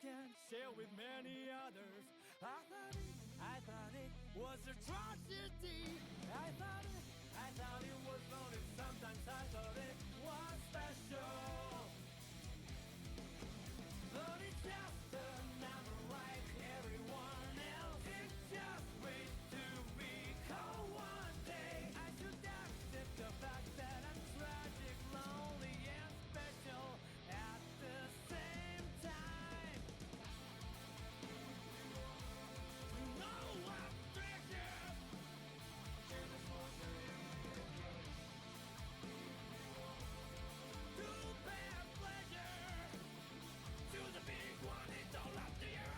can share with many others. I thought it was a tragedy. I thought it was lonely. Sometimes I thought it was special. But it's just another like everyone else. It's just wait to be called one day. I should accept the fact that I'm tragic, lonely, and special at the same time. No one treasure. To bear pleasure. To the big one, it's all up to you.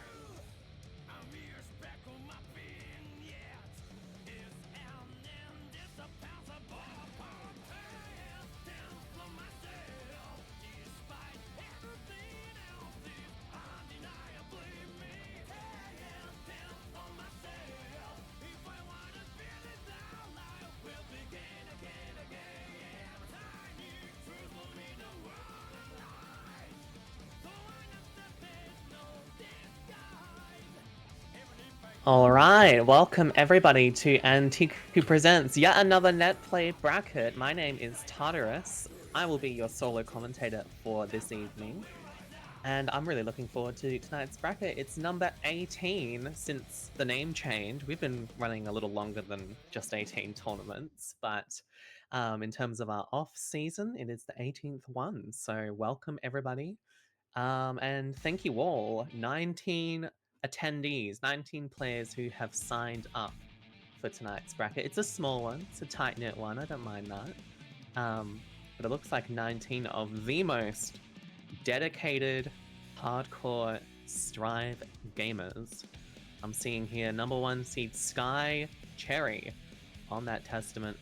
A mere speck of my being, yet is an indispensable part. Down from myself, despite everything else is undeniably me. Down from myself, if I want to feel it out, life will begin again. Tiny truth will be the world alive. So I know that there's no disguise. Even if I All right, welcome everybody to Antique Who Presents yet another Netplay bracket. My name is Tartarus. I will be your solo commentator for this evening. And I'm really looking forward to tonight's bracket. It's number 18 since the name change. We've been running a little longer than just 18 tournaments, but in terms of our off season, it is the 18th one. So welcome everybody. And thank you all. 19 attendees, 19 players who have signed up for tonight's bracket. It's a small one, it's a tight-knit one, I don't mind that. But it looks like 19 of the most dedicated, hardcore Strive gamers. I'm seeing here number 1 seed Sky Cherry on that testament.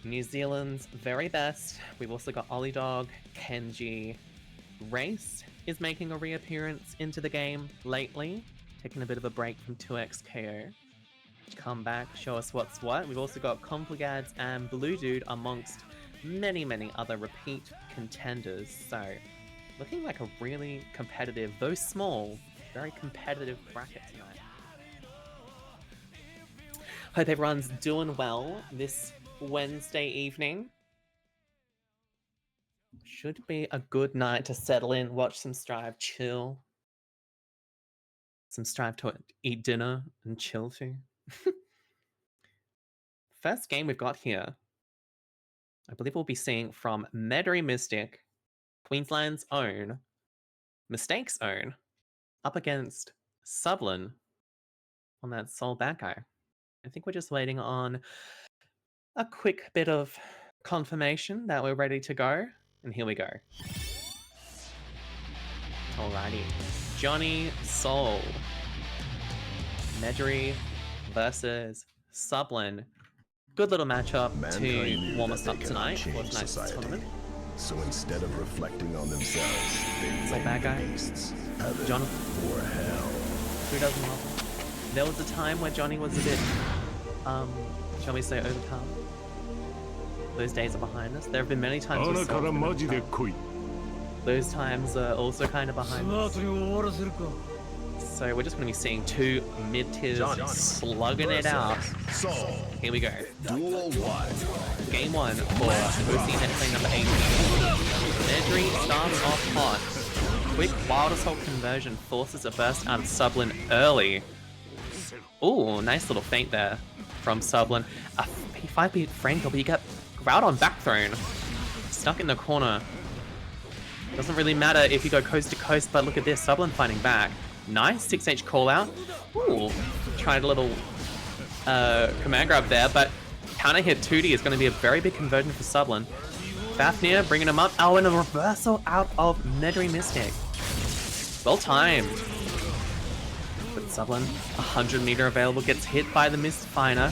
New Zealand's very best. We've also got Olliedog, Kenji. Race is making a reappearance into the game lately, taking a bit of a break from 2x KO. Come back, show us what's what. We've also got Conflagads and Bluedude amongst many other repeat contenders. So, looking like a really competitive, though small, very competitive bracket tonight. Hope everyone's doing well this Wednesday evening. Should be a good night to settle in, watch some Strive, chill. Some Strive to eat dinner and chill too. First game we've got here, I believe we'll be seeing from Medrimystic, Queensland's own, Mistake's own, up against Subblin on that Soul Bad Guy. I think we're just waiting on a quick bit of confirmation that we're ready to go. And here we go. Alrighty. Johnny Soul. Medri versus Subblin. Good little matchup to warm us up tonight for tonight's tournament. So instead of reflecting on themselves, they Soul Bad Guy. John. for hell. Who doesn't love him? There was a time where Johnny was a bit, shall we say, overpowered. Those days are behind us. There have been many times with Soul those times are also kind of behind us. So we're just going to be seeing two mid-tiers slugging it out. Here we go. Duel 1. Game 1 for OCE Netplay number 18. Medri starts off hot. Quick Wild Assault conversion forces a burst out of Subblin early. Ooh, nice little feint there from Subblin. A P5 beat frame kill, but you get Groudon back thrown. Stuck in the corner. Doesn't really matter if you go coast to coast, but look at this, Subblin fighting back. Nice 6H call out. Ooh, tried a little command grab there, but counter hit 2D is going to be a very big conversion for Subblin. Fafnir bringing him up. Oh, and a reversal out of Medrimystic. Well timed. But Subblin, 100 meter available, gets hit by the Mistfiner.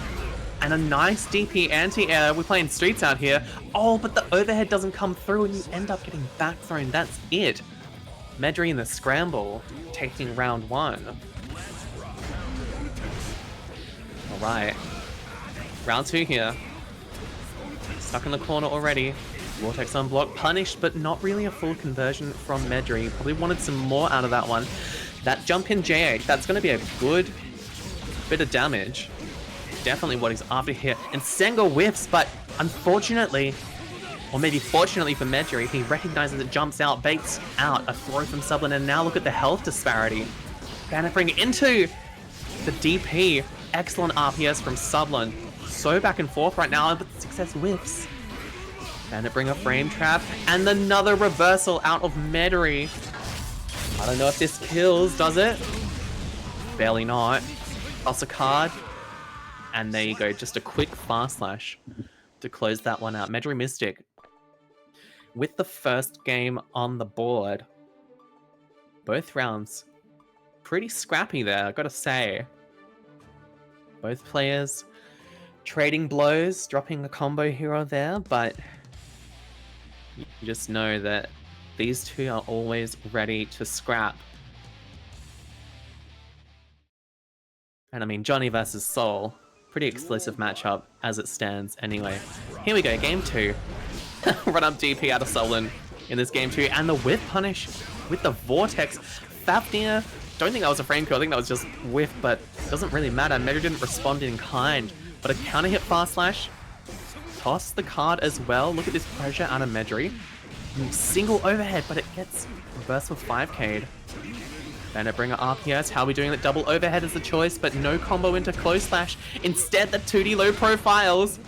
And a nice DP anti-air. We're playing streets out here. Oh, but the overhead doesn't come through and you end up getting back thrown. That's it. Medri in the scramble, taking round 1. Alright. Round 2 here. Stuck in the corner already. Vortex unblocked, punished, but not really a full conversion from Medri. Probably wanted some more out of that one. That jump in J8, that's going to be a good bit of damage. Definitely what he's after here. And Senga whiffs, but unfortunately, or maybe fortunately for Medri, he recognizes it, jumps out, baits out a throw from Subblin, and now look at the health disparity. Bandit Bringer into the DP. Excellent RPS from Subblin. So back and forth right now, but success whiffs. Bandit Bringer frame trap, and another reversal out of Medri. I don't know if this kills, does it? Barely not. Toss a card. And there you go, just a quick fast slash to close that one out. Medrimystic with the first game on the board. Both rounds pretty scrappy there, I gotta say. Both players trading blows, dropping a combo here or there, but you just know that these two are always ready to scrap. And I mean, Johnny versus Soul, pretty exclusive matchup as it stands anyway. Here we go, game 2. Run up DP out of Subblin in this game 2, and the whiff punish with the Vortex. Fafnir, don't think that was a frame kill, I think that was just whiff, but it doesn't really matter. Medri didn't respond in kind, but a counter hit fast slash. Toss the card as well. Look at this pressure out of Medri. Single overhead, but it gets reversed with 5k'd. Bandit Bringer RPS, how are we doing it? Double overhead is the choice, but no combo into close slash. Instead, the 2D low profiles.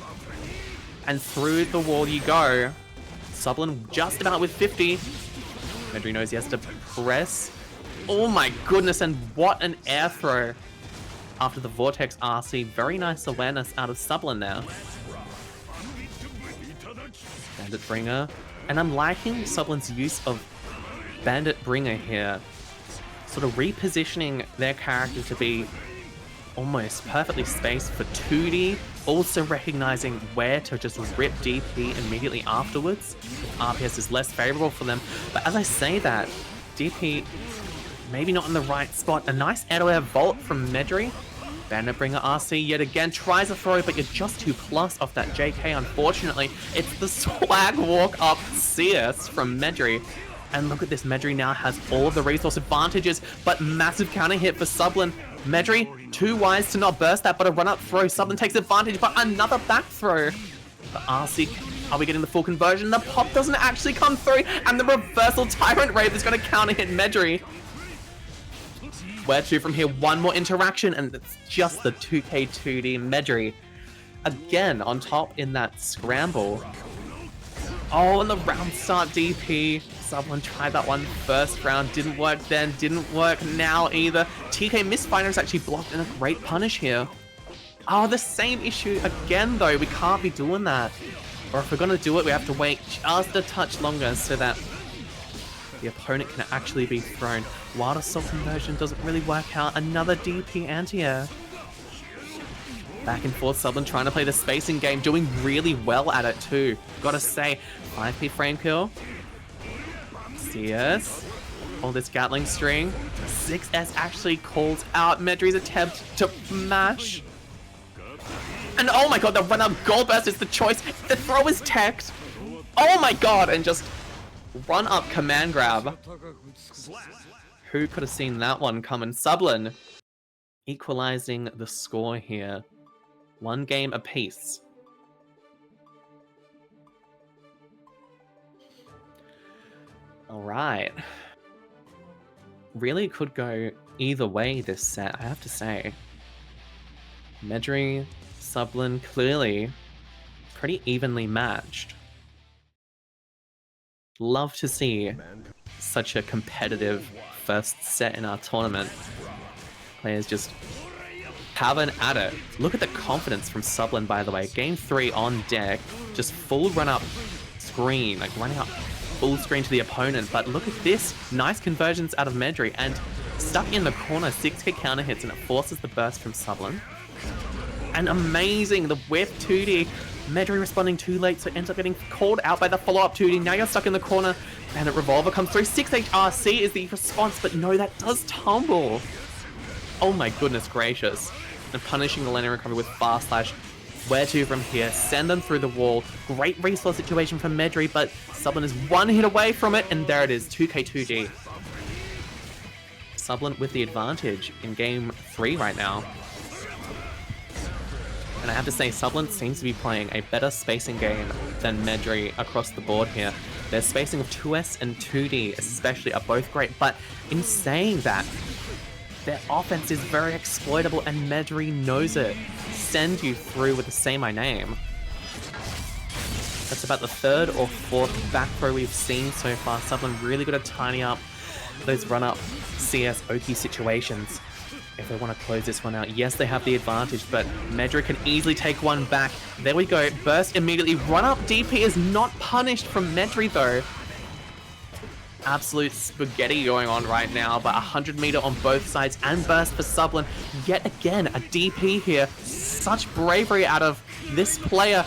And through the wall you go. Subblin just about with 50. Medri knows he has to press. Oh my goodness, and what an air throw after the Vortex RC. Very nice awareness out of Subblin there. Bandit Bringer. And I'm liking Subblin's use of Bandit Bringer here. Sort of repositioning their character to be almost perfectly spaced for 2D. Also recognizing where to just rip DP immediately afterwards. RPS is less favorable for them. But as I say that, DP maybe not in the right spot. A nice air-to-air vault from Medri. Bandit Bringer RC yet again tries a throw, but you're just too plus off that JK, unfortunately. It's the swag walk up CS from Medri. And look at this, Medri now has all of the resource advantages, but massive counter hit for Subblin. Medri, too wise to not burst that, but a run-up throw. Subblin takes advantage, but another back throw. The RC, are we getting the full conversion? The pop doesn't actually come through, and the reversal Tyrant Rave is going to counter hit Medri. Where to from here? One more interaction, and it's just the 2K2D Medri. Again, on top in that scramble. Oh, and the round start DP. Subblin tried that one first round, didn't work then, didn't work now either. TK Mistfinder is actually blocked in a great punish here. Oh, the same issue again though, we can't be doing that. Or if we're gonna do it, we have to wait just a touch longer so that the opponent can actually be thrown. Wild Assault conversion doesn't really work out. Another DP anti-air. Back and forth, Subblin trying to play the spacing game, doing really well at it too. Gotta say, 5p frame kill. CS. All this Gatling string. 6S actually calls out Medri's attempt to mash. And oh my god, the run-up gold burst is the choice. The throw is teched. Oh my god, and just run-up command grab. Who could have seen that one coming? Subblin equalizing the score here. 1 game apiece. Alright. Really could go either way this set, I have to say. Medri, Subblin, clearly pretty evenly matched. Love to see such a competitive first set in our tournament. Players just having at it. Look at the confidence from Subblin, by the way. Game 3 on deck, just full run-up screen, like running up full screen to the opponent. But look at this, nice conversions out of Medri, and stuck in the corner, 6k counter hits, and it forces the burst from Subblin. And amazing, the whiff 2D. Medri responding too late, so ends up getting called out by the follow-up 2D. Now you're stuck in the corner. Bandit Revolver comes through. 6H RC is the response, but no, that does tumble. Oh my goodness gracious. And punishing the landing recovery with fast slash. Where to from here? Send them through the wall. Great resource situation from Medri, but Subblin is 1 hit away from it, and there it is, 2k2D. Subblin with the advantage in game 3 right now. And I have to say, Subblin seems to be playing a better spacing game than Medri across the board here. Their spacing of 2S and 2D especially are both great, but in saying that, their offense is very exploitable and Medri knows it. Send you through with the Say My Name. That's about the third or fourth back throw we've seen so far. Subblin really good at tidying up those run-up CS OP situations. If they want to close this one out, yes, they have the advantage, but Medri can easily take one back. There we go. Burst immediately. Run-up DP is not punished from Medri, though. Absolute spaghetti going on right now, but 100 meter on both sides and burst for Subblin. Yet again, a DP here. Such bravery out of this player.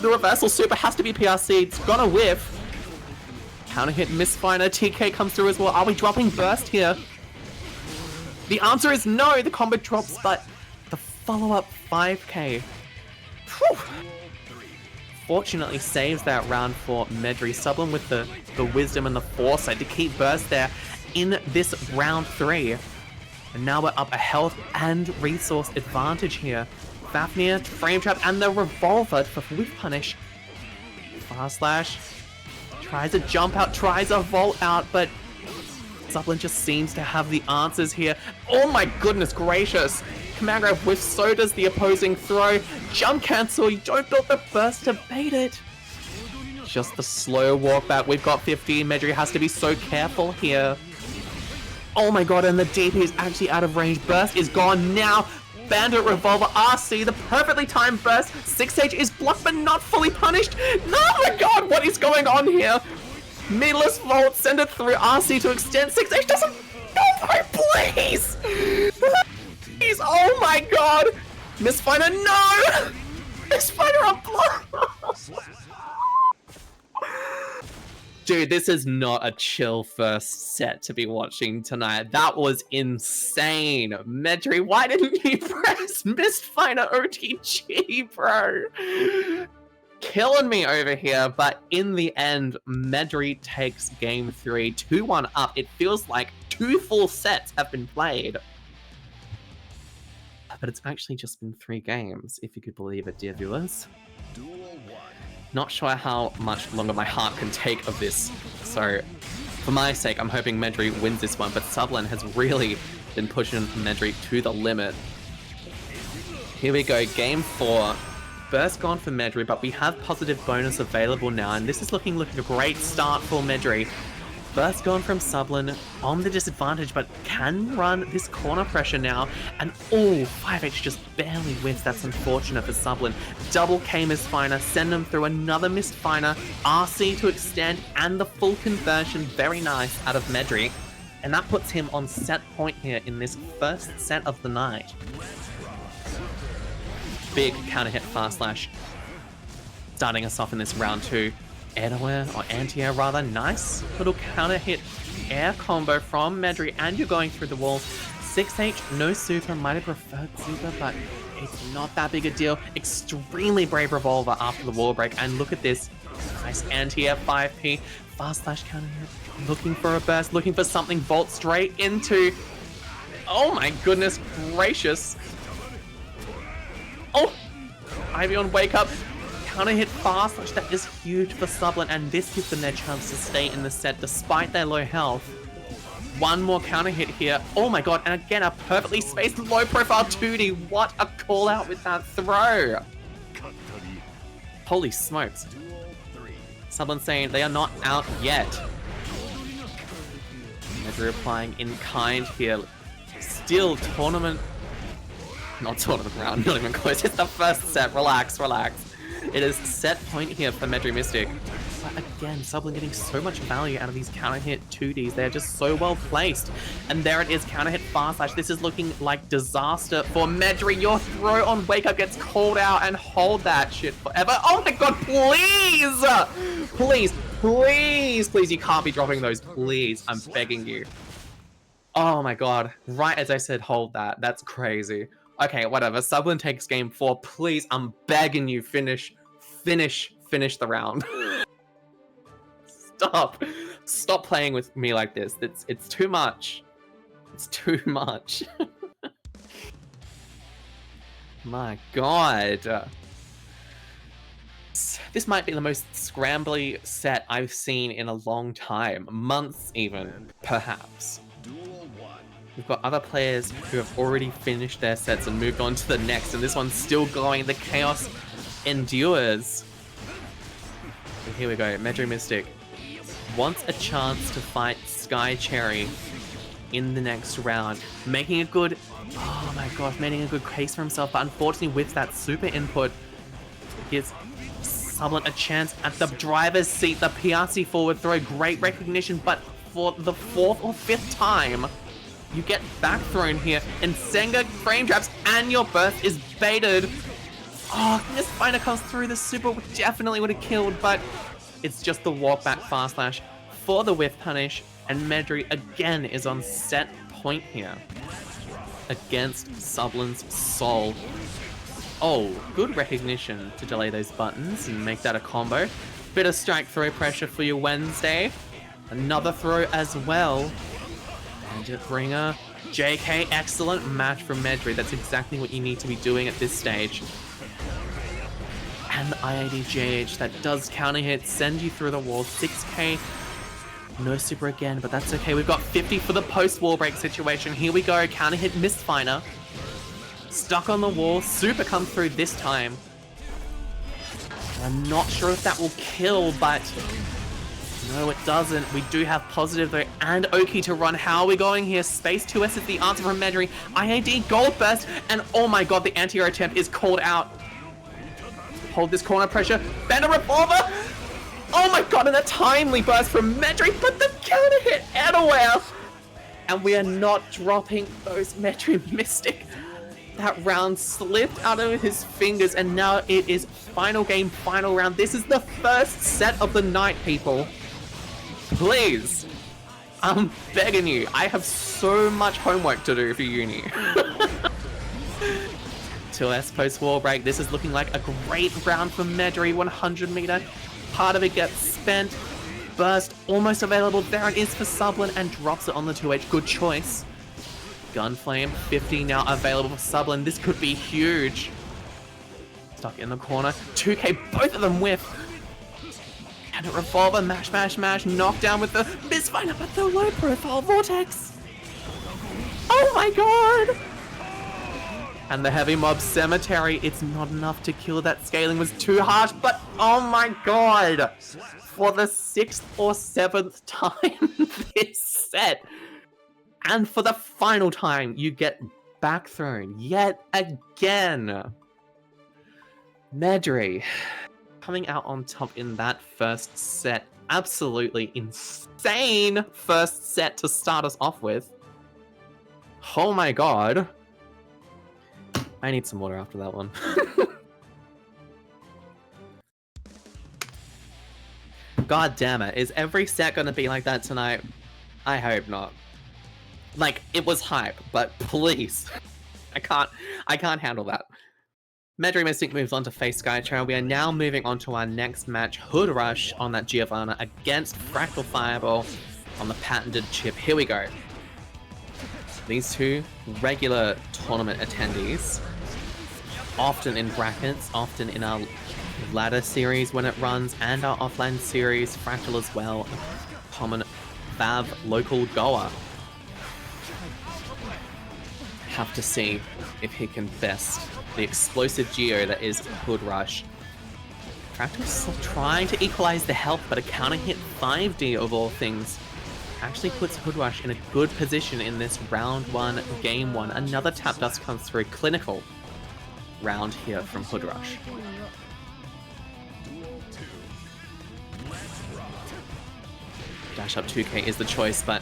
The reversal super has to be PRC. It's gonna whiff. Counter hit misfire. TK comes through as well. Are we dropping burst here? The answer is no. The combo drops, but the follow-up 5k. Whew. Fortunately saves that round for Medri. Subblin with the wisdom and the foresight to keep burst there in this round 3. And now we're up a health and resource advantage here. Fafnir, frame trap, and the revolver for whiff punish. Fast slash. Tries a jump out, tries a vault out, but Subblin just seems to have the answers here. Oh my goodness gracious. Command grab whiff, so does the opposing throw. Jump cancel, you don't build the burst to bait it. Just the slow walk back. We've got 15. Medri has to be so careful here. Oh my god, and the DP is actually out of range. Burst is gone now. Bandit Revolver, RC, the perfectly timed burst. 6H is blocked but not fully punished. No, oh my god, what is going on here? Meatless Vault, send it through. RC to extend. 6H doesn't. No, please! Please, oh my god! Misfire, no! Misfire on block! Dude, this is not a chill first set to be watching tonight. That was insane. Medri, why didn't you press Misfire OTG, bro? Killing me over here, but in the end, Medri takes game 3, 2-1 up. It feels like 2 full sets have been played. But it's actually just been 3 games, if you could believe it, dear viewers. Not sure how much longer my heart can take of this, so for my sake, I'm hoping Medri wins this one, but Subblin has really been pushing Medri to the limit. Here we go, game 4. Burst gone for Medri, but we have positive bonus available now, and this is looking like a great start for Medri. Burst gone from Subblin on the disadvantage, but can run this corner pressure now. And oh, 5H just barely whiffs. That's unfortunate for Subblin. Double K misfire, send them through another misfire. RC to extend, and the full conversion. Very nice out of Medri. And that puts him on set point here in this first set of the night. Big counter hit fast slash. Starting us off in this round 2. Air-to-air, or anti-air rather, nice little counter hit air combo from Medri, and you're going through the wall. 6H, no super, might have preferred super, but it's not that big a deal. Extremely brave revolver after the wall break, and look at this. Nice anti-air 5P, fast slash counter hit, looking for a burst, looking for something, vault straight into, oh my goodness gracious. Oh, Ivy on wake up. Counter hit fast, which that is huge for Subblin, and this gives them their chance to stay in the set despite their low health. One more counter hit here. Oh my god, and again a perfectly spaced low profile 2D. What a call out with that throw. Holy smokes. Subblin saying they are not out yet. Medri applying in kind here. Still tournament. Not tournament round, not even close. It's the first set. Relax, relax. It is set point here for Medrimystic. But again, Subblin getting so much value out of these counter hit 2Ds. They're just so well placed. And there it is, counter hit fast slash. This is looking like disaster for Medri. Your throw on wake up gets called out, and hold that shit forever. Oh my god, please! Please, please, please, you can't be dropping those, please. I'm begging you. Oh my god, right as I said hold that. That's crazy. Okay, whatever. Subblin takes game 4. Please, I'm begging you, finish the round. Stop playing with me like this. It's too much. It's too much. My god. This might be the most scrambly set I've seen in a long time. Months even, perhaps. We've got other players who have already finished their sets and moved on to the next, and this one's still going. The chaos endures. And here we go, Medrimystic wants a chance to fight Sky Cherry in the next round, making a good, oh my gosh, making a good case for himself, but unfortunately with that super input, gives Subblin a chance at the driver's seat. The PRC forward throw, great recognition, but for the 4th or 5th time, you get back thrown here, and Senga frame traps, and your burst is baited. Oh, this fighter comes through, the super definitely would have killed, but it's just the walk back fast slash for the whiff punish, and Medri again is on set point here against Subblin's soul. Oh, good recognition to delay those buttons and make that a combo. Bit of strike throw pressure for your Wednesday. Another throw as well. And bringer. JK, excellent match from Medri. That's exactly what you need to be doing at this stage. And the IADJH, that does counter hit, send you through the wall. 6k, no super again, but that's okay. We've got 50 for the post-wall break situation. Here we go, counter hit, missed fighter. Stuck on the wall, super comes through this time. I'm not sure if that will kill, but no, it doesn't. We do have positive though, and Oki to run. How are we going here? Space 2S is the answer from Medri. IAD, gold burst, and oh my god, the anti-air attempt is called out. Hold this corner pressure. Venom revolver! Oh my god, and a timely burst from Medri, but the counter hit anywhere! And we are not dropping those Medrimystic. That round slipped out of his fingers, and now it is final game, final round. This is the first set of the night, people. Please, I'm begging you. I have so much homework to do for uni. 2S post-wall break. This is looking like a great round for Medri. 100 meter. Part of it gets spent. Burst almost available. There it is for Subblin, and drops it on the 2H. Good choice. Gunflame, 50 now available for Subblin. This could be huge. Stuck in the corner. 2k, both of them whiff. And a revolver, mash, mash, mash. Knockdown with the misfire, but the low profile vortex. Oh my god! And the heavy mob cemetery. It's not enough to kill. That scaling was too harsh, but oh my god! For the 6th or 7th time this set. And for the final time, you get back thrown yet again. Medri coming out on top in that first set. Absolutely insane first set to start us off with. Oh my god. I need some water after that one. God damn it. Is every set gonna be like that tonight? I hope not. Like, it was hype, but please. I can't handle that. Medrimystic moves on to face Skytrail. We are now moving on to our next match, HoodRush on that Giovanna against FractalFireball on the patented Chipp. Here we go. These two regular tournament attendees, often in brackets, often in our ladder series when it runs, and our offline series, Fractal as well, a common Vav local goer. Have to see if he can best the explosive Geo that is HoodRush. Fractal's still trying to equalize the health, but a counter hit 5D of all things actually puts HoodRush in a good position in this round 1, game 1. Another tap dust comes through. Clinical round here from HoodRush. Dash up 2k is the choice, but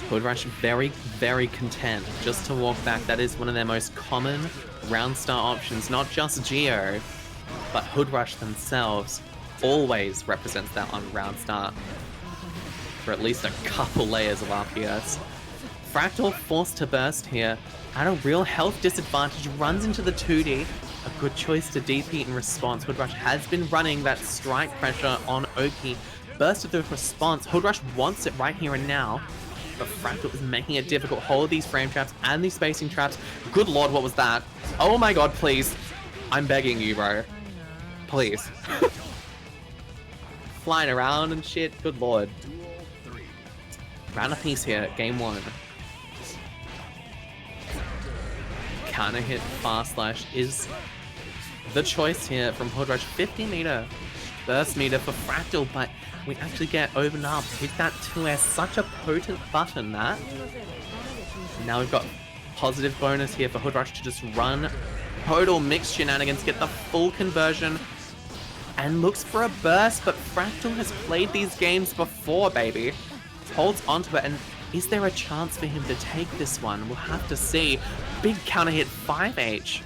HoodRush very, very content just to walk back. That is one of their most common round start options. Not just Geo, but HoodRush themselves always represents that on round start for at least a couple layers of RPS. Fractal forced to burst here at a real health disadvantage, runs into the 2D. A good choice to DP in response. HoodRush has been running that strike pressure on Oki. Bursted through response. HoodRush wants it right here and now. but Fractal is making it difficult. Hold these frame traps and these spacing traps. Good lord, what was that? Oh my god, please. I'm begging you, bro. Please. Flying around and shit, good lord. Round a piece here, game 1. Counter hit fast slash is the choice here from HoodRush. 50-meter burst meter for Fractal, but we actually get opened up with that 2S. Such a potent button, that. Now we've got positive bonus here for HoodRush to just run total mixed shenanigans, get the full conversion, and looks for a burst, but Fractal has played these games before, baby. Holds onto it, and is there a chance for him to take this one? We'll have to see. Big counter hit 5H.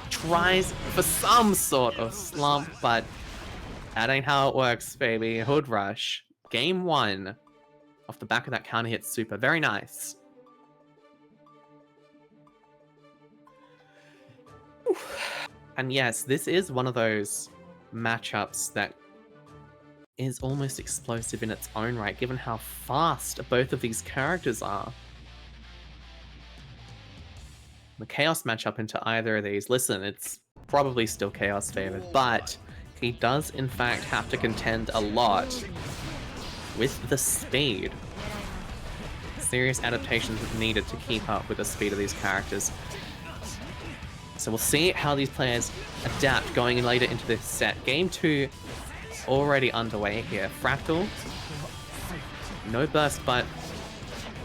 Tries for some sort of slump, but that ain't how it works, baby. HoodRush. Game 1. Off the back of that counter hit super. Very nice. And yes, this is one of those matchups that is almost explosive in its own right, given how fast both of these characters are. The Chaos matchup into either of these, listen, it's probably still Chaos favored, but he does in fact have to contend a lot with the speed. Serious adaptations needed to keep up with the speed of these characters. So we'll see how these players adapt going in later into this set. Game 2 already underway here. Fractal, no burst, but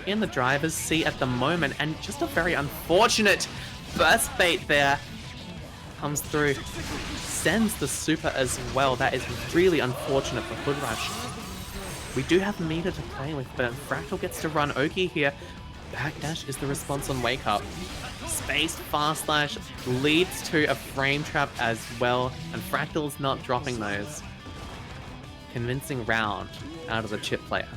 in the driver's seat at the moment, and just a very unfortunate burst bait there comes through. Sends the super as well. That is really unfortunate for HoodRush. We do have meter to play with, but Fractal gets to run Oki here. Backdash is the response on Wake Up. Spaced fast slash leads to a frame trap as well, and Fractal's not dropping those. Convincing round out of the Chipp player.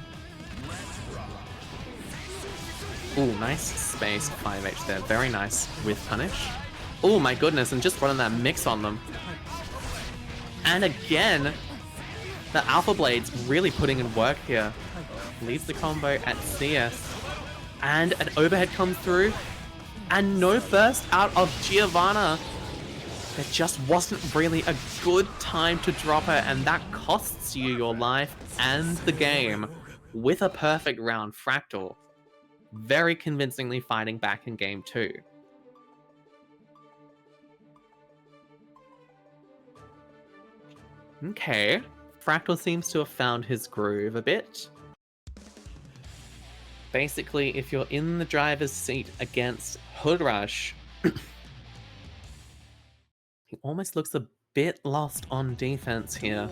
Ooh, nice space 5H there. Very nice with punish. Oh my goodness, and just running that mix on them. And again, the Alpha Blade's really putting in work here. Leaves the combo at CS. And an overhead comes through. And no burst out of Giovanna. There just wasn't really a good time to drop her, and that costs you your life and the game with a perfect round. Fractal very convincingly fighting back in game 2. Okay, Fractal seems to have found his groove a bit. Basically, if you're in the driver's seat against HoodRush, he almost looks a bit lost on defense here.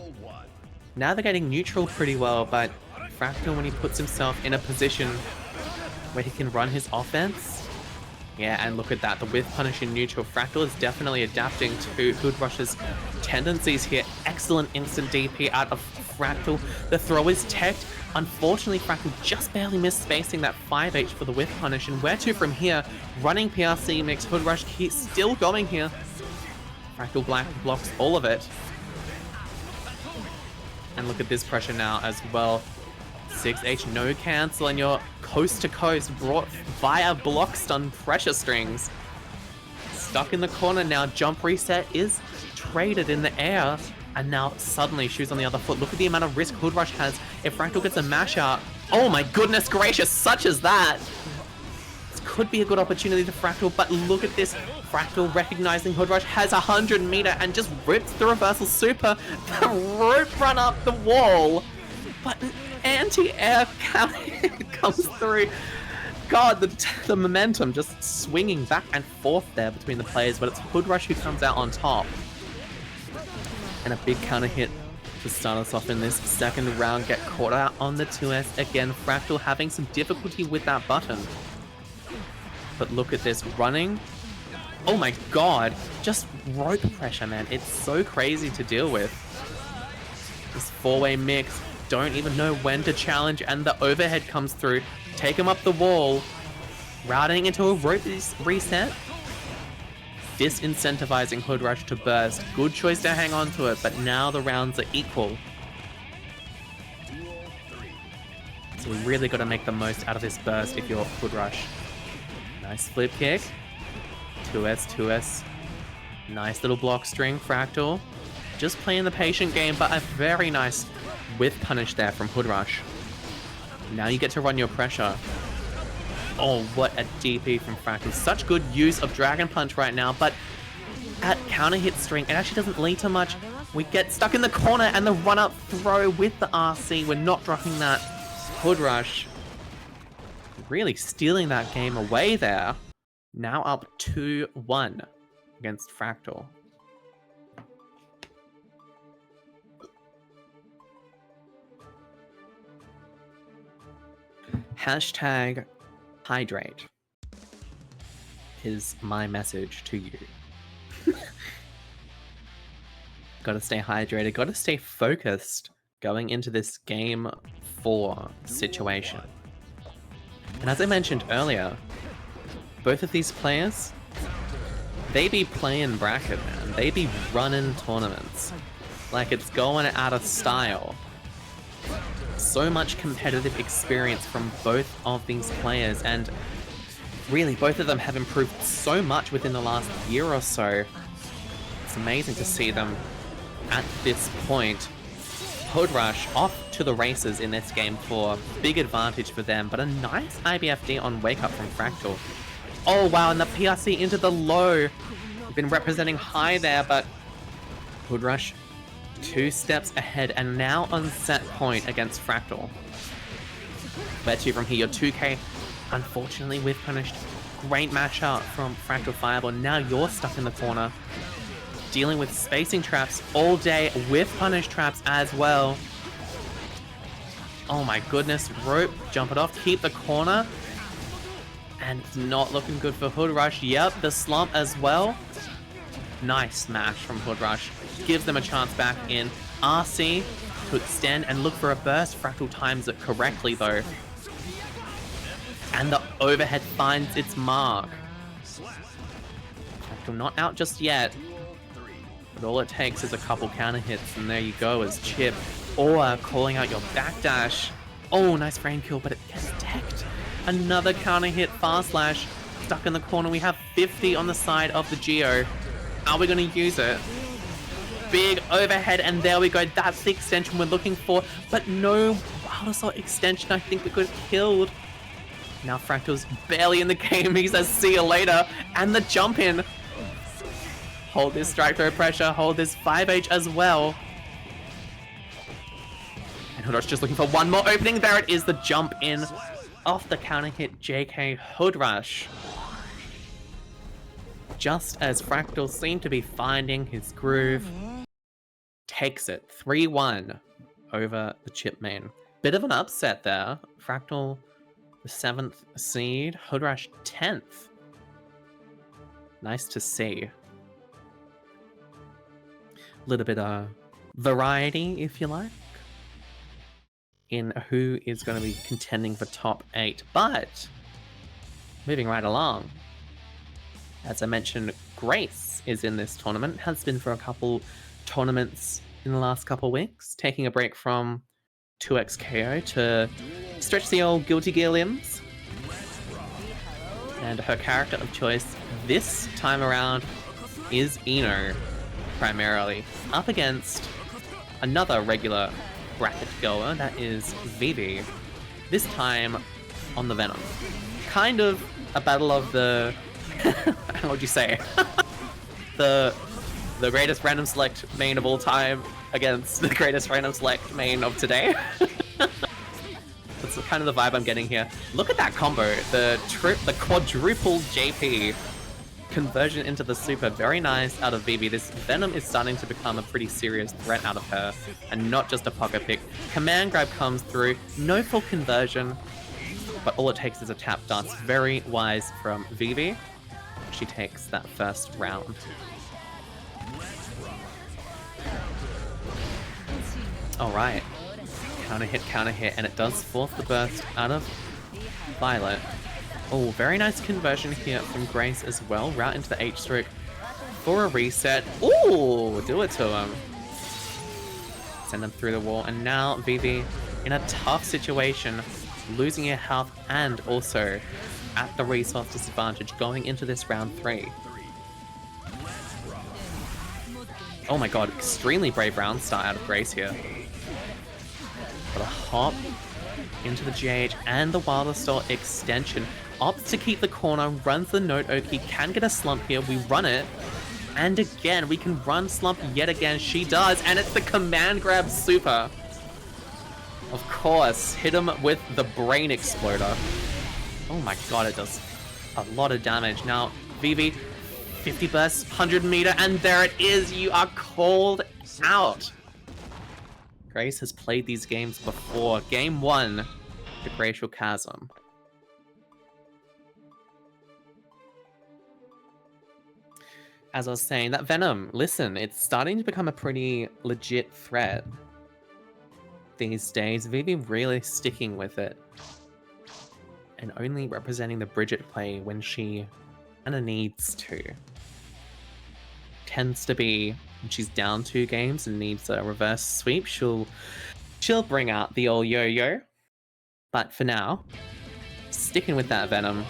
Navigating neutral pretty well, but Fractal, when he puts himself in a position where he can run his offense, yeah, and look at that, the whiff punish in neutral. Fractal is definitely adapting to HoodRush's tendencies here. Excellent instant DP out of Fractal. The throw is teched. Unfortunately, Fractal just barely missed spacing that 5H for the whiff punish, and where to from here? Running PRC mix, HoodRush still going here. Fractal Black blocks all of it. And look at this pressure now as well. 6H no cancel, and you're coast to coast brought via block stun pressure strings. Stuck in the corner now. Jump reset is traded in the air, and now suddenly shoes on the other foot. Look at the amount of risk HoodRush has if Fractal gets a mash out. Oh my goodness gracious, such as that! This could be a good opportunity to Fractal, but look at this. Fractal recognizing HoodRush has 100 meter and just rips the reversal super. The rope run up the wall, but an anti-air comes through. God, the momentum just swinging back and forth there between the players, but it's HoodRush who comes out on top. And a big counter hit to start us off in this second round. Get caught out on the 2S again. Fractal having some difficulty with that button. But look at this, running. Oh my god, just rope pressure, man. It's so crazy to deal with. This four-way mix, don't even know when to challenge, and the overhead comes through. Take him up the wall. Routing into a rope reset. Disincentivizing HoodRush to burst. Good choice to hang on to it, but now the rounds are equal. So we really got to make the most out of this burst if you're HoodRush. Nice flip kick. 2S, 2S. Nice little block string, Fractal. Just playing the patient game, but a very nice whiff punish there from HoodRush. Now you get to run your pressure. Oh, what a DP from Fractal. Such good use of Dragon Punch right now, but at counter hit string, it actually doesn't lead to much. We get stuck in the corner and the run-up throw with the RC. We're not dropping that. HoodRush really stealing that game away there. Now up 2-1 against Fractal. Hashtag hydrate is my message to you. Gotta stay hydrated, gotta stay focused going into this game 4 situation. And as I mentioned earlier, both of these players, they be playing bracket, man. They be running tournaments. Like it's going out of style. So much competitive experience from both of these players, and really both of them have improved so much within the last year or so. It's amazing to see them at this point. HoodRush off to the races in this game 4. Big advantage for them, but a nice IBFD on Wake Up from Fractal. Oh wow, and the PRC into the low. We've been representing high there, but HoodRush 2 steps ahead and now on set point against Fractal. Where to from here? Your 2K, unfortunately, we've punished. Great mashup from FractalFireball. Now you're stuck in the corner, dealing with spacing traps all day with punish traps as well. Oh my goodness, rope, jump it off, keep the corner. And it's not looking good for HoodRush. Yep, the slump as well. Nice smash from HoodRush. Gives them a chance back in. RC to extend and look for a burst. Fractal times it correctly though. And the overhead finds its mark. Fractal not out just yet. But all it takes is a couple counter hits, and there you go as Chipp. Or calling out your backdash. Oh, nice frame kill, but it gets teched. Another counter hit, fast slash. Stuck in the corner. We have 50 on the side of the Geo. Are we going to use it? Big overhead, and there we go. That's the extension we're looking for, but no Wild Assault extension. I think we could have killed. Now Fractal's barely in the game. He says, see you later. And the jump in. Hold this strike throw pressure. Hold this 5H as well. And HoodRush just looking for one more opening. There it is, the jump in. Off the counter hit, JK HoodRush. Just as Fractal seemed to be finding his groove, takes it 3-1 over the Chipp main. Bit of an upset there. Fractal, the 7th seed, HoodRush 10th. Nice to see. A little bit of variety, if you like, in who is going to be contending for top 8. But moving right along, as I mentioned, Grace is in this tournament, has been for a couple tournaments in the last couple weeks, taking a break from 2XKO to stretch the old Guilty Gear limbs. And her character of choice this time around is Eno, primarily, up against another regular bracket goer, that is Vivi, this time on the Venom. Kind of a battle of the what would you say? the greatest random select main of all time against the greatest random select main of today. That's kind of the vibe I'm getting here. Look at that combo. The quadruple JP conversion into the super. Very nice out of Vivi. This Venom is starting to become a pretty serious threat out of her, and not just a pocket pick. Command grab comes through. No full conversion, but all it takes is a tap dance. Very wise from Vivi. She takes that first round. Alright. Counter hit, and it does force the burst out of Violet. Oh, very nice conversion here from Grace as well. Route into the H-stroke for a reset. Ooh, do it to him. Send him through the wall, and now Vivi in a tough situation. losing your health and also at the resource disadvantage going into this round 3. Oh my god, extremely brave round start out of Grace here. Got a hop into the GH and the Wilderstore extension. Opts to keep the corner, runs the Note Oki, can get a slump here, we run it. And again, we can run slump yet again, she does, and it's the command grab super. Of course, hit him with the brain exploder. Oh my god, it does a lot of damage. Now, Vivi, 50 bursts, 100 meter, and there it is, you are called out. Grace has played these games before. Game 1, the GracialChasm. As I was saying, that Venom, listen, it's starting to become a pretty legit threat these days. Vivi really sticking with it. And only representing the Bridget play when she kinda needs to. Tends to be when she's down 2 games and needs a reverse sweep, she'll bring out the old yo-yo. But for now, sticking with that Venom.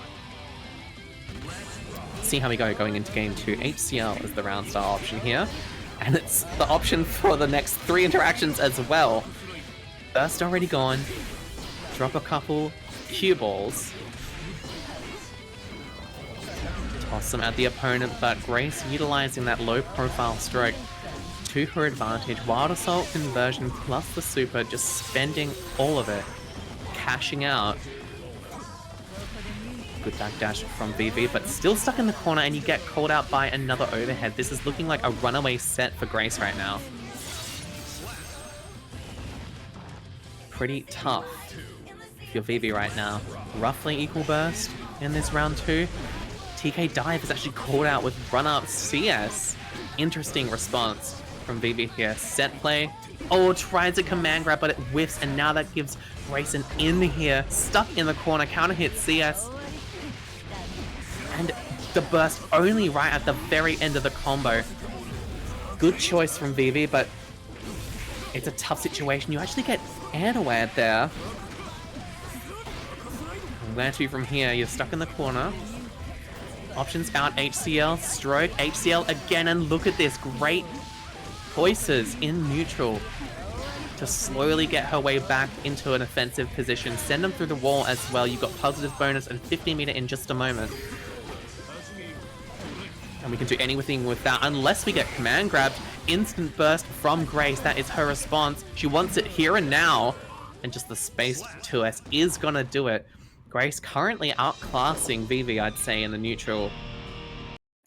See how we go going into game 2. HCL is the round star option here. And it's the option for the next 3 interactions as well. Burst already gone. Drop a couple cue balls. Toss them at the opponent, but Grace utilizing that low profile stroke to her advantage. Wild Assault conversion plus the super, just spending all of it. Cashing out. Good backdash from Vivi, but still stuck in the corner, and you get called out by another overhead. This is looking like a runaway set for Grace right now. Pretty tough if you're Vivi right now. Roughly equal burst in this round 2. TK Dive is actually called out with run-up CS. Interesting response from Vivi here. Set play. Oh, tries a command grab, but it whiffs, and now that gives Grace an in here. Stuck in the corner, counter hit CS. And the burst only right at the very end of the combo. Good choice from Vivi, but it's a tough situation. You actually get air-to-air there. Where to from here? You're stuck in the corner. Options out, HCL, stroke, HCL again, and look at this. Great choices in neutral to slowly get her way back into an offensive position. Send them through the wall as well. You've got positive bonus and 50 meter in just a moment. And we can do anything with that unless we get command grabbed. Instant burst from Grace. That is her response. She wants it here and now. And just the spaced 2S is gonna do it. Grace currently outclassing Vivi, I'd say, in the neutral.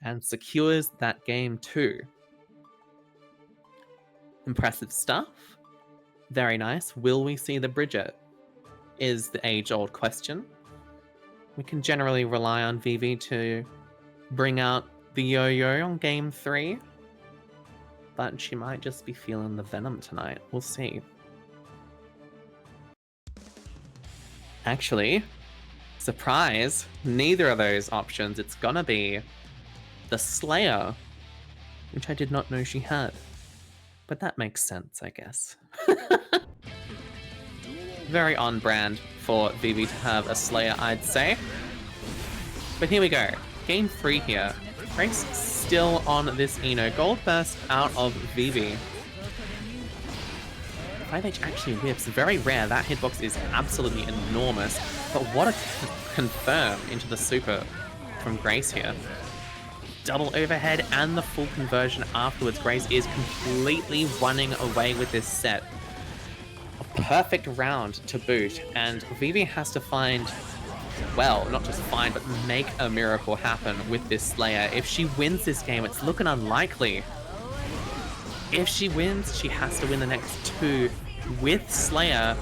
And secures that game too. Impressive stuff. Very nice. Will we see the Bridget? Is the age-old question. We can generally rely on Vivi to bring out the yo-yo on game 3. But she might just be feeling the Venom tonight. We'll see. Actually, surprise, neither of those options. It's gonna be the Slayer, which I did not know she had. But that makes sense, I guess. Very on brand for Vivi to have a Slayer, I'd say. But here we go. Game 3 here. Grace still on this Eno. Gold burst out of Vivi. 5H actually whips. Very rare. That hitbox is absolutely enormous. But what a confirm into the super from Grace here. Double overhead and the full conversion afterwards. Grace is completely running away with this set. A perfect round to boot. And Vivi has to find, well, not just find, but make a miracle happen with this Slayer. If she wins this game, it's looking unlikely. If she wins, she has to win the next 2 with Slayer.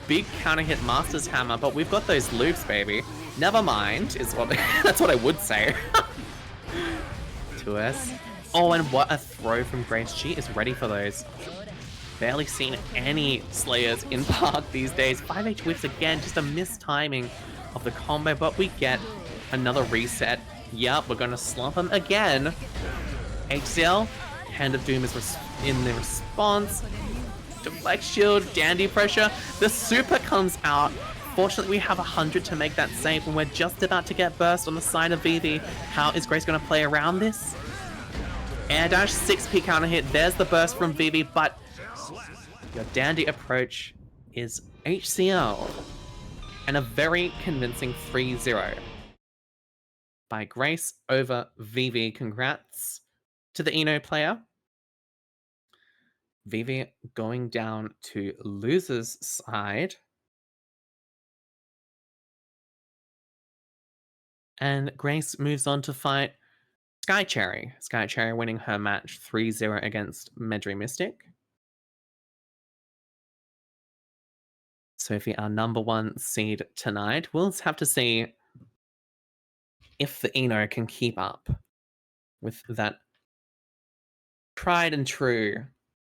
Big counter hit Master's Hammer, but we've got those loops, baby. Never mind, is what that's what I would say. 2S. Oh, and what a throw from Grace. She is ready for those. Barely seen any Slayers in Park these days. 5H whiffs again, just a mistiming of the combo, but we get another reset. Yup, we're gonna slump him again. HCL, Hand of Doom is in the response. Deflect shield, dandy pressure. The super comes out Unfortunately, we have 100 to make that save, and we're just about to get burst on the side of Vivi. How is Grace going to play around this? Air dash, 6p counter hit. There's the burst from Vivi, but your dandy approach is HCL. And a very convincing 3-0 by Grace over Vivi. Congrats to the Eno player. Vivi going down to loser's side. And Grace moves on to fight Skycherry. Skycherry winning her match 3-0 against Medrimystic. Sophie, our number 1 seed tonight. We'll have to see if the Eno can keep up with that tried and true,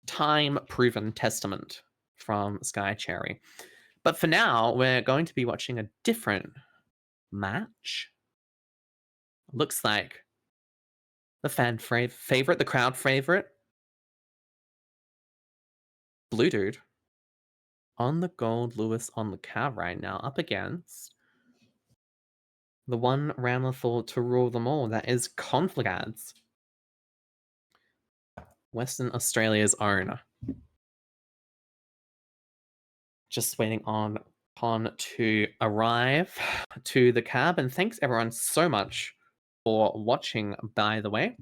time-proven testament from Skycherry. But for now, we're going to be watching a different match. Looks like the fan favorite, the crowd favorite, Bluedude, on the Goldlewis on the cab right now, up against the one Ramlethal to rule them all. That is Conflagads, Western Australia's own. Just waiting on Con to arrive to the cab, and thanks everyone so much for watching, by the way.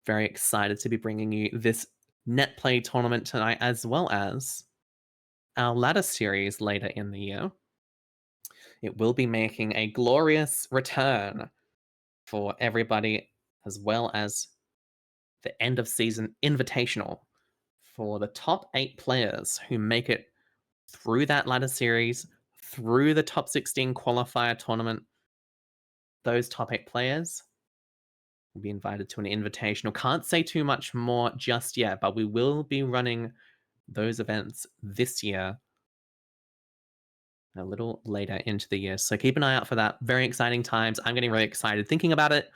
Very excited to be bringing you this Netplay tournament tonight, as well as our ladder series later in the year. It will be making a glorious return for everybody, as well as the end of season invitational for the top 8 players who make it through that ladder series, through the top 16 qualifier tournament. Those top 8 players will be invited to an invitational. Can't say too much more just yet, but we will be running those events this year, a little later into the year. So keep an eye out for that. Very exciting times. I'm getting really excited thinking about it.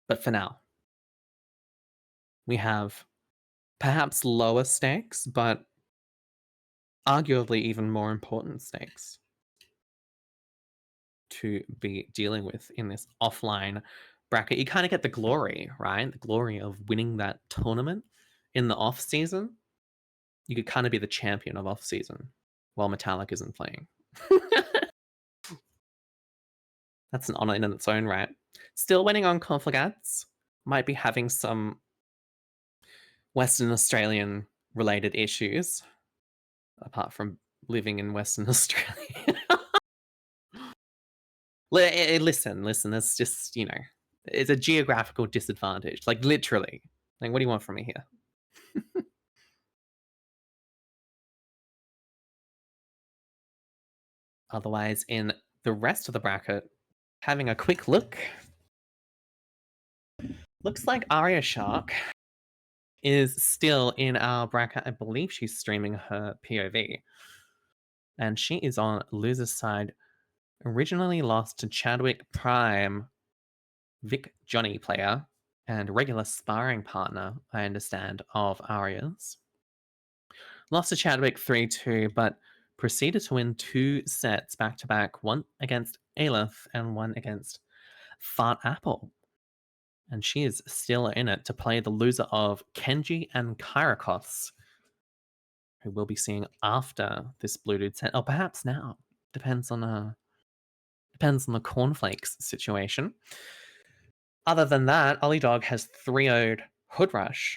But for now, we have perhaps lower stakes, but arguably even more important stakes to be dealing with in this offline bracket. You kind of get the glory, right? The glory of winning that tournament in the off season. You could kind of be the champion of off season while Metallic isn't playing. That's an honor in its own right. Still waiting on Conflagads. Might be having some Western Australian related issues, apart from living in Western Australia. Listen, it's just, you know, it's a geographical disadvantage. Like, literally. Like, what do you want from me here? Otherwise, in the rest of the bracket, having a quick look. Looks like Arya Shark is still in our bracket. I believe she's streaming her POV. And she is on loser's side. Originally lost to Chadwick Prime, Vic Johnny player, and regular sparring partner, I understand, of Arya's. Lost to Chadwick 3-2, but proceeded to win 2 sets back-to-back, one against Aleph and one against Fart Apple. And she is still in it to play the loser of Kenji and Kyriachos, who we'll be seeing after this Bluedude set, or perhaps now. Depends on the cornflakes situation. Other than that, Olliedog has 3-0'd HoodRush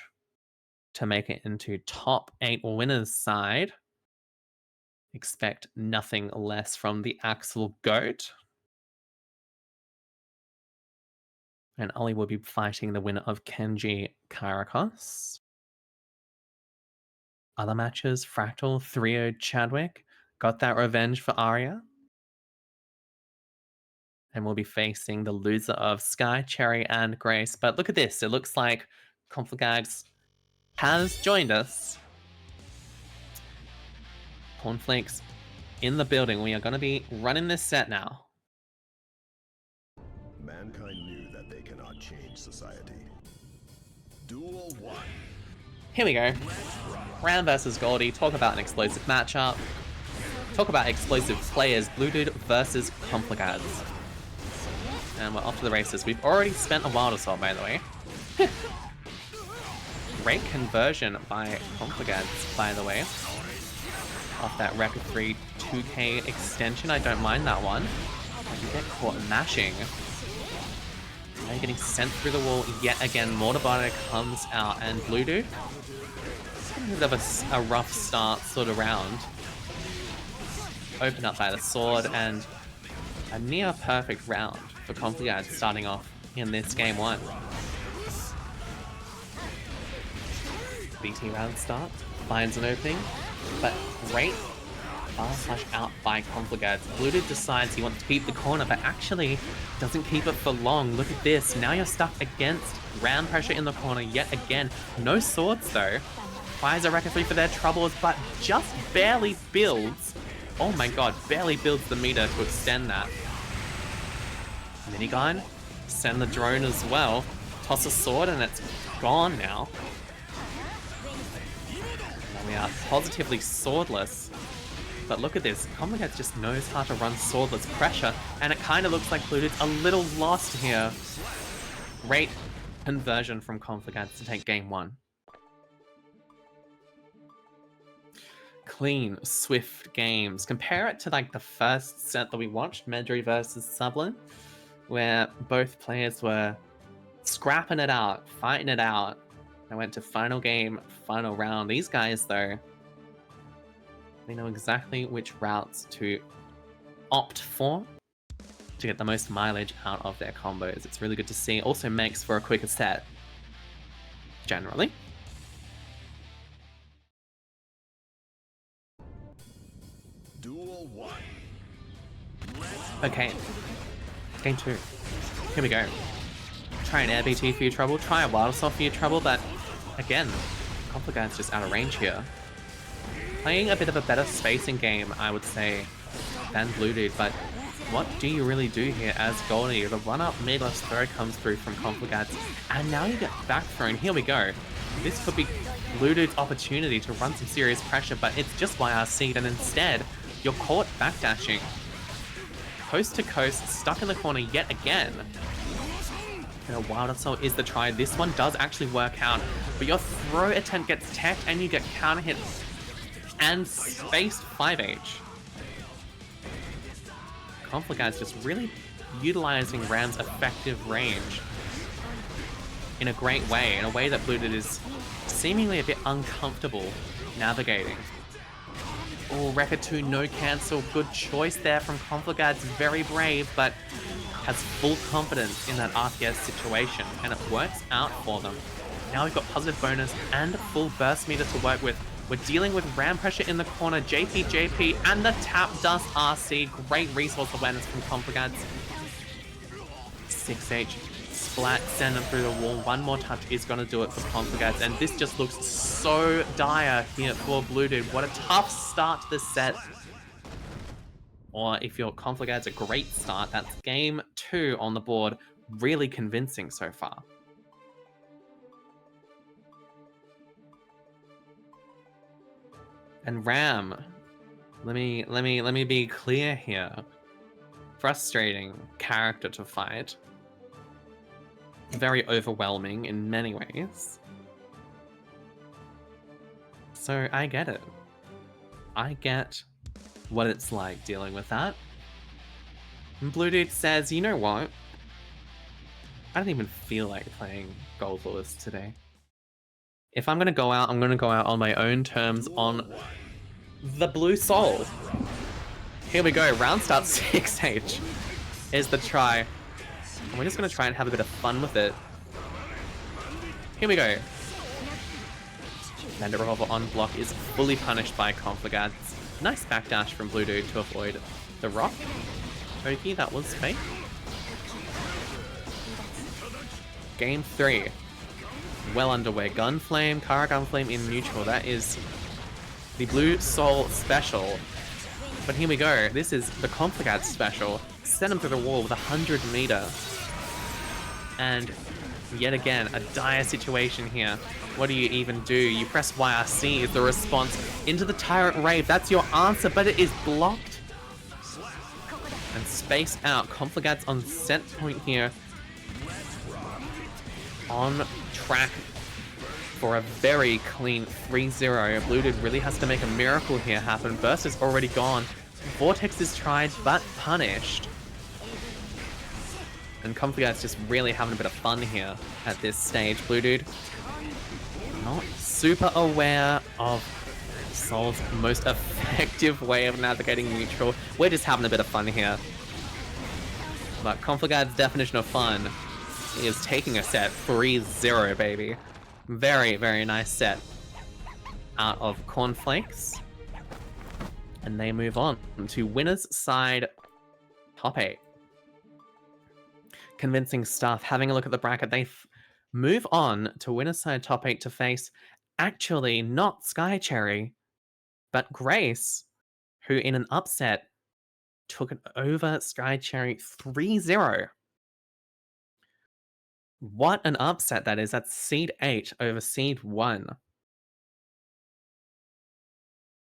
to make it into top 8 winners side. Expect nothing less from the Axel Goat. And Ollie will be fighting the winner of Kenji Kyriachos. Other matches, Fractal 3-0'd Chadwick. Got that revenge for Arya. And we'll be facing the loser of Sky, Cherry, and Grace. But look at this. It looks like Conflagads has joined us. Cornflakes in the building. We are going to be running this set now. Mankind knew that they cannot change society. Duel 1. Here we go. Ram versus Goldie. Talk about an explosive matchup. Talk about explosive players. Bluedude versus Conflagads. And we're off to the races. We've already spent a Wild Assault, by the way. Great conversion by Conflagads, by the way. Off that Record 3 2K extension. I don't mind that one. You get caught mashing. Now you're getting sent through the wall yet again. Mortarbiter comes out, and Bluedude. A bit of a rough start sort of round. Opened up by the sword, and a near perfect round for Conflagads starting off in this game 1. BT round start, finds an opening, but great flash out by Conflagads. Bluedude decides he wants to keep the corner, but actually doesn't keep it for long. Look at this, now you're stuck against ram pressure in the corner yet again. No swords though. Fires a Record 3 for their troubles, but just barely builds. Oh my god, barely builds the meter to extend that. Minigun, send the drone as well. Toss a sword and it's gone now. Now we are positively swordless. But look at this, Conflagads just knows how to run swordless pressure, and it kind of looks like Bluedude's a little lost here. Great conversion from Conflagads to take game 1. Clean, swift games. Compare it to like the first set that we watched, Medri versus Subblin, where both players were scrapping it out, fighting it out. They went to final game, final round. These guys though, they know exactly which routes to opt for to get the most mileage out of their combos. It's really good to see. Also makes for a quicker set, generally. Duel 1. Okay, game 2. Here we go. Try an air BT for your trouble, try a Wild Assault for your trouble, but again, Conflagads just out of range here. Playing a bit of a better spacing game, I would say, than Bluedude, but what do you really do here as Goldie? The run-up midless throw comes through from Conflagads, and now you get back thrown. Here we go. This could be Bluedude's opportunity to run some serious pressure, but it's just YRC'd, and instead, you're caught backdashing. Coast to coast, stuck in the corner yet again. And Wild Assault is the try. This one does actually work out, but your throw attempt gets teched and you get counter hit and spaced 5H. Conflagads just really utilizing Ram's effective range in a great way, in a way that Bluedude is seemingly a bit uncomfortable navigating. Oh, Record 2, no cancel. Good choice there from Conflagads. Very brave, but has full confidence in that RTS situation, and it works out for them. Now we've got positive bonus and full burst meter to work with. We're dealing with ram pressure in the corner, JP, and the tap dust RC. Great resource awareness from Conflagads. 6H. Splat, send them through the wall. One more touch is going to do it for Conflagads, and this just looks so dire here for Bluedude. What a tough start to this set. Or if you're Conflagads, a great start. That's game 2 on the board. Really convincing so far. And Ram, let me be clear here. Frustrating character to fight. Very overwhelming in many ways. So I get it. I get what it's like dealing with that. And Bluedude says, you know what? I don't even feel like playing Goldlewis today. If I'm gonna go out, I'm gonna go out on my own terms on the Blue Soul. Here we go, round start 6H is the try. And we're just going to try and have a bit of fun with it. Here we go. Bandit Revolver on block is fully punished by Conflagads. Nice backdash from Bluedude to avoid the rock. Okay, that was fake. Game 3. Well underway. Gunflame, Kara Gunflame in neutral. That is the Blue Soul special. But here we go. This is the Conflagads special. Send him through the wall with 100 meter. And Yet again, a dire situation here. What do you even do? You press YRC is the response into the Tyrant Rave. That's your answer, but it is blocked. And spaced out. Conflagads on set point here. On track for a very clean 3-0. Bluedude really has to make a miracle here happen. Burst is already gone. Vortex is tried, but punished. And Conflagads just really having a bit of fun here at this stage. Bluedude not super aware of Soul's most effective way of navigating neutral. We're just having a bit of fun here. But Conflagad's definition of fun is taking a set 3-0, baby. Very, very nice set out of Cornflakes. And they move on to winner's side top 8. Convincing stuff. Having a look at the bracket, they move on to winner's side top 8 to face actually not Sky Cherry, but Grace, who in an upset took it over Sky Cherry 3-0. What an upset that is. That's seed 8 over seed 1.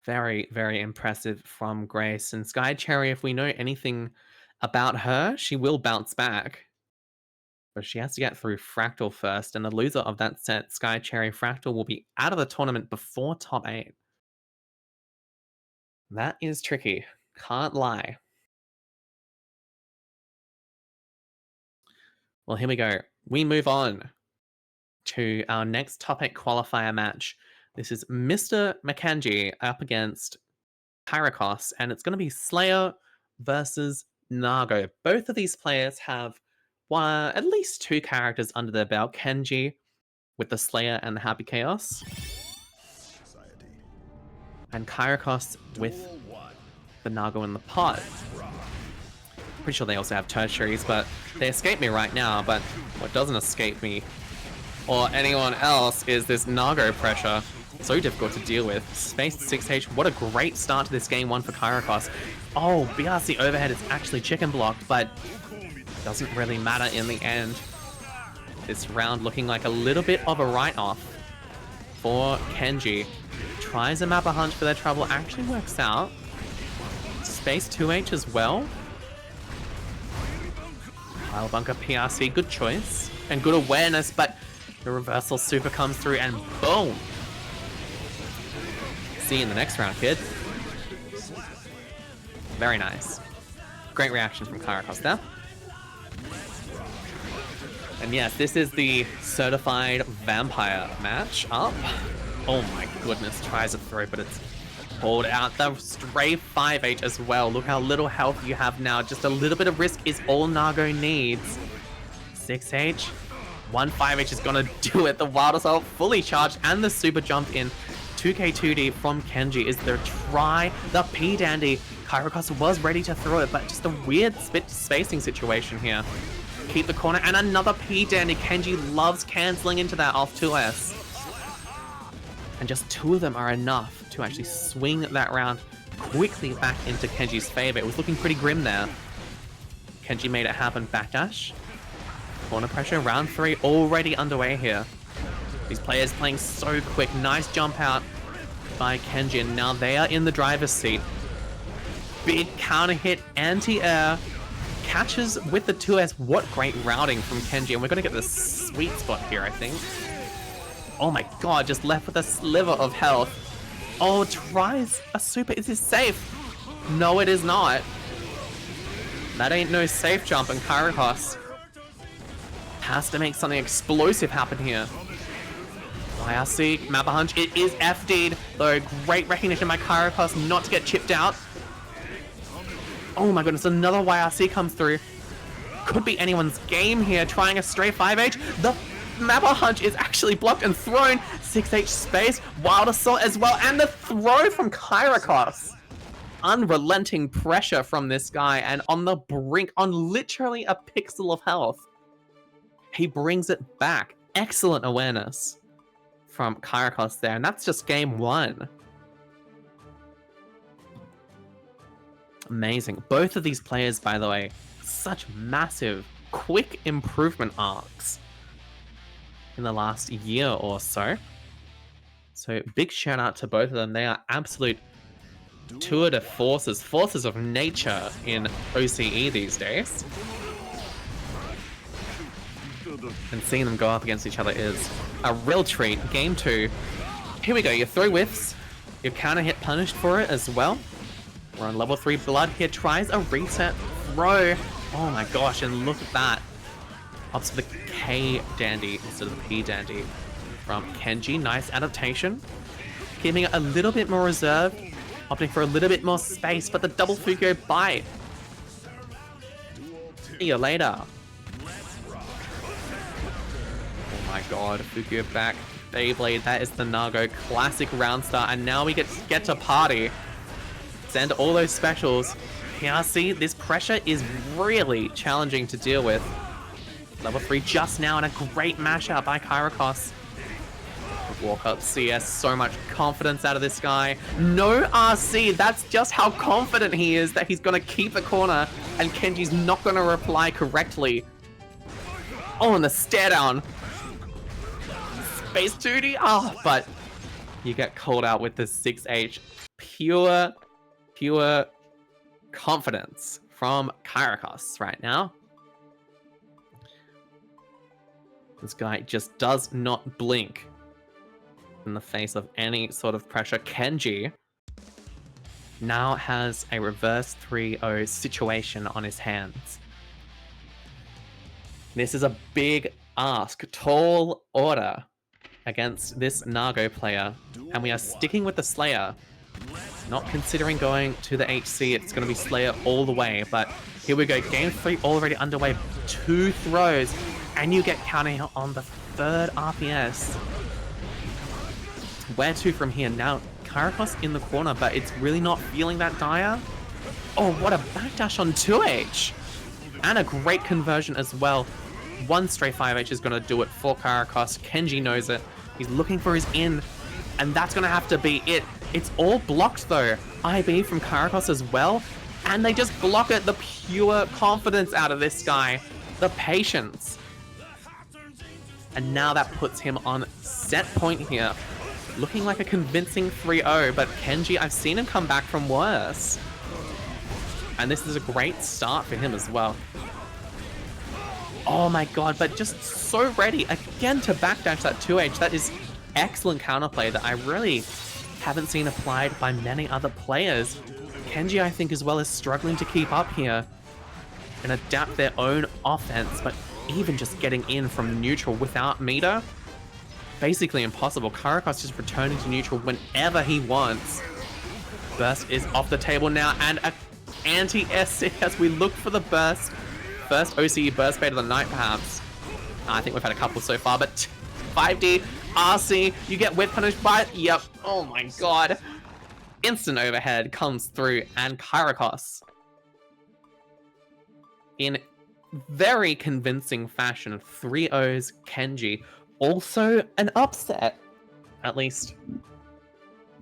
Very, very impressive from Grace. And Sky Cherry, if we know anything about her, she will bounce back. But she has to get through Fractal first. And the loser of that set, Sky Cherry Fractal, will be out of the tournament before top 8. That is tricky. Can't lie. Well, here we go. We move on to our next top 8 qualifier match. This is Mr. Kenji up against Kyriachos, and it's going to be Slayer versus Nago. Both of these players have at least 2 characters under their belt. Kenji with the Slayer and the Happy Chaos, and Kyriachos with the Nago and the Pod. Pretty sure they also have tertiaries, but they escape me right now. But what doesn't escape me or anyone else is this Nago pressure. So difficult to deal with. Spaced 6H. What a great start to this game 1 for Kyriachos. Oh, BRC overhead is actually chicken blocked, but doesn't really matter in the end. This round looking like a little bit of a write-off for Kenji. Tries a mapper hunch for their trouble. Actually works out. Space 2H as well. Pile bunker PRC, good choice. And good awareness, but the reversal super comes through and boom! See you in the next round, kid. Very nice. Great reaction from Kyriachos there. And yes, this is the certified vampire match up. Oh my goodness, tries to throw, but it's pulled out. The stray 5H as well. Look how little health you have now. Just a little bit of risk is all Nago needs. 6H. 1 5H is gonna do it. The Wild Assault fully charged and the super jump in. 2K2D from Kenji is their try. The P-Dandy. Kyriachos was ready to throw it, but just a weird spacing situation here. Keep the corner and another P-Dandy. Kenji loves cancelling into that off 2S. And just 2 of them are enough to actually swing that round quickly back into Kenji's favor. It was looking pretty grim there. Kenji made it happen. Backdash. Corner pressure. Round 3 already underway here. These players playing so quick. Nice jump out by Kenji. And now they are in the driver's seat. Big counter hit. Anti-air. Catches with the 2S. What great routing from Kenji. And we're going to get the sweet spot here, I think. Oh my god, just left with a sliver of health. Oh, tries a super. Is this safe? No, it is not. That ain't no safe jump, and Kyriachos has to make something explosive happen here. YRC, Mapper Hunch, it is FD'd, though great recognition by Kyriachos not to get chipped out. Oh my goodness, another YRC comes through. Could be anyone's game here, trying a stray 5H. The Mapper Hunch is actually blocked and thrown. 6H space, Wild Assault as well, and the throw from Kyriachos. Unrelenting pressure from this guy, and on the brink, on literally a pixel of health. He brings it back. Excellent awareness from Kyriachos there, and that's just game 1. Amazing. Both of these players, by the way, such massive, quick improvement arcs. in the last year or so. So big shout out to both of them. They are absolute tour de forces, forces of nature in OCE these days. And seeing them go up against each other is a real treat. Game 2. Here we go. Your throw whiffs. Your counter hit punished for it as well. We're on level 3 blood here. Tries a reset throw. Oh my gosh, and look at that. Opts for the K dandy instead of the P dandy from Kenji. Nice adaptation. Keeping it a little bit more reserved. Opting for a little bit more space, but the double Fugo bite. See you later. Oh my god, Fugo back. Beyblade, that is the Nago classic round start, and now we get to party. Send all those specials. Yeah, see, this pressure is really challenging to deal with. Level 3 just now, and a great mashup by Kyriachos. Walk up CS, so much confidence out of this guy. No RC, that's just how confident he is that he's gonna keep the corner, and Kenji's not gonna reply correctly. Oh, and the stare down. Space 2D, but you get called out with the 6H. Pure confidence from Kyriachos right now. This guy just does not blink in the face of any sort of pressure. Kenji now has a reverse 3-0 situation on his hands. This is a big ask, tall order against this Nago player, and we are sticking with the Slayer. Not considering going to the HC, it's going to be Slayer all the way, but here we go. Game 3 already underway. 2 throws, and you get counting on the 3rd RPS. Where to from here? Now, Kyriachos in the corner, but it's really not feeling that dire. Oh, what a backdash on 2H! And a great conversion as well. One straight 5H is going to do it for Kyriachos. Kenji knows it. He's looking for his in, and that's going to have to be it. It's all blocked though. IB from Kyriachos as well, and they just block it. The pure confidence out of this guy. The patience. And now that puts him on set point here. Looking like a convincing 3-0, but Kenji, I've seen him come back from worse. And this is a great start for him as well. Oh my god, but just so ready again to backdash that 2H. That is excellent counterplay that I really haven't seen applied by many other players. Kenji, I think, as well, is struggling to keep up here and adapt their own offense, but even just getting in from neutral without meter, basically impossible. Kyriachos just returning to neutral whenever he wants. Burst is off the table now, and an anti-SC as we look for the burst. First OCE burst bait of the night, perhaps. I think we've had a couple so far, but 5D, RC, you get whip punished by it. Yep. Oh my god. Instant overhead comes through, and Kyriachos, in very convincing fashion, 3-0s Kenji. Also an upset, at least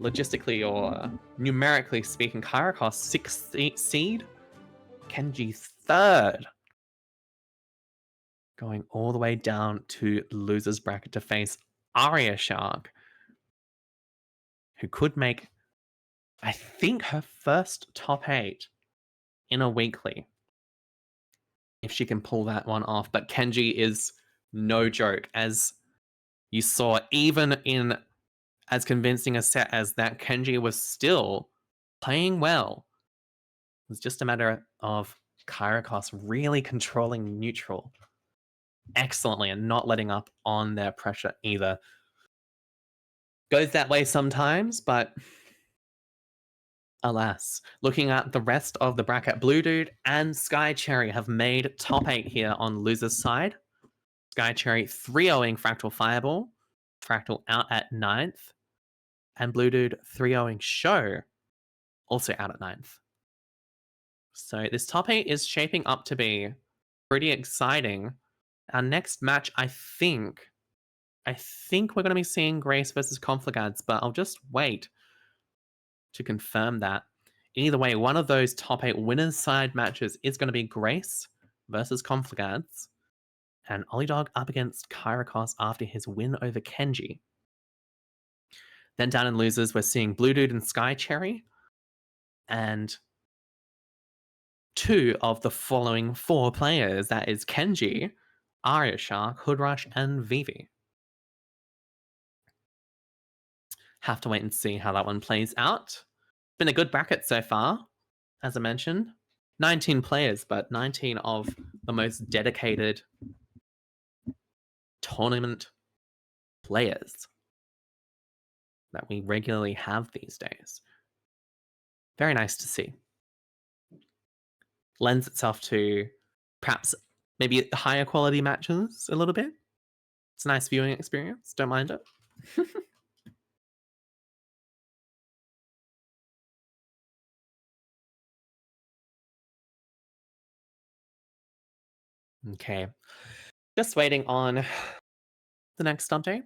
logistically or numerically speaking. Kyriachos 6th seed, Kenji 3rd. Going all the way down to losers bracket to face Arya Shark, who could make, I think, her first top 8 in a weekly, if she can pull that one off. But Kenji is no joke, as you saw, even in as convincing a set as that, Kenji was still playing well. It was just a matter of Kyriachos really controlling neutral excellently and not letting up on their pressure either. Goes that way sometimes, but alas. Looking at the rest of the bracket, Bluedude and Skycherry have made top 8 here on losers side. Skycherry 3-0ing FractalFireball, Fractal out at 9th, and Bluedude 3-0ing Show, also out at 9th. So this top 8 is shaping up to be pretty exciting. Our next match, I think we're going to be seeing Grace versus Conflagads, but I'll just wait to confirm that. Either way, one of those top 8 winners side matches is going to be Grace versus Conflagads, And Olliedog up against Kyriachos after his win over Kenji. Then down in losers, we're seeing Bluedude and Sky Cherry. And 2 of the following 4 players. That is Kenji, Arya Shark, HoodRush, and Vivi. Have to wait and see how that one plays out. Been a good bracket so far, as I mentioned. 19 players, but 19 of the most dedicated tournament players that we regularly have these days. Very nice to see. Lends itself to perhaps maybe higher quality matches a little bit. It's a nice viewing experience. Don't mind it. Okay. Just waiting on the next update,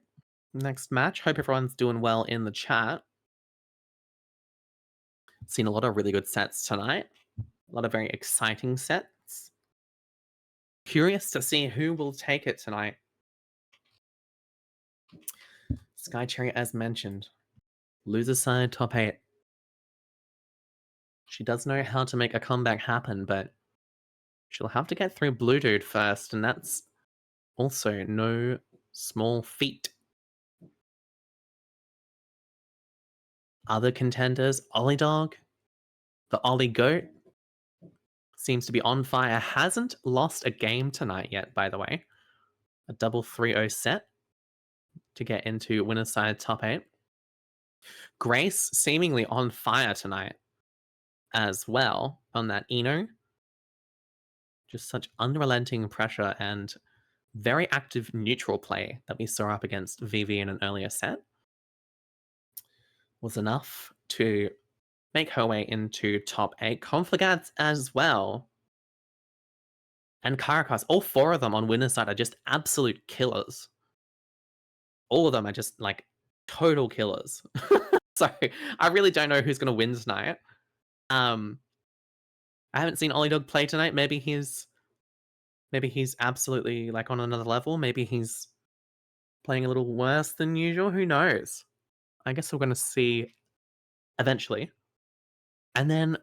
next match. Hope everyone's doing well in the chat. Seen a lot of really good sets tonight. A lot of very exciting sets. Curious to see who will take it tonight. Sky Cherry, as mentioned. Loser side, top 8. She does know how to make a comeback happen, but she'll have to get through Bluedude first, and that's also no small feat. Other contenders, Olliedog, the Ollie Goat, seems to be on fire. Hasn't lost a game tonight yet, by the way. A double 3-0 set to get into winner's side top 8. Grace seemingly on fire tonight as well on that Eno. Just such unrelenting pressure and very active neutral play that we saw up against Vivi in an earlier set was enough to make her way into top 8. Conflagads as well. And Kyriachos, all 4 of them on winner's side are just absolute killers. All of them are just like total killers. So I really don't know who's going to win tonight. I haven't seen Olliedog play tonight. Maybe he's absolutely like on another level. Maybe he's playing a little worse than usual. Who knows? I guess we're going to see eventually. And then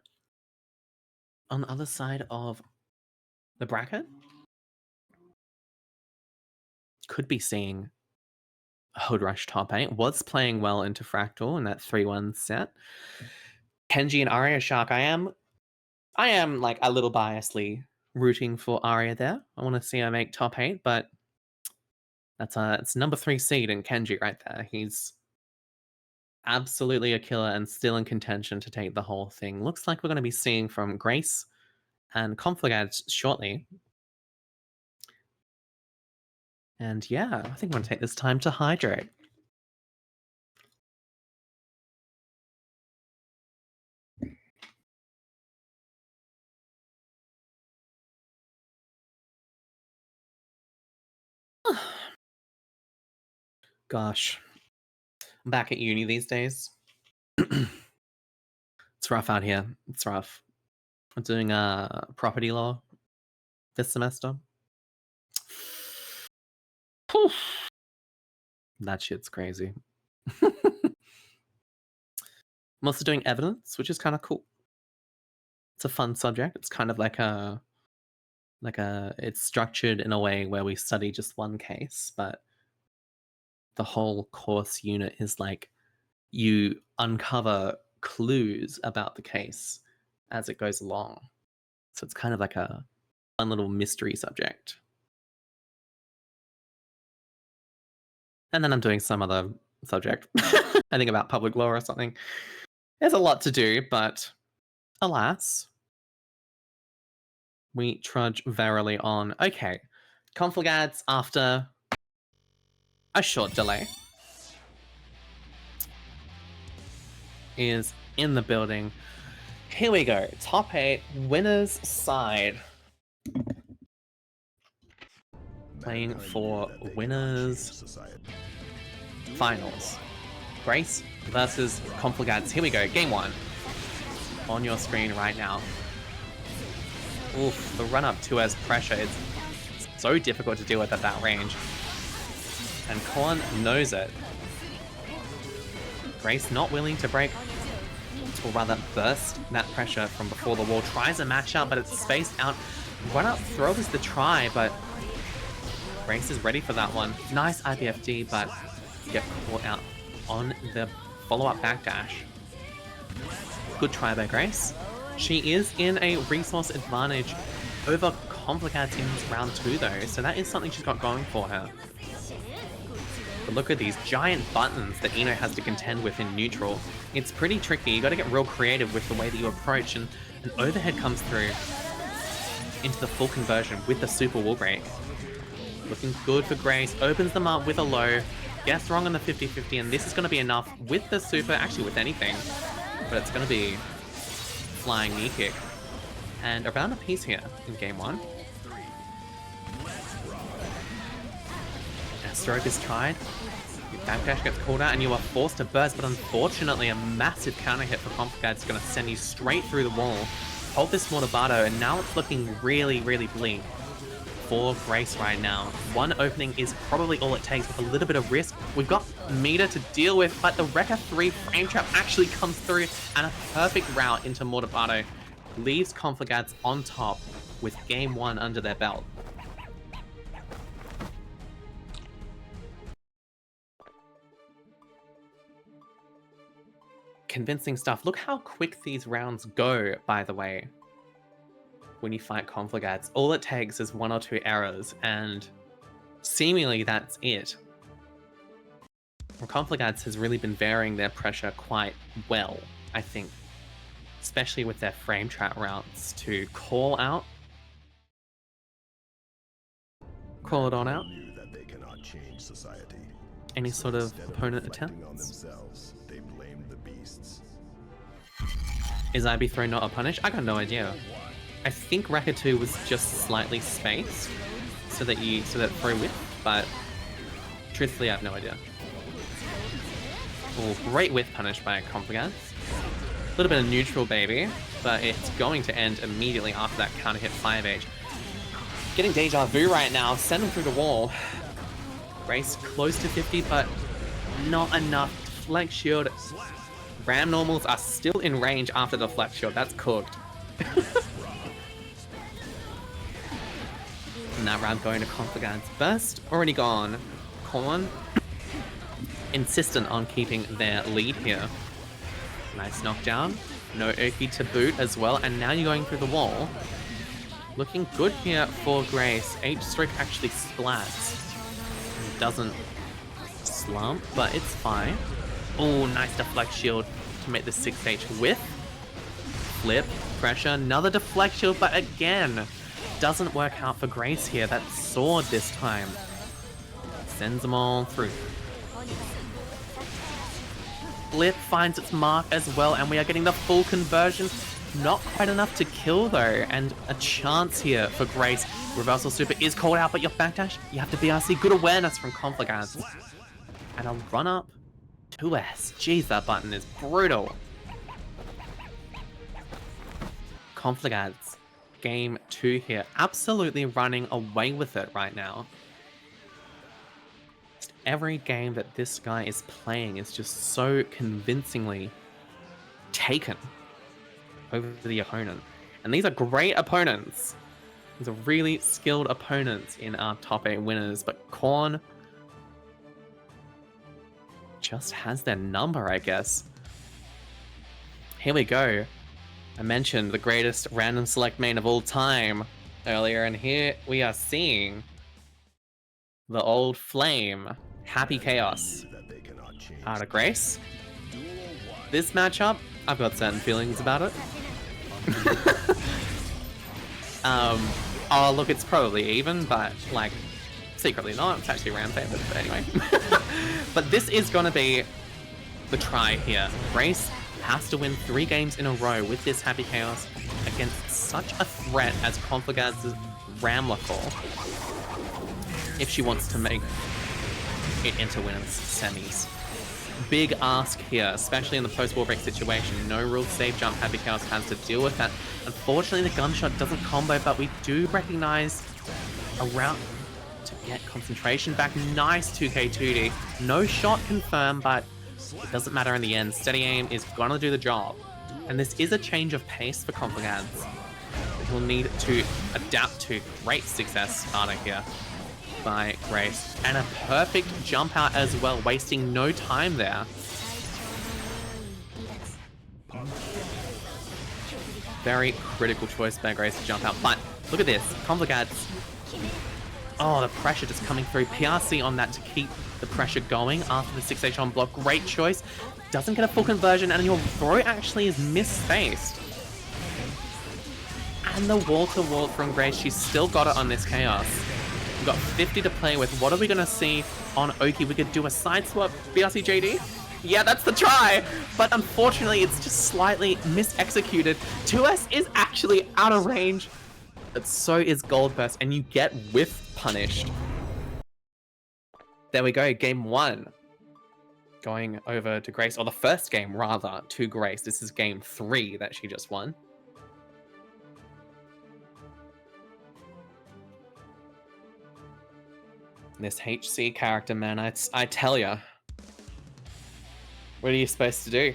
on the other side of the bracket, could be seeing HoodRush top 8. Was playing well into Fractal in that 3-1 set. Kenji and Arya Shark, I am like a little biasly rooting for Arya there. I want to see her make top 8, but it's number 3 seed in Kenji right there. He's absolutely a killer and still in contention to take the whole thing. Looks like we're going to be seeing from Grace and Conflagads shortly. And yeah, I think I'm going to take this time to hydrate. Gosh, I'm back at uni these days. It's rough out here. It's rough. I'm doing property law this semester. Whew. That shit's crazy. I'm also doing evidence, which is kind of cool. It's a fun subject. It's kind of it's structured in a way where we study just one case, but the whole course unit is like you uncover clues about the case as it goes along. So it's kind of like a fun little mystery subject. And then I'm doing some other subject. I think about public law or something. There's a lot to do, but alas, we trudge verily on. Okay, Conflagads after a short delay is in the building. Here we go. Top 8, winner's side. Playing for winners finals. Grace versus Conflagads. Here we go. Game 1. On your screen right now. Oof, the run up to as pressure. It's so difficult to deal with at that range. And Korn knows it. Grace not willing to break, or rather burst that pressure from before the wall. Tries a match up, but it's spaced out. Run up throw is the try, but Grace is ready for that one. Nice IBFD, but get caught out on the follow-up backdash. Good try by Grace. She is in a resource advantage over Conflagads in round 2 though, so that is something she's got going for her. But look at these giant buttons that Ino has to contend with in neutral. It's pretty tricky. You got to get real creative with the way that you approach, and an overhead comes through into the full conversion with the super wall break. Looking good for Grace. Opens them up with a low. Gets wrong on the 50-50, and this is going to be enough with the super, actually with anything. But it's going to be flying knee kick. And around a piece here in game 1. Stroke is tried. Your backdash gets called out and you are forced to burst, but unfortunately a massive counter hit for Conflagads is going to send you straight through the wall. Hold this Mortabado, and now it's looking really, really bleak for Grace right now. One opening is probably all it takes with a little bit of risk. We've got meter to deal with, but the Wrecker 3 frame trap actually comes through, and a perfect route into Mortabado leaves Conflagads on top with game 1 under their belt. Convincing stuff. Look how quick these rounds go, by the way. When you fight Conflagads, all it takes is 1 or 2 errors, and seemingly that's it. Conflagads has really been varying their pressure quite well, I think. Especially with their frame trap routes to call out. Call it on out. That they cannot change society. Any sort of Instead opponent reflecting on attempts. themselves, they blame the beasts. Is IB throw not a punish? I got no idea. I think Wrecker 2 was just slightly spaced so that throw width, but truthfully I have no idea. Oh, great width punish by Conflagads. A little bit of neutral, baby, but it's going to end immediately after that counter hit 5H. Getting deja vu right now, send him through the wall. Grace close to 50, but not enough. Flex shield. Ram normals are still in range after the flex shield. That's cooked. And that round going to Conflagads. Burst already gone. Korn insistent on keeping their lead here. Nice knockdown. No Oki to boot as well. And now you're going through the wall. Looking good here for Grace. H-stroke actually splats. Doesn't slump, but it's fine. Oh, nice deflect shield to make the 6H with. Flip, pressure, another deflect shield, but again, doesn't work out for Grace here. That sword this time sends them all through. Flip finds its mark as well, and we are getting the full conversion. Not quite enough to kill though, and a chance here for Grace. Reversal super is called out, but your backdash, you have to BRC. Good awareness from Conflagads. And a run up 2S. Jeez, that button is brutal. Conflagads, game 2 here. Absolutely running away with it right now. Just every game that this guy is playing is just so convincingly taken over the opponent. And these are great opponents. These are really skilled opponents in our top 8 winners, but Korn just has their number, I guess. Here we go. I mentioned the greatest random select main of all time earlier, and here we are seeing the old flame, Happy Chaos, out of Grace. This matchup, I've got certain feelings about it. Oh, look, it's probably even, but, like, secretly not. It's actually round favored, but anyway. But this is going to be the try here. Grace has to win 3 games in a row with this Happy Chaos against such a threat as Conflagads' Ramlethal, if she wants to make it into winners semis. Big ask here, especially in the post-wall break situation. No real safe jump Happy Chaos has to deal with that. Unfortunately, the gunshot doesn't combo, but we do recognize around to get concentration back. Nice 2K2D. No shot confirmed, but it doesn't matter in the end. Steady aim is gonna do the job. And this is a change of pace for Conflagads. He'll need to adapt to. Great success starter here by Grace. And a perfect jump out as well, wasting no time there. Very critical choice by Grace to jump out. But look at this. Conflagads. Oh, the pressure just coming through. PRC on that to keep the pressure going after the 6H on block. Great choice. Doesn't get a full conversion, and your throw actually is misspaced. And the wall-to-wall from Grace. She's still got it on this Chaos. We've got 50 to play with. What are we going to see on Oki? We could do a side swap. BRC JD? Yeah, that's the try! But unfortunately, it's just slightly mis-executed. 2S is actually out of range. But so is Goldburst, and you get whiff punished. There we go, game 1. Going over to Grace, or the first game, rather, to Grace. This is game 3 that she just won. This HC character, man, I tell ya. What are you supposed to do?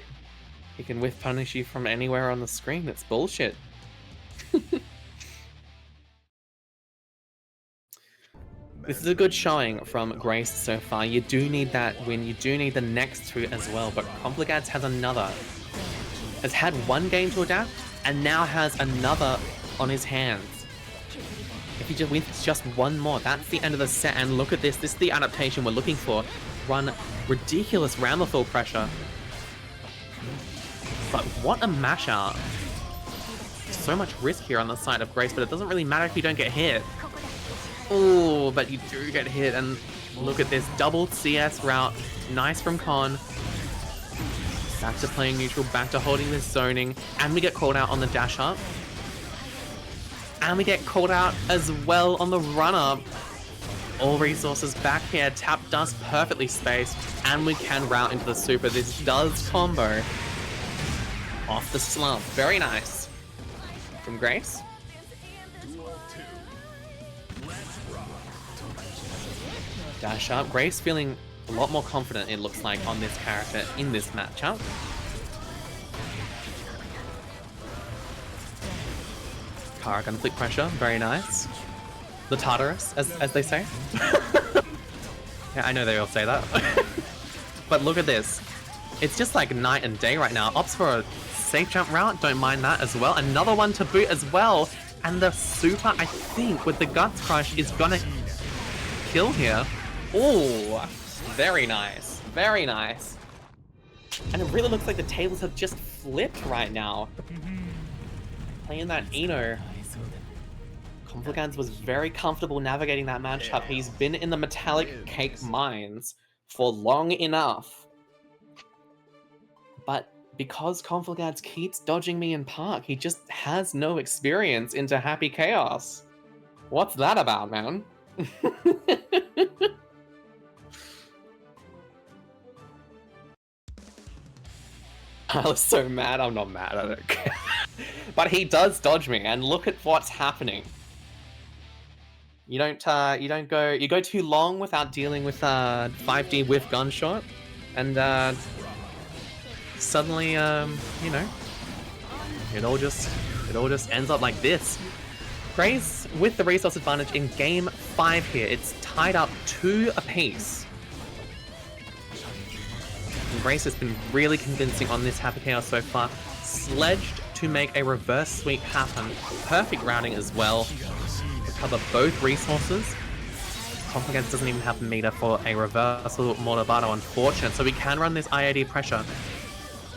He can whiff punish you from anywhere on the screen. It's bullshit. This is a good showing from Grace so far. You do need that win. You do need the next 2 as well. But Conflagads has another. Has had 1 game to adapt and now has another on his hands. If he just wins just 1 more, that's the end of the set. And look at this. This is the adaptation we're looking for. Run ridiculous Ramlethal pressure. But what a mash out. So much risk here on the side of Grace, but it doesn't really matter if you don't get hit. Oh, but you do get hit, and look at this double CS route. Nice from Con. Back to playing neutral, back to holding this zoning, and we get called out on the dash up. And we get called out as well on the run up. All resources back here, tap dust perfectly spaced, and we can route into the super. This does combo off the slump. Very nice. From Grace. Dash up. Grace feeling a lot more confident, it looks like, on this character in this matchup. Kara gun flick pressure. Very nice. The Tartarus, as they say. Yeah, I know they all say that. But look at this. It's just like night and day right now. Opts for a safe jump route. Don't mind that as well. Another one to boot as well. And the super, I think, with the Guts Crush is gonna kill here. Oh, very nice. Very nice. And it really looks like the tables have just flipped right now. Playing that Eno. Conflagads was very comfortable navigating that matchup. He's been in the metallic cake mines for long enough. But because Conflagads keeps dodging me in park, he just has no experience into Happy Chaos. What's that about, man? I was so mad. I'm not mad, I don't care. But he does dodge me, and look at what's happening. You go too long without dealing with 5D with gunshot, and suddenly, you know, it all just ends up like this. Grace with the resource advantage in game 5 here. It's tied up 2 apiece. And Grace has been really convincing on this Happy Chaos so far. Sledged to make a reverse sweep happen. Perfect routing as well. Recover both resources. Conflagads doesn't even have meter for a reversal Mortabato, unfortunate. So we can run this IAD pressure.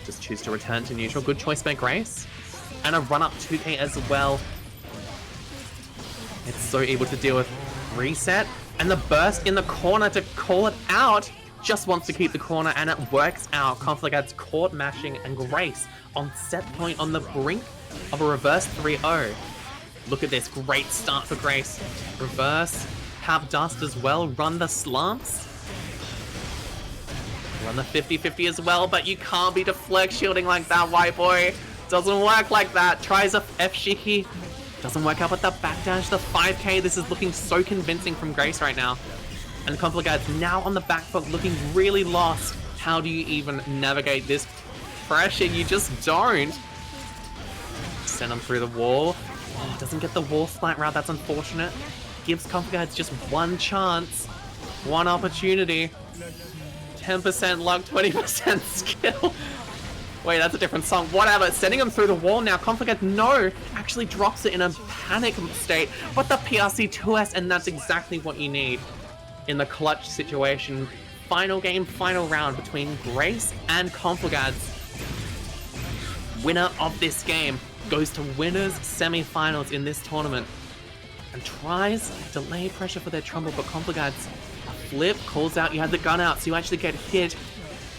Just choose to return to neutral. Good choice by Grace. And a run up 2K as well. It's so able to deal with reset. And the burst in the corner to call it out. Just wants to keep the corner, and it works out. Conflagads caught mashing, and Grace on set point on the brink of a reverse 3-0. Look at this, great start for Grace. Reverse, have dust as well, run the slumps. Run the 50-50 as well, but you can't be deflect shielding like that, white boy. Doesn't work like that. Tries a F-Shiki, Doesn't work out, but the backdash, the 5k, this is looking so convincing from Grace right now. And Conflagads now on the back foot, looking really lost. How do you even navigate this pressure? You just don't. Send him through the wall. Oh, doesn't get the wall splat route, that's unfortunate. Gives Conflagads just one chance, one opportunity. 10% luck, 20% skill. Wait, that's a different song. Whatever, sending him through the wall now. Conflagads, no, actually drops it in a panic state. But the PRC 2S, and that's exactly what you need in the clutch situation. Final game, final round between Grace and Conflagads. Winner of this game goes to winners semi-finals in this tournament and tries to lay pressure for their Trumbull, but Conflagads, a flip, calls out, you had the gun out, so you actually get hit,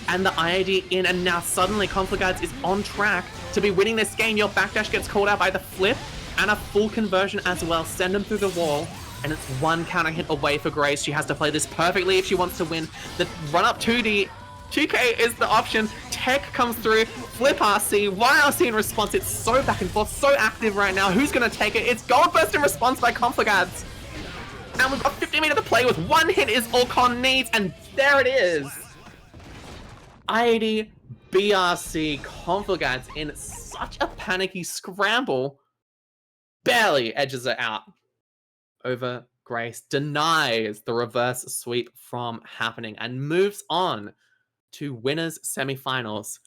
and the IAD in, and now suddenly Conflagads is on track to be winning this game. Your backdash gets called out by the flip, and a full conversion as well. Send him through the wall, and it's one counter hit away for Grace. She has to play this perfectly if she wants to win. The run-up 2D, 2K is the option. Tech comes through, flip RC, YRC in response. It's so back and forth, so active right now. Who's gonna take it? It's Gold Burst in response by Conflagads. And we've got 15 minutes to play with. One hit is all Con needs, and there it is. IAD, BRC, Conflagads in such a panicky scramble. Barely edges it out over Grace, denies the reverse sweep from happening, and moves on to winners semifinals.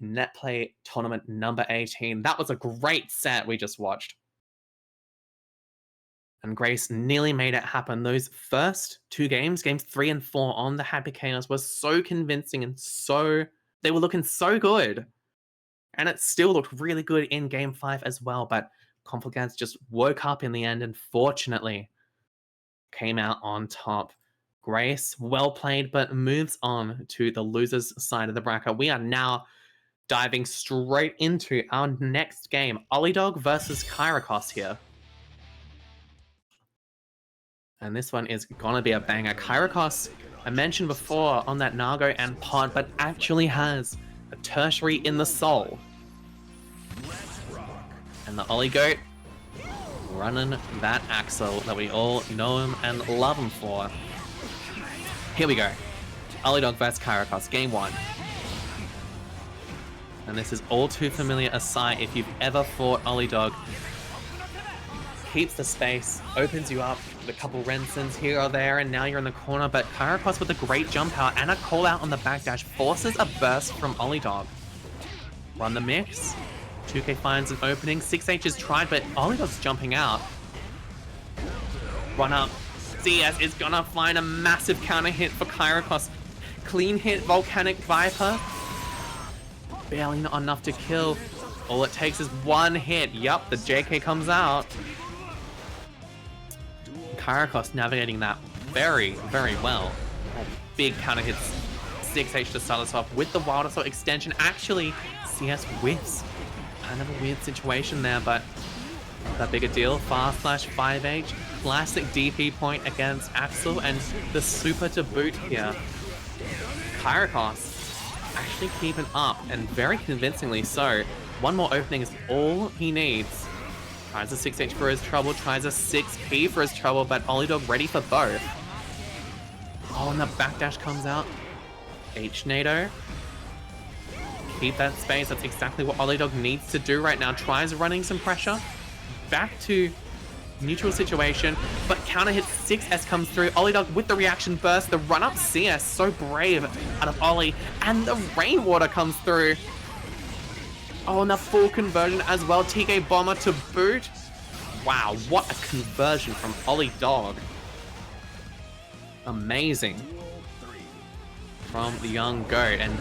Netplay tournament number 18. That was a great set we just watched. And Grace nearly made it happen. Those first two games, games 3 and 4 on the Happy Chaos, were so convincing and they were looking so good. And it still looked really good in game 5 as well, but Conflagads just woke up in the end and fortunately came out on top. Grace, well played, but moves on to the losers side of the bracket. We are now diving straight into our next game. Olliedog versus Kyriachos here. And this one is gonna be a banger. Kyriachos, I mentioned before on that Nago and Pod, but actually has a tertiary in the soul. And the Ollie Goat running that axle that we all know him and love him for. Here we go. Olliedog vs Kyriachos, game 1. And this is all too familiar a sight if you've ever fought Olliedog. Keeps the space, opens you up with a couple Rensons here or there, and now you're in the corner, but Kyriachos with a great jump out and a call out on the backdash forces a burst from Olliedog. Run the mix. 2K finds an opening. 6H is tried, but Olliedog's jumping out. Run up. CS is gonna find a massive counter hit for Kyriachos. Clean hit, Volcanic Viper. Barely not enough to kill. All it takes is one hit. Yup, the JK comes out. Kyriachos navigating that very, very well. Big counter hits. 6H to start us off with the Wild Assault extension. Actually, CS whiffs. Kind of a weird situation there, but not that big a deal. Fast slash 5H. Classic DP point against Axel, and the super to boot here. Kyriachos actually keeping up, and very convincingly so. One more opening is all he needs. Tries a 6H for his trouble, tries a 6P for his trouble, but Olliedog ready for both. Oh, and the backdash comes out. H-Nado. Keep that space, that's exactly what Olliedog needs to do right now. Tries running some pressure. Back to neutral situation, but counter hit 6S comes through. Olliedog with the reaction burst, the run up CS, so brave out of Ollie, and the rainwater comes through. Oh, and the full conversion as well. TK Bomber to boot. Wow, what a conversion from Olliedog. Amazing. From the young goat, and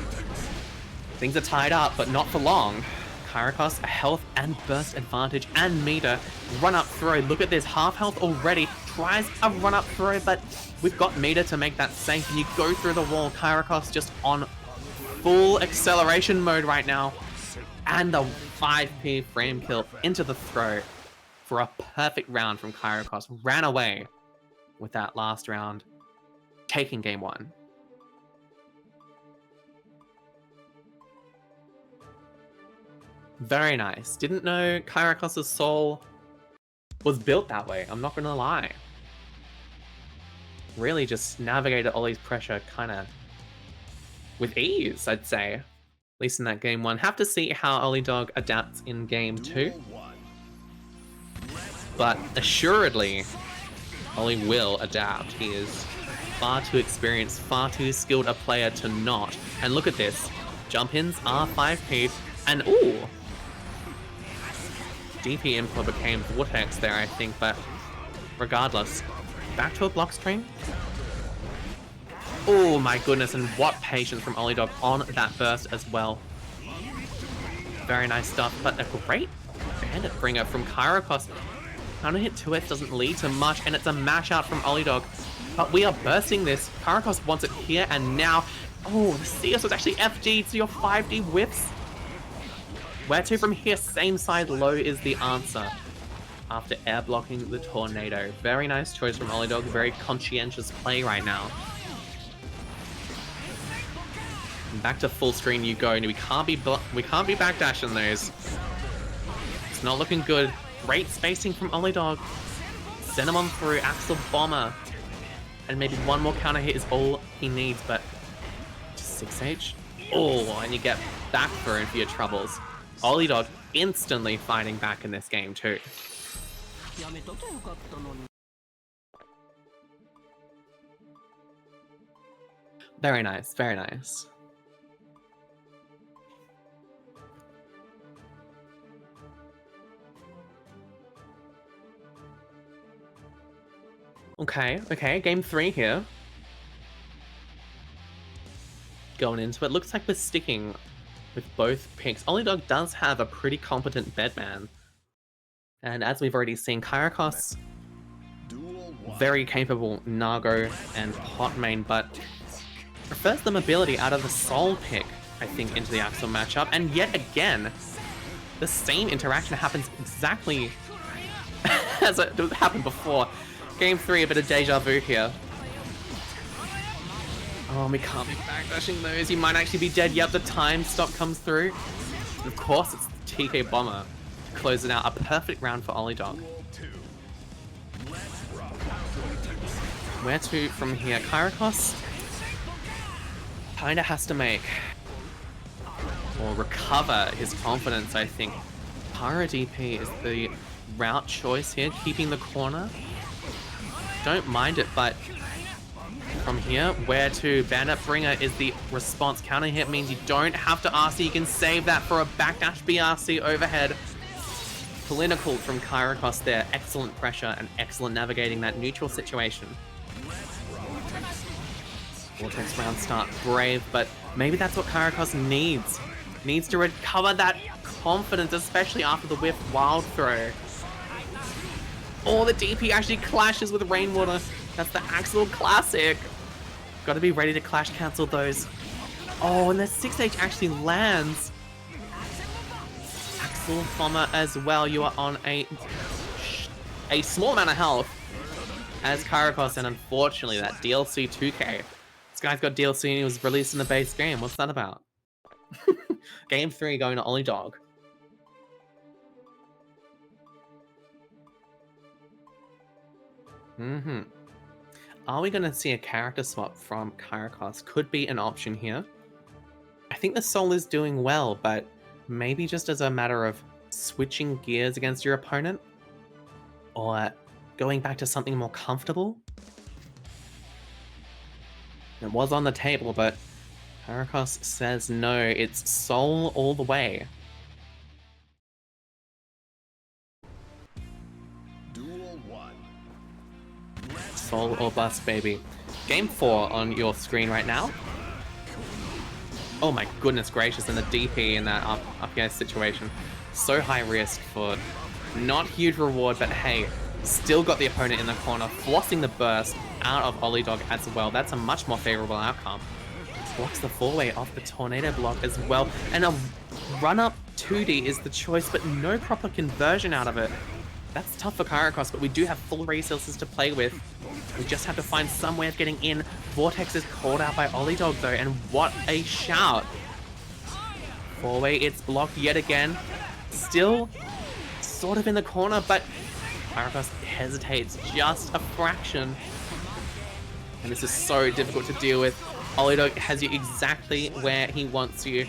things are tied up, but not for long. Kyriachos, a health and burst advantage and meter. Run up throw. Look at this, half health already. Tries a run up throw, but we've got meter to make that safe. And you go through the wall. Kyriachos just on full acceleration mode right now. And the 5P frame kill into the throw for a perfect round from Kyriachos. Ran away with that last round, taking game 1. Very nice. Didn't know Kyriachos' soul was built that way, I'm not gonna lie. Really just navigated Ollie's pressure kind of with ease, I'd say. At least in that game 1. Have to see how Olliedog adapts in game 2. But assuredly, Ollie will adapt. He is far too experienced, far too skilled a player to not. And look at this. Jump-ins are 5p, and ooh! DP input became Vortex there, I think, but regardless. Back to a block string. Oh my goodness, and what patience from Olliedog on that burst as well. Very nice stuff, but a great bandit bringer from Kyriachos. Counter hit 2S doesn't lead to much, and it's a mash out from Olliedog. But we are bursting this. Kyriachos wants it here and now. Oh, the CS was actually FG, so your 5D whiffs. Where to from here? Same side low is the answer. After air blocking the tornado. Very nice choice from Olliedog. Very conscientious play right now. And back to full screen you go. We can't be backdashing those. It's not looking good. Great spacing from Olliedog. Send him on through. Axel Bomber. And maybe one more counter hit is all he needs, but just 6H. Oh, and you get back thrown for your troubles. Olliedog instantly fighting back in this game too. Very nice, very nice. Okay, game 3 here. Going into it, looks like we're sticking with both picks. Olliedog does have a pretty competent bedman. And as we've already seen, Kyriachos, very capable Nago and pot main, but prefers the mobility out of the Soul pick, I think, into the Axel matchup. And yet again, the same interaction happens exactly as it happened before. Game 3, a bit of deja vu here. Oh, we can't be backdashing those. You might actually be dead. Yep, the time stop comes through. And of course, it's the TK Bomber to close it out. A perfect round for Olliedog. Where to from here? Kyriachos kinda has to make or recover his confidence, I think. Pyro DP is the route choice here, keeping the corner. Don't mind it, but from here, where to? Bandit Bringer is the response. Counter hit means you don't have to RC, you can save that for a backdash BRC overhead. Clinical from Kyriachos there. Excellent pressure and excellent navigating that neutral situation. Vortex round start brave, but maybe that's what Kyriachos needs. Needs to recover that confidence, especially after the whiff wild throw. Oh, the DP actually clashes with Rainwater. That's the Axel classic. Gotta be ready to clash cancel those. Oh, and the 6H actually lands. Axel Bomber as well. You are on a small amount of health as Kyriachos, and unfortunately that DLC 2K. This guy's got DLC and he was released in the base game. What's that about? Game 3 going to Olliedog. Are we going to see a character swap from Kyriachos? Could be an option here. I think the Soul is doing well, but maybe just as a matter of switching gears against your opponent? Or going back to something more comfortable? It was on the table, but Kyriachos says no, it's Soul all the way. Soul or bust, baby. Game 4 on your screen right now. Oh my goodness gracious, and the DP in that up air situation. So high risk for not huge reward, but hey, still got the opponent in the corner, flossing the burst out of Olliedog as well. That's a much more favorable outcome. Blocks the 4-way off the tornado block as well, and a run-up 2D is the choice, but no proper conversion out of it. That's tough for Kyriachos, but we do have full resources to play with. We just have to find some way of getting in. Vortex is called out by Olliedog though, and what a shout. 4-way, it's blocked yet again. Still sort of in the corner, but Kyriachos hesitates just a fraction. And this is so difficult to deal with. Olliedog has you exactly where he wants you.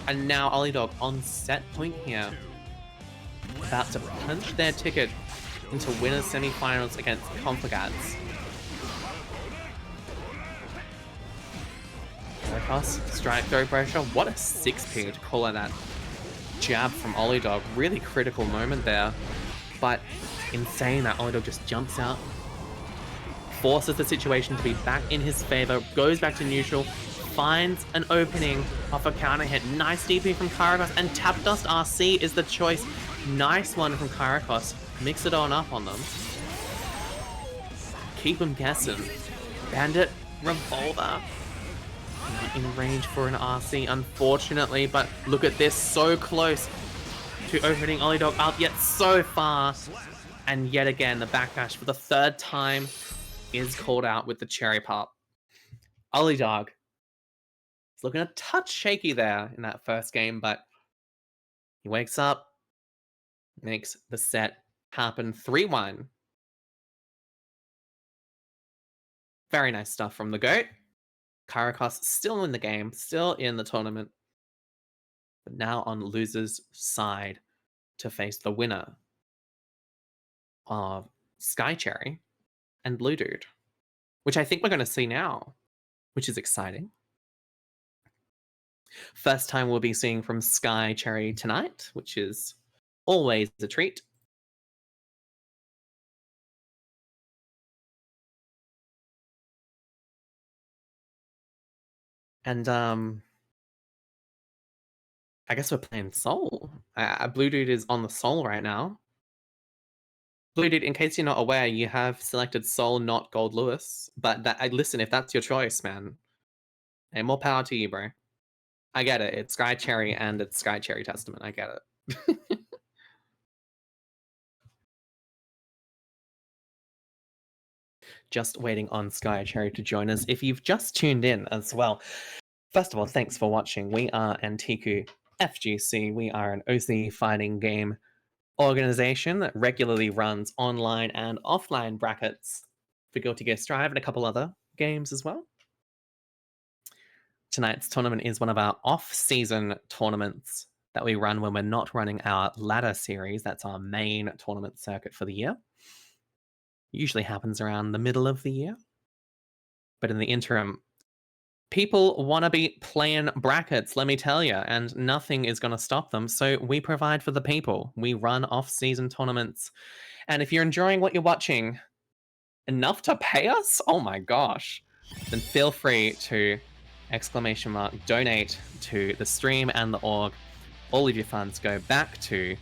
And now Olliedog on set point here. About to punch their ticket into winners semi-finals against Conflagads. Kyriachos, strike throw pressure. What a 6P to call out that jab from Olliedog. Really critical moment there. But in saying that, Olliedog just jumps out, forces the situation to be back in his favor, goes back to neutral, finds an opening off a counter hit. Nice DP from Kyriachos, and Tap Dust RC is the choice. Nice one from Kyriachos. Mix it on up on them. Keep them guessing. Bandit Revolver. Not in range for an RC, unfortunately, but look at this, so close to opening Olliedog up, yet so far. And yet again, the backdash for the third time is called out with the cherry pop. Olliedog is looking a touch shaky there in that first game, but he wakes up, makes the set happen. 3-1. Very nice stuff from the GOAT. Kyriachos still in the game, still in the tournament, but now on loser's side to face the winner of Skycherry and Bluedude, which I think we're going to see now, which is exciting. First time we'll be seeing from Skycherry tonight, which is always a treat. And I guess we're playing Soul. Bluedude is on the Soul right now. Bluedude, in case you're not aware, you have selected Soul, not Goldlewis. But listen, if that's your choice, man, hey, more power to you, bro. I get it. It's Skycherry and it's Skycherry Testament. I get it. Just waiting on Skycherry to join us. If you've just tuned in as well, first of all, thanks for watching. We are Antiku FGC. We are an OCE fighting game organization that regularly runs online and offline brackets for Guilty Gear Strive and a couple other games as well. Tonight's tournament is one of our off-season tournaments that we run when we're not running our ladder series. That's our main tournament circuit for the year. Usually happens around the middle of the year. But in the interim, people want to be playing brackets, let me tell you, and nothing is going to stop them. So we provide for the people. We run off-season tournaments. And if you're enjoying what you're watching enough to pay us, oh my gosh, then feel free to donate to the stream and the org. All of your funds go back to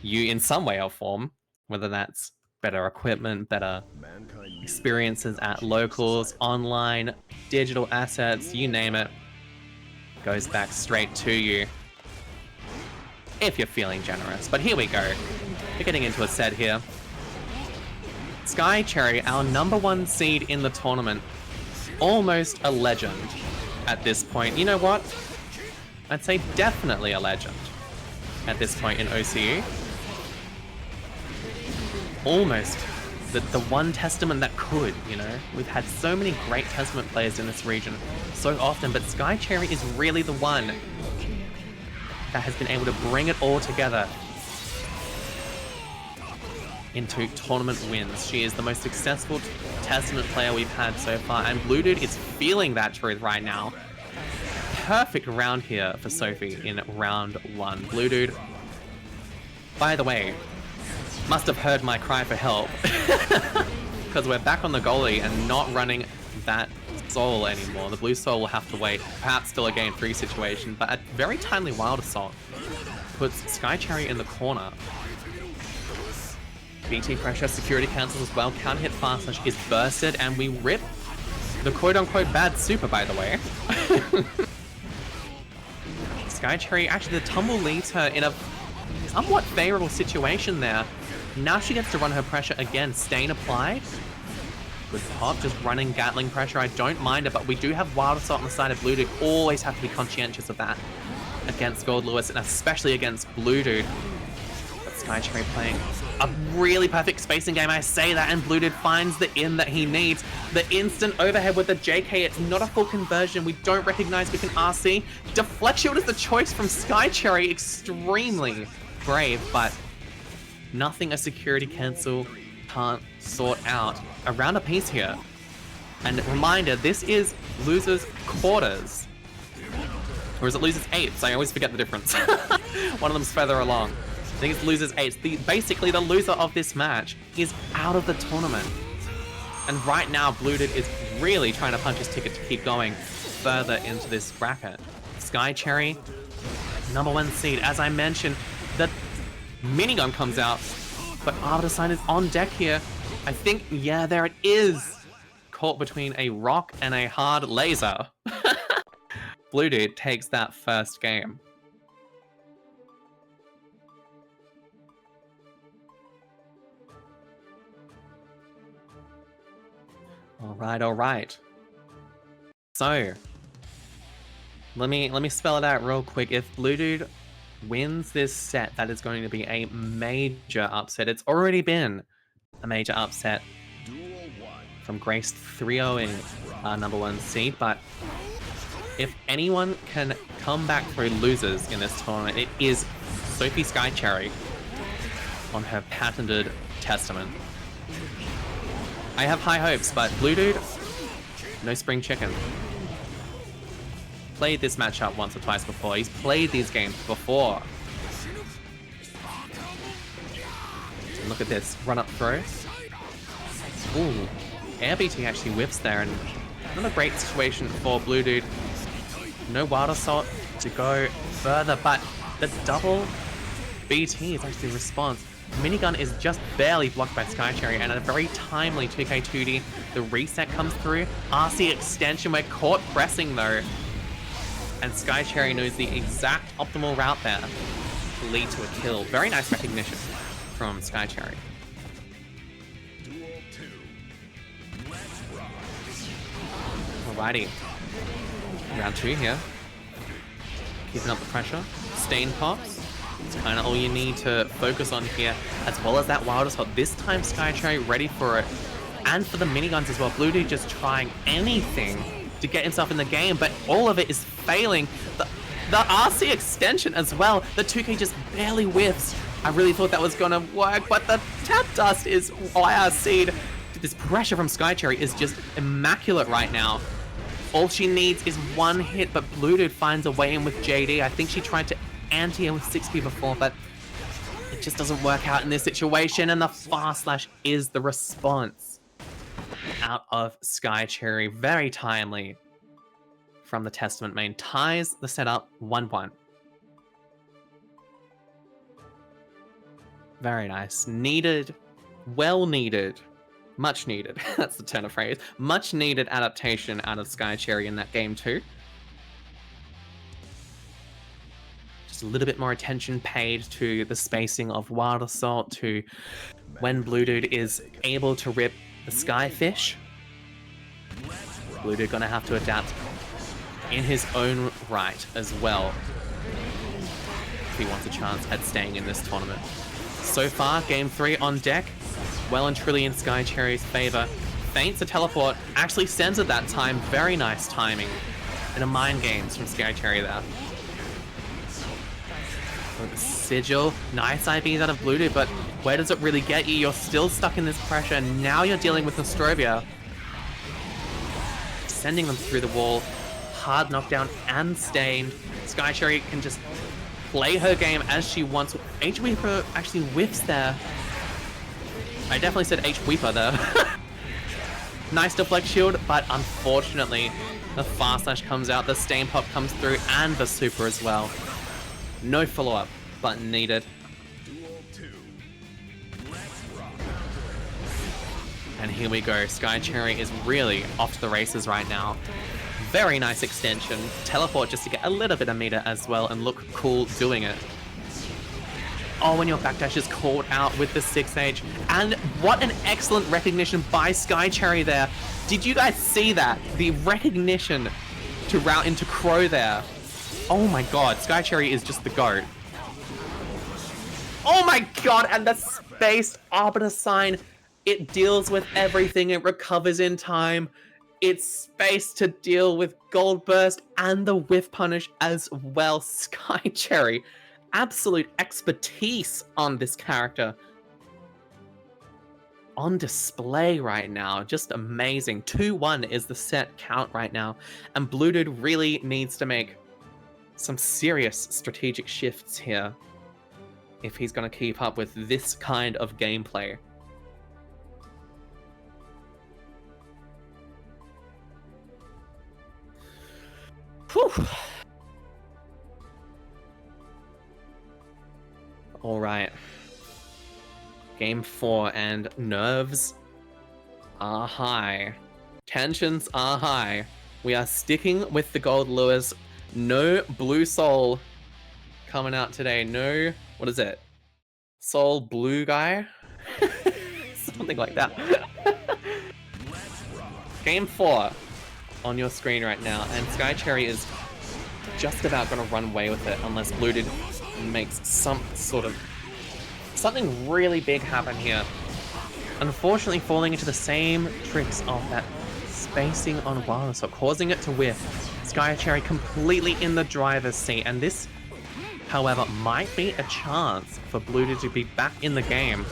you in some way or form, whether that's better equipment, better experiences at locals, online, digital assets, you name it, goes back straight to you if you're feeling generous. But here we go. We're getting into a set here. Skycherry, our #1 seed in the tournament, almost a legend at this point. You know what? I'd say definitely a legend at this point in OCE. Almost the one Testament that could, you know? We've had so many great Testament players in this region so often, but Skycherry is really the one that has been able to bring it all together into tournament wins. She is the most successful Testament player we've had so far, and Bluedude is feeling that truth right now. Perfect round here for Sophie in round 1. Bluedude, by the way, must have heard my cry for help because we're back on the goalie and not running that Soul anymore. The blue Soul will have to wait, perhaps still a game 3 situation, but a very timely Wild Assault puts Skycherry in the corner. BT pressure, security cancels as well, counter hit fast slash is bursted, and we rip the quote-unquote bad super, by the way. Skycherry, actually the tumble leaves her in a somewhat favorable situation there. Now she gets to run her pressure again. Stain applied. Good pop, just running Gatling pressure. I don't mind it, but we do have Wild Assault on the side of Bluedude. Always have to be conscientious of that against Goldlewis, and especially against Bluedude. But Skycherry playing a really perfect spacing game, I say that, and Bluedude finds the in that he needs. The instant overhead with the JK, it's not a full conversion. We don't recognize we can RC. Deflect Shield is the choice from Skycherry. Extremely brave, but nothing a security cancel can't sort out. Around a piece here. And reminder, this is losers quarters. Or is it losers eighths? I always forget the difference. One of them's further along. I think it's losers eighths. Basically, the loser of this match is out of the tournament. And right now, Bluedude is really trying to punch his ticket to keep going further into this bracket. Skycherry, #1 seed. As I mentioned, the minigun comes out, but Artisan is on deck here. I think, yeah, there it is. Caught between a rock and a hard laser. Bluedude takes that first game. All right. So, let me spell it out real quick. If Bluedude wins this set, that is going to be a major upset. It's already been a major upset from Grace 3-0ing #1 seed, but if anyone can come back through losers in this tournament, it is Sophie Skycherry on her patented Testament. I have high hopes, but Bluedude, no spring chicken. Played this matchup once or twice before. He's played these games before. And look at this, run up throw. Ooh, Air BT actually whiffs there, and not a great situation for Bluedude. No Wild Assault to go further, but the double BT is actually a response. Minigun is just barely blocked by Skycherry, and a very timely 2K2D. The reset comes through. RC extension, we're caught pressing though. And Skycherry knows the exact optimal route there to lead to a kill. Very nice recognition from Skycherry. Alrighty. Round 2 here. Keeping up the pressure. Stain pops. It's kind of all you need to focus on here, as well as that Wild Assault. This time Skycherry ready for it, and for the miniguns as well. Bluedude just trying anything to get himself in the game, but all of it is failing. The RC extension as well. The 2K just barely whiffs. I really thought that was gonna work, but the tap dust is IRC'd. This pressure from Skycherry is just immaculate right now. All she needs is one hit, but Bluedude finds a way in with JD. I think she tried to anti-air with 6P before, but it just doesn't work out in this situation, and the fast slash is the response out of Skycherry. Very timely from the Testament main. Ties the setup 1-1. Very nice. Needed, well needed, much needed. That's the turn of phrase. Much needed adaptation out of Skycherry in that game too. A little bit more attention paid to the spacing of Wild Assault, to when Bluedude is able to rip the Skyfish. Bluedude gonna have to adapt in his own right as well if he wants a chance at staying in this tournament. So far, game 3 on deck, well and truly in Skycherry's favor. Feints a teleport, actually sends it that time. Very nice timing. And a mind games from Skycherry there. Sigil, nice IBs out of Bluedude, but where does it really get you? You're still stuck in this pressure, and now you're dealing with Nostrovia. Sending them through the wall. Hard knockdown and stained. Skycherry can just play her game as she wants. H-Weeper actually whiffs there. I definitely said H-Weeper there. Nice deflect shield, but unfortunately, the fast slash comes out, the stain pop comes through, and the super as well. No follow-up button needed. And here we go. Skycherry is really off to the races right now. Very nice extension. Teleport just to get a little bit of meter as well and look cool doing it. Oh, and your backdash is called out with the 6H. And what an excellent recognition by Skycherry there. Did you guys see that? The recognition to route into Crow there. Oh my god, Skycherry is just the GOAT. Oh my god, and the spaced Arbiter Sign. It deals with everything. It recovers in time. It's spaced to deal with Gold Burst and the Whiff Punish as well. Sky Cherry, absolute expertise on this character. On display right now, just amazing. 2-1 is the set count right now, and Bluedude really needs to make some serious strategic shifts here if he's going to keep up with this kind of gameplay. Whew. All right. Game 4, and nerves are high. Tensions are high. We are sticking with the Goldlewis. No Blue Soul coming out today. No, what is it? Soul Blue Guy? Something like that. Game 4 on your screen right now, and Sky Cherry is just about going to run away with it unless Bluedude makes some sort of something really big happen here. Unfortunately, falling into the same tricks of that spacing on Wild, so causing it to whiff. Sky Cherry completely in the driver's seat, and this, however, might be a chance for Bluedude to be back in the game.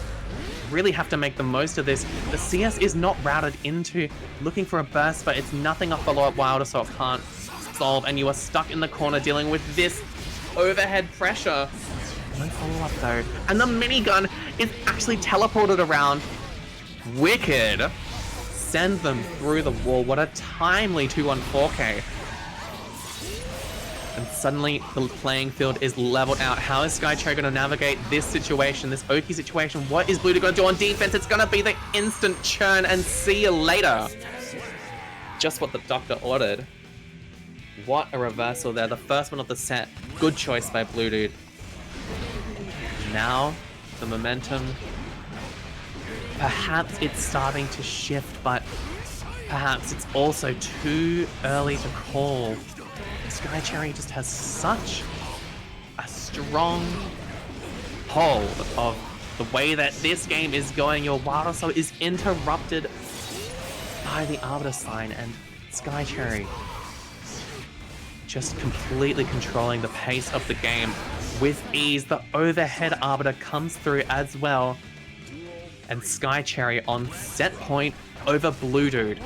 Really have to make the most of this. The CS is not routed into looking for a burst, but it's nothing a follow-up Wild Assault can't solve, and you are stuck in the corner dealing with this overhead pressure. No follow-up though. And the minigun is actually teleported around. Wicked. Send them through the wall. What a timely 2-1-4K. And suddenly the playing field is leveled out. How is Sky Cherry going to navigate this situation, this Oki situation? What is Bluedude going to do on defense? It's going to be the instant churn and see you later. Just what the doctor ordered. What a reversal there. The first one of the set. Good choice by Bluedude. Now, the momentum. Perhaps it's starting to shift, but perhaps it's also too early to call. Sky Cherry just has such a strong hold of the way that this game is going. Your Wild Assault is interrupted by the Arbiter Sign, and Sky Cherry just completely controlling the pace of the game with ease. The overhead Arbiter comes through as well, and Sky Cherry on set point over Bluedude.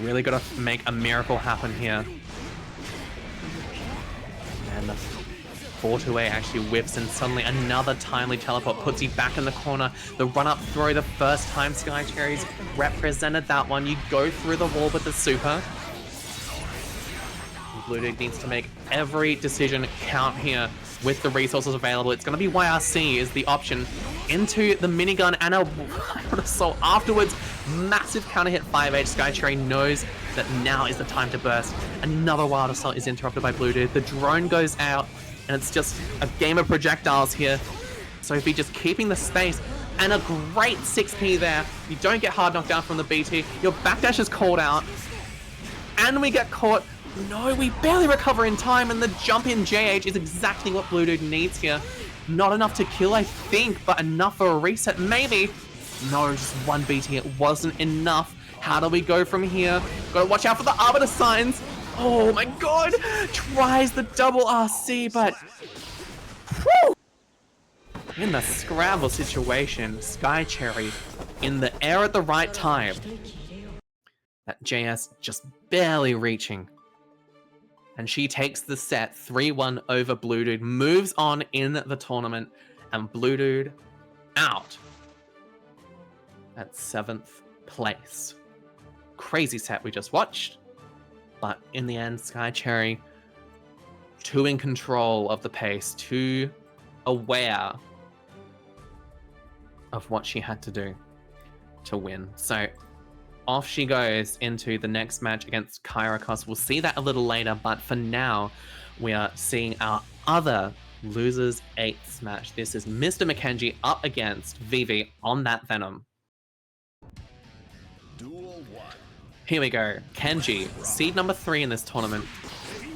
Really got to make a miracle happen here. And the 4-2A actually whiffs, and suddenly another timely teleport puts you back in the corner. The run-up throw, the first time Sky Cherry's represented that one. You go through the wall with the super. Bluedude needs to make every decision count here with the resources available. It's going to be YRC is the option into the minigun and a Wild Assault afterwards. Massive counter hit 5H. Sky Cherry knows that now is the time to burst. Another Wild Assault is interrupted by Bluedude. The drone goes out, and it's just a game of projectiles here. Sophie just keeping the space, and a great 6P there. You don't get hard knocked down from the BT. Your backdash is called out, and we get caught. No, we barely recover in time, and the jump in JH is exactly what Bluedude needs here. Not enough to kill, I think, but enough for a reset, maybe. No, just one BT, it wasn't enough. How do we go from here? Gotta watch out for the Arbiter Signs. Oh my god! Tries the double RC, but... Whew! In the scramble situation, Sky Cherry in the air at the right time. That JS just barely reaching. And she takes the set 3-1 over Bluedude, moves on in the tournament, and Bluedude out at 7th place. Crazy set we just watched, but in the end, Sky Cherry too in control of the pace, too aware of what she had to do to win. So off she goes into the next match against Kyriachos. We'll see that a little later, but for now, we are seeing our other losers 8th match. This is Mr. Kenji up against Vivi on that Venom. Here we go. Kenji, seed number 3 in this tournament.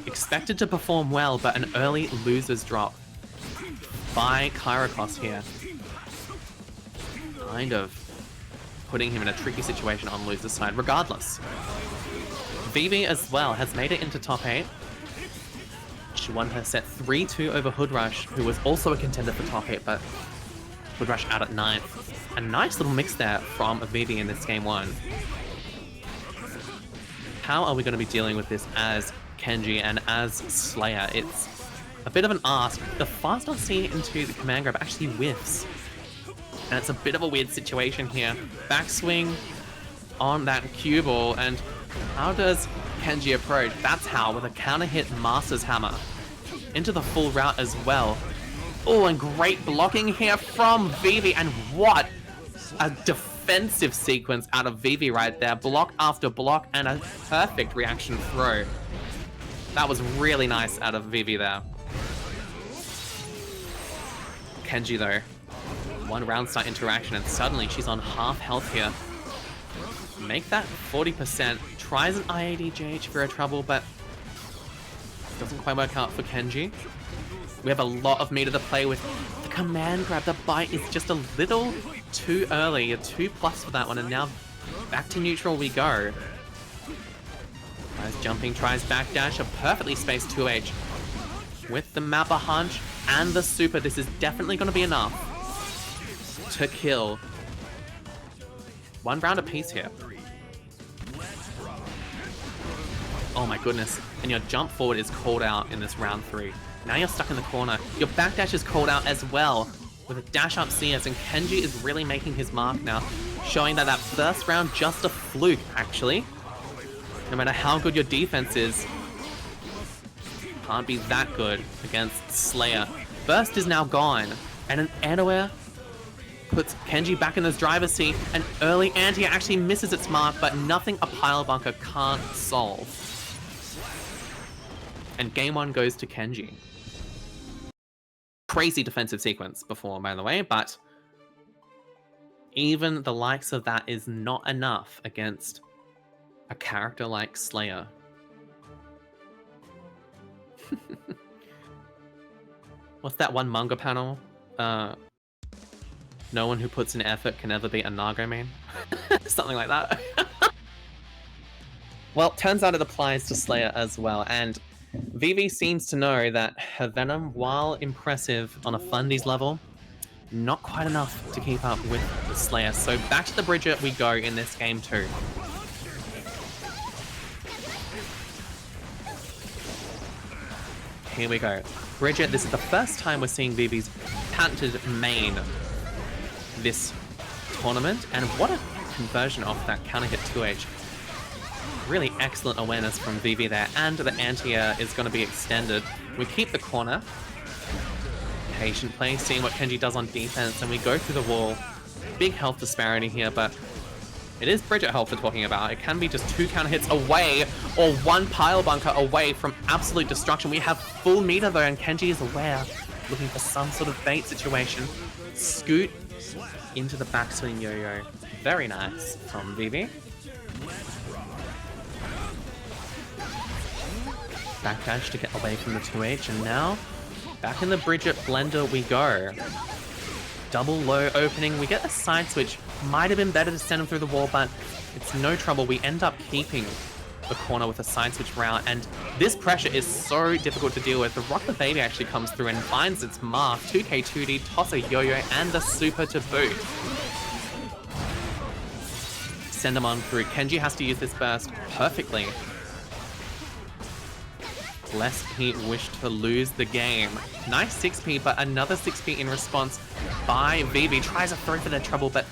Expected to perform well, but an early losers drop. by Kyriachos here. Kind of putting him in a tricky situation on loser's side. Regardless, Vivi as well has made it into top 8. She won her set 3-2 over HoodRush, who was also a contender for top 8, but HoodRush out at 9th. A nice little mix there from Vivi in this game 1. How are we going to be dealing with this as Kenji and as Slayer? It's a bit of an ask. The fast OCE into the command grab actually whiffs. And it's a bit of a weird situation here. Backswing on that cue ball, and how does Kenji approach? That's how, with a counter hit Master's Hammer. Into the full route as well. Oh, and great blocking here from Vivi, and what a defensive sequence out of Vivi right there. Block after block, and a perfect reaction throw. That was really nice out of Vivi there. Kenji though, one round start interaction, and suddenly she's on half health here. Make that 40%. Tries an IADJH for a trouble, but doesn't quite work out for Kenji. We have a lot of meter to play with. The command grab, the bite is just a little too early. A 2+ for that one, and now back to neutral we go. Tries jumping, tries backdash, a perfectly spaced 2H. With the Mappa Hunch and the super, this is definitely going to be enough to kill. One round apiece here. Oh my goodness. And your jump forward is called out in this round 3. Now you're stuck in the corner. Your backdash is called out as well, with a dash up CS, and Kenji is really making his mark now, showing that that first round just a fluke, actually. No matter how good your defense is, can't be that good against Slayer. Burst is now gone, and an anti-air puts Kenji back in his driver's seat. An early anti actually misses its mark, but nothing a pile bunker can't solve. And game 1 goes to Kenji. Crazy defensive sequence before, by the way, but even the likes of that is not enough against a character like Slayer. What's that one manga panel? No one who puts in effort can ever be a Nago main. Something like that. Well, turns out it applies to Slayer as well, and Vivi seems to know that her Venom, while impressive on a Fundies level, not quite enough to keep up with the Slayer. So back to the Bridget we go in this game 2. Here we go. Bridget, this is the first time we're seeing Vivi's patented main this tournament, and what a conversion off that counter hit 2H. Really excellent awareness from Vivi there, and the anti-air is going to be extended. We keep the corner. Patient play, seeing what Kenji does on defense, and we go through the wall. Big health disparity here, but it is Bridget health we're talking about. It can be just 2 counter hits away, or 1 pile bunker away from absolute destruction. We have full meter though, and Kenji is aware, looking for some sort of bait situation. Scoot into the backswing yo-yo. Very nice from Vivi. Backdash to get away from the 2H, and now back in the Bridget blender we go. Double low opening. We get a side switch. Might have been better to send him through the wall, but it's no trouble. We end up keeping the corner with a side switch route, and this pressure is so difficult to deal with. The Rock the Baby actually comes through and finds its mark. 2K2D, toss a yo-yo, and the super to boot. Send him on through. Kenji has to use this burst perfectly, lest he wished to lose the game. Nice 6P, but another 6P in response by Vivi. Tries a throw for their trouble, but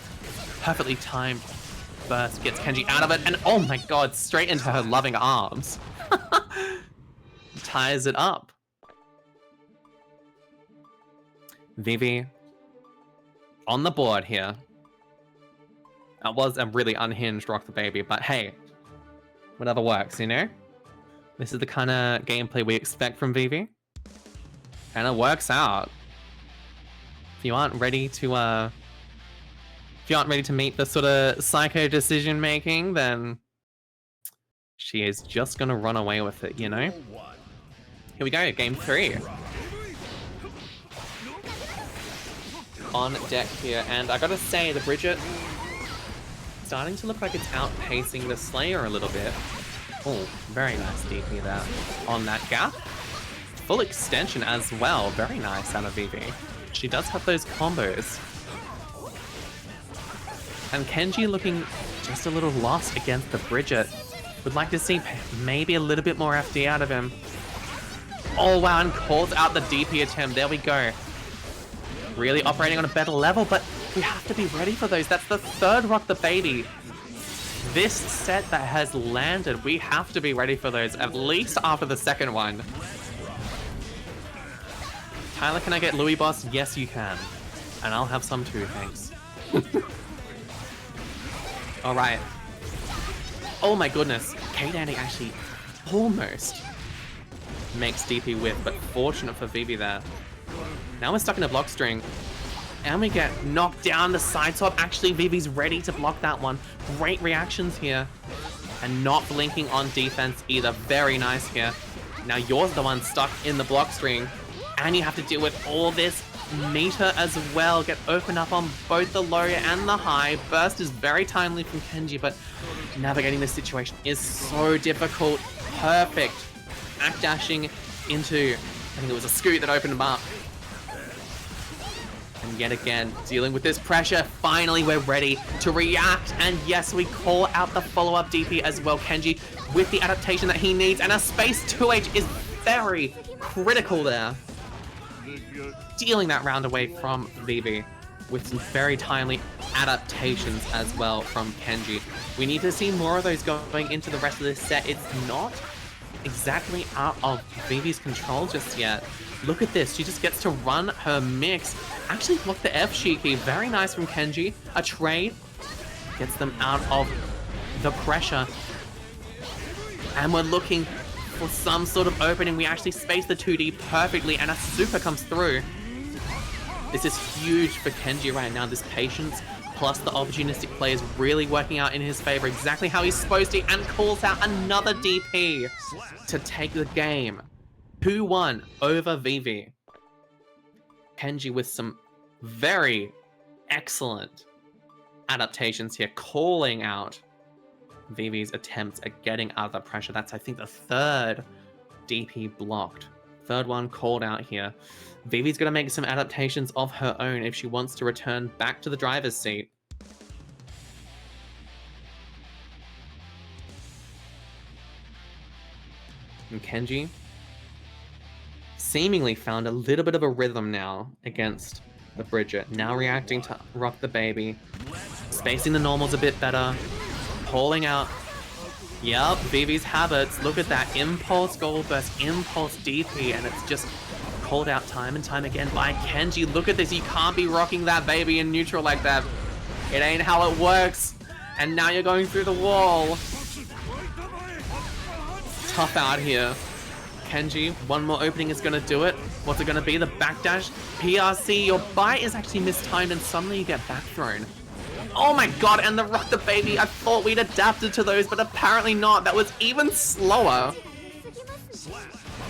perfectly timed burst gets Kenji out of it, and oh my god, straight into her loving arms. Ties it up. Vivi on the board here. That was a really unhinged Rock the Baby, but hey, whatever works, you know? This is the kind of gameplay we expect from Vivi, and it works out. If you aren't ready to meet the sort of psycho decision making, then she is just gonna run away with it, you know? Here we go, game 3. on deck here, and I gotta say, the Bridget starting to look like it's outpacing the Slayer a little bit. Oh, very nice DP there on that gap. Full extension as well. Very nice out of Vivi. She does have those combos. And Kenji looking just a little lost against the Bridget. Would like to see maybe a little bit more FD out of him. Oh wow, and calls out the DP attempt. There we go. Really operating on a better level, but we have to be ready for those. That's the third Rock the Baby this set that has landed. We have to be ready for those, at least after the second one. Tyler, can I get Louis Boss? Yes, you can. And I'll have some too, thanks. Alright. Oh my goodness. K-Dandy actually almost makes DP whiff, but fortunate for Vivi there. Now we're stuck in a block string. And we get knocked down the side swap. Actually, Vivi's ready to block that one. Great reactions here. And not blinking on defense either. Very nice here. Now you're the one stuck in the block string. And you have to deal with all this meter as well. Get opened up on both the low and the high. Burst is very timely from Kenji, but navigating this situation is so difficult. Perfect. Act dashing into, I think it was a scoot that opened him up. And yet again, dealing with this pressure. Finally, we're ready to react. And yes, we call out the follow-up DP as well. Kenji with the adaptation that he needs. And a space 2H is very critical there. Stealing that round away from Vivi with some very timely adaptations as well from Kenji. We need to see more of those going into the rest of this set. It's not exactly out of Vivi's control just yet. Look at this, she just gets to run her mix. Actually block the F Shiki, very nice from Kenji. A trade gets them out of the pressure. And we're looking for some sort of opening. We actually space the 2D perfectly and a super comes through. This is huge for Kenji right now, this patience plus the opportunistic play is really working out in his favor, exactly how he's supposed to, and calls out another DP to take the game. 2-1 over Vivi. Kenji with some very excellent adaptations here, calling out Vivi's attempts at getting out of the pressure. That's, I think, the third DP blocked. Third one called out here. Vivi's going to make some adaptations of her own if she wants to return back to the driver's seat. And Kenji seemingly found a little bit of a rhythm now against the Bridget. Now reacting to Rock the Baby. Spacing the normals a bit better. Pulling out. Yep, Vivi's habits. Look at that. Impulse Gold Burst, Impulse DP, and it's just called out time and time again by Kenji. Look at this. You can't be rocking that baby in neutral like that. It ain't how it works. And now you're going through the wall. Tough out here. Kenji, one more opening is going to do it. What's it going to be? The backdash? PRC, your bite is actually mistimed and suddenly you get back thrown. Oh my god, and the Rock the Baby. I thought we'd adapted to those, but apparently not. That was even slower.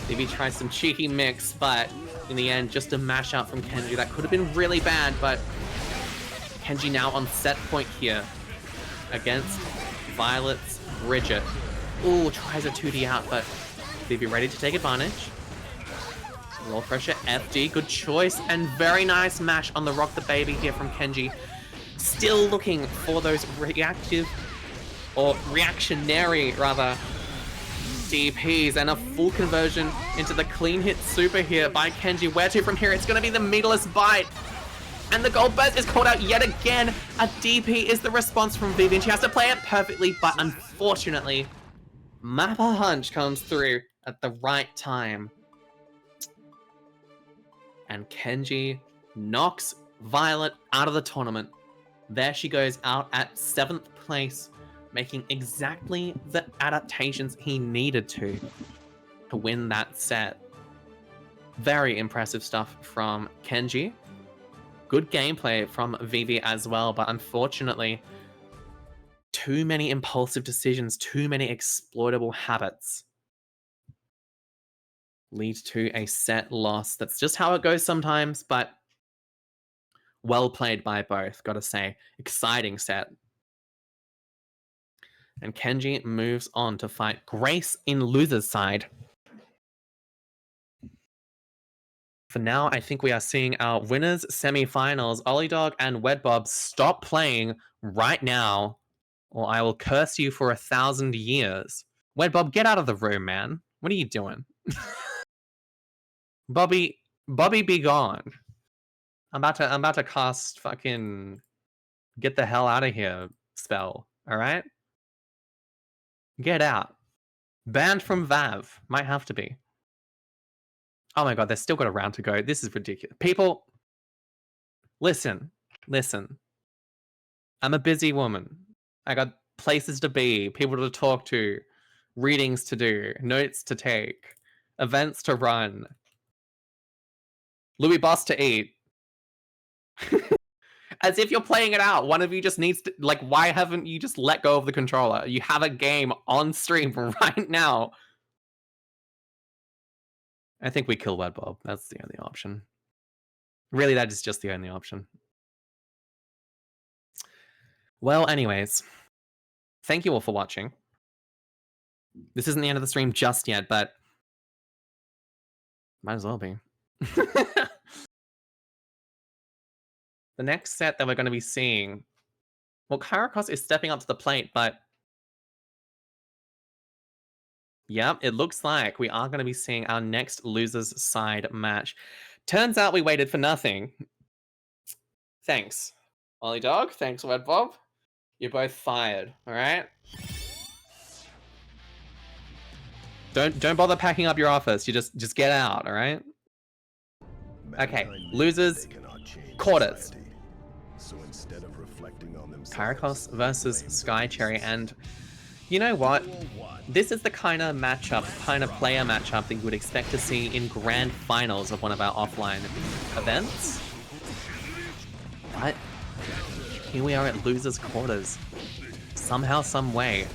Maybe try some cheeky mix, but in the end, just a mash out from Kenji. That could have been really bad, but Kenji now on set point here against Violet's Bridget. Ooh, tries a 2D out, but Vivi ready to take advantage. Low pressure, FD, good choice, and very nice mash on the Rock the Baby here from Kenji. Still looking for those reactive, or reactionary rather, DPs, and a full conversion into the clean hit super here by Kenji. Where to from here? It's going to be the meterless bite. And the gold burst is called out yet again. A DP is the response from Vivi, and she has to play it perfectly, but unfortunately, Mappa Hunch comes through at the right time. And Kenji knocks Violet out of the tournament. There she goes out at 7th place, making exactly the adaptations he needed to win that set. Very impressive stuff from Kenji. Good gameplay from Vivi as well, but unfortunately, too many impulsive decisions, too many exploitable habits lead to a set loss. That's just how it goes sometimes, but Well played by both, gotta say. Exciting set. And Kenji moves on to fight Grace in loser's side. For now, I think we are seeing our winners semi-finals. Olliedog and Wedbob, stop playing right now, or I will curse you for 1,000 years. Wedbob, get out of the room, man. What are you doing? Bobby, be gone. I'm about to cast fucking get the hell out of here spell. All right, get out. Banned from Valve. Might have to be. Oh my god, they've still got a round to go. This is ridiculous. People, listen. I'm a busy woman. I got places to be, people to talk to, readings to do, notes to take, events to run, Louis Boss to eat. As if you're playing it out. One of you just needs to, like, why haven't you just let go of the controller? You have a game on stream right now. I think we kill Wedbob. That's the only option. Really, that is just the only option. Well, anyways, thank you all for watching. This isn't the end of the stream just yet, but might as well be. The next set that we're going to be seeing, well, Kyriachos is stepping up to the plate, but yeah, it looks like we are going to be seeing our next loser's side match. Turns out we waited for nothing. Thanks, Olliedog. Thanks, Wedbob. You're both fired, all right? Don't bother packing up your office. You just get out, all right? Okay, losers, quarters. So instead of reflecting on themselves, Kyriachos versus Skycherry, and you know what? This is the kind of matchup, kind of player matchup that you would expect to see in grand finals of one of our offline events. But here we are at losers quarters. Somehow, some way,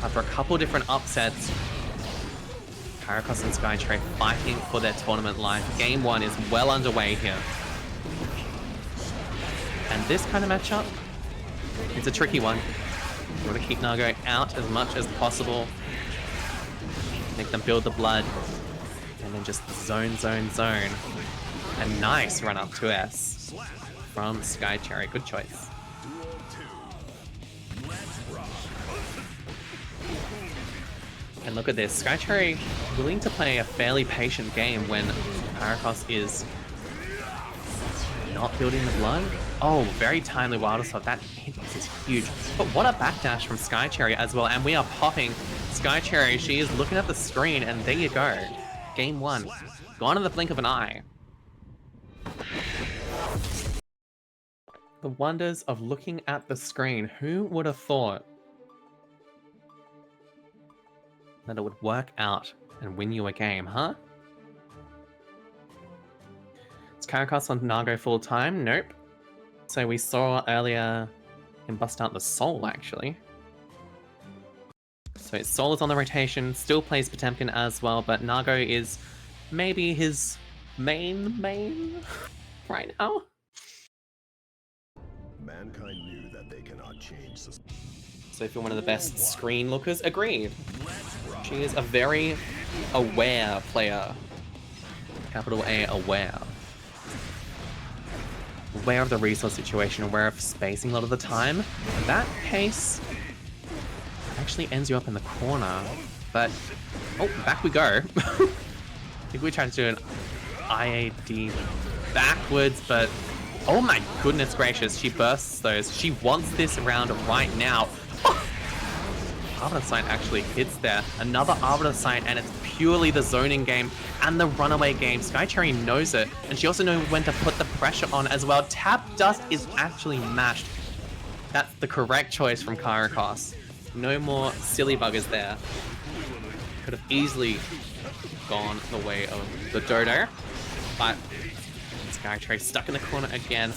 after a couple different upsets, Kyriachos and Skycherry fighting for their tournament life. Game 1 is well underway here. And this kind of matchup, it's a tricky one. You want to keep Nago out as much as possible. Make them build the blood. And then just zone. A nice run up to S from Skycherry. Good choice. And look at this. Skycherry willing to play a fairly patient game when Kyriachos is not building the blood. Oh, very timely Wild Assault. That hitbox is huge. But what a backdash from Skycherry as well. And we are popping Skycherry. She is looking at the screen, and there you go. Game 1. Gone in the blink of an eye. The wonders of looking at the screen. Who would have thought that it would work out and win you a game, huh? Is Kyriachos on Nago full time? Nope. So we saw earlier him bust out the Soul, actually. So his Soul is on the rotation, still plays Potemkin as well, but Nago is maybe his main right now. mankind knew that they cannot change society. So if you're one of the best screen lookers, agreed. She is a very aware player. Capital A, aware. Aware of the resource situation, aware of spacing a lot of the time. In that case, it actually ends you up in the corner. But, oh, back we go. I think we tried to do an IAD backwards, but oh my goodness gracious, she bursts those. She wants this round right now. Arbiter Sight actually hits there. Another Arbiter Sight, and it's purely the zoning game and the runaway game. Skycherry knows it, and she also knows when to put the pressure on as well. Tap Dust is actually mashed. That's the correct choice from Kyriachos. No more silly buggers there. Could have easily gone the way of the Dodo, but Skycherry stuck in the corner again.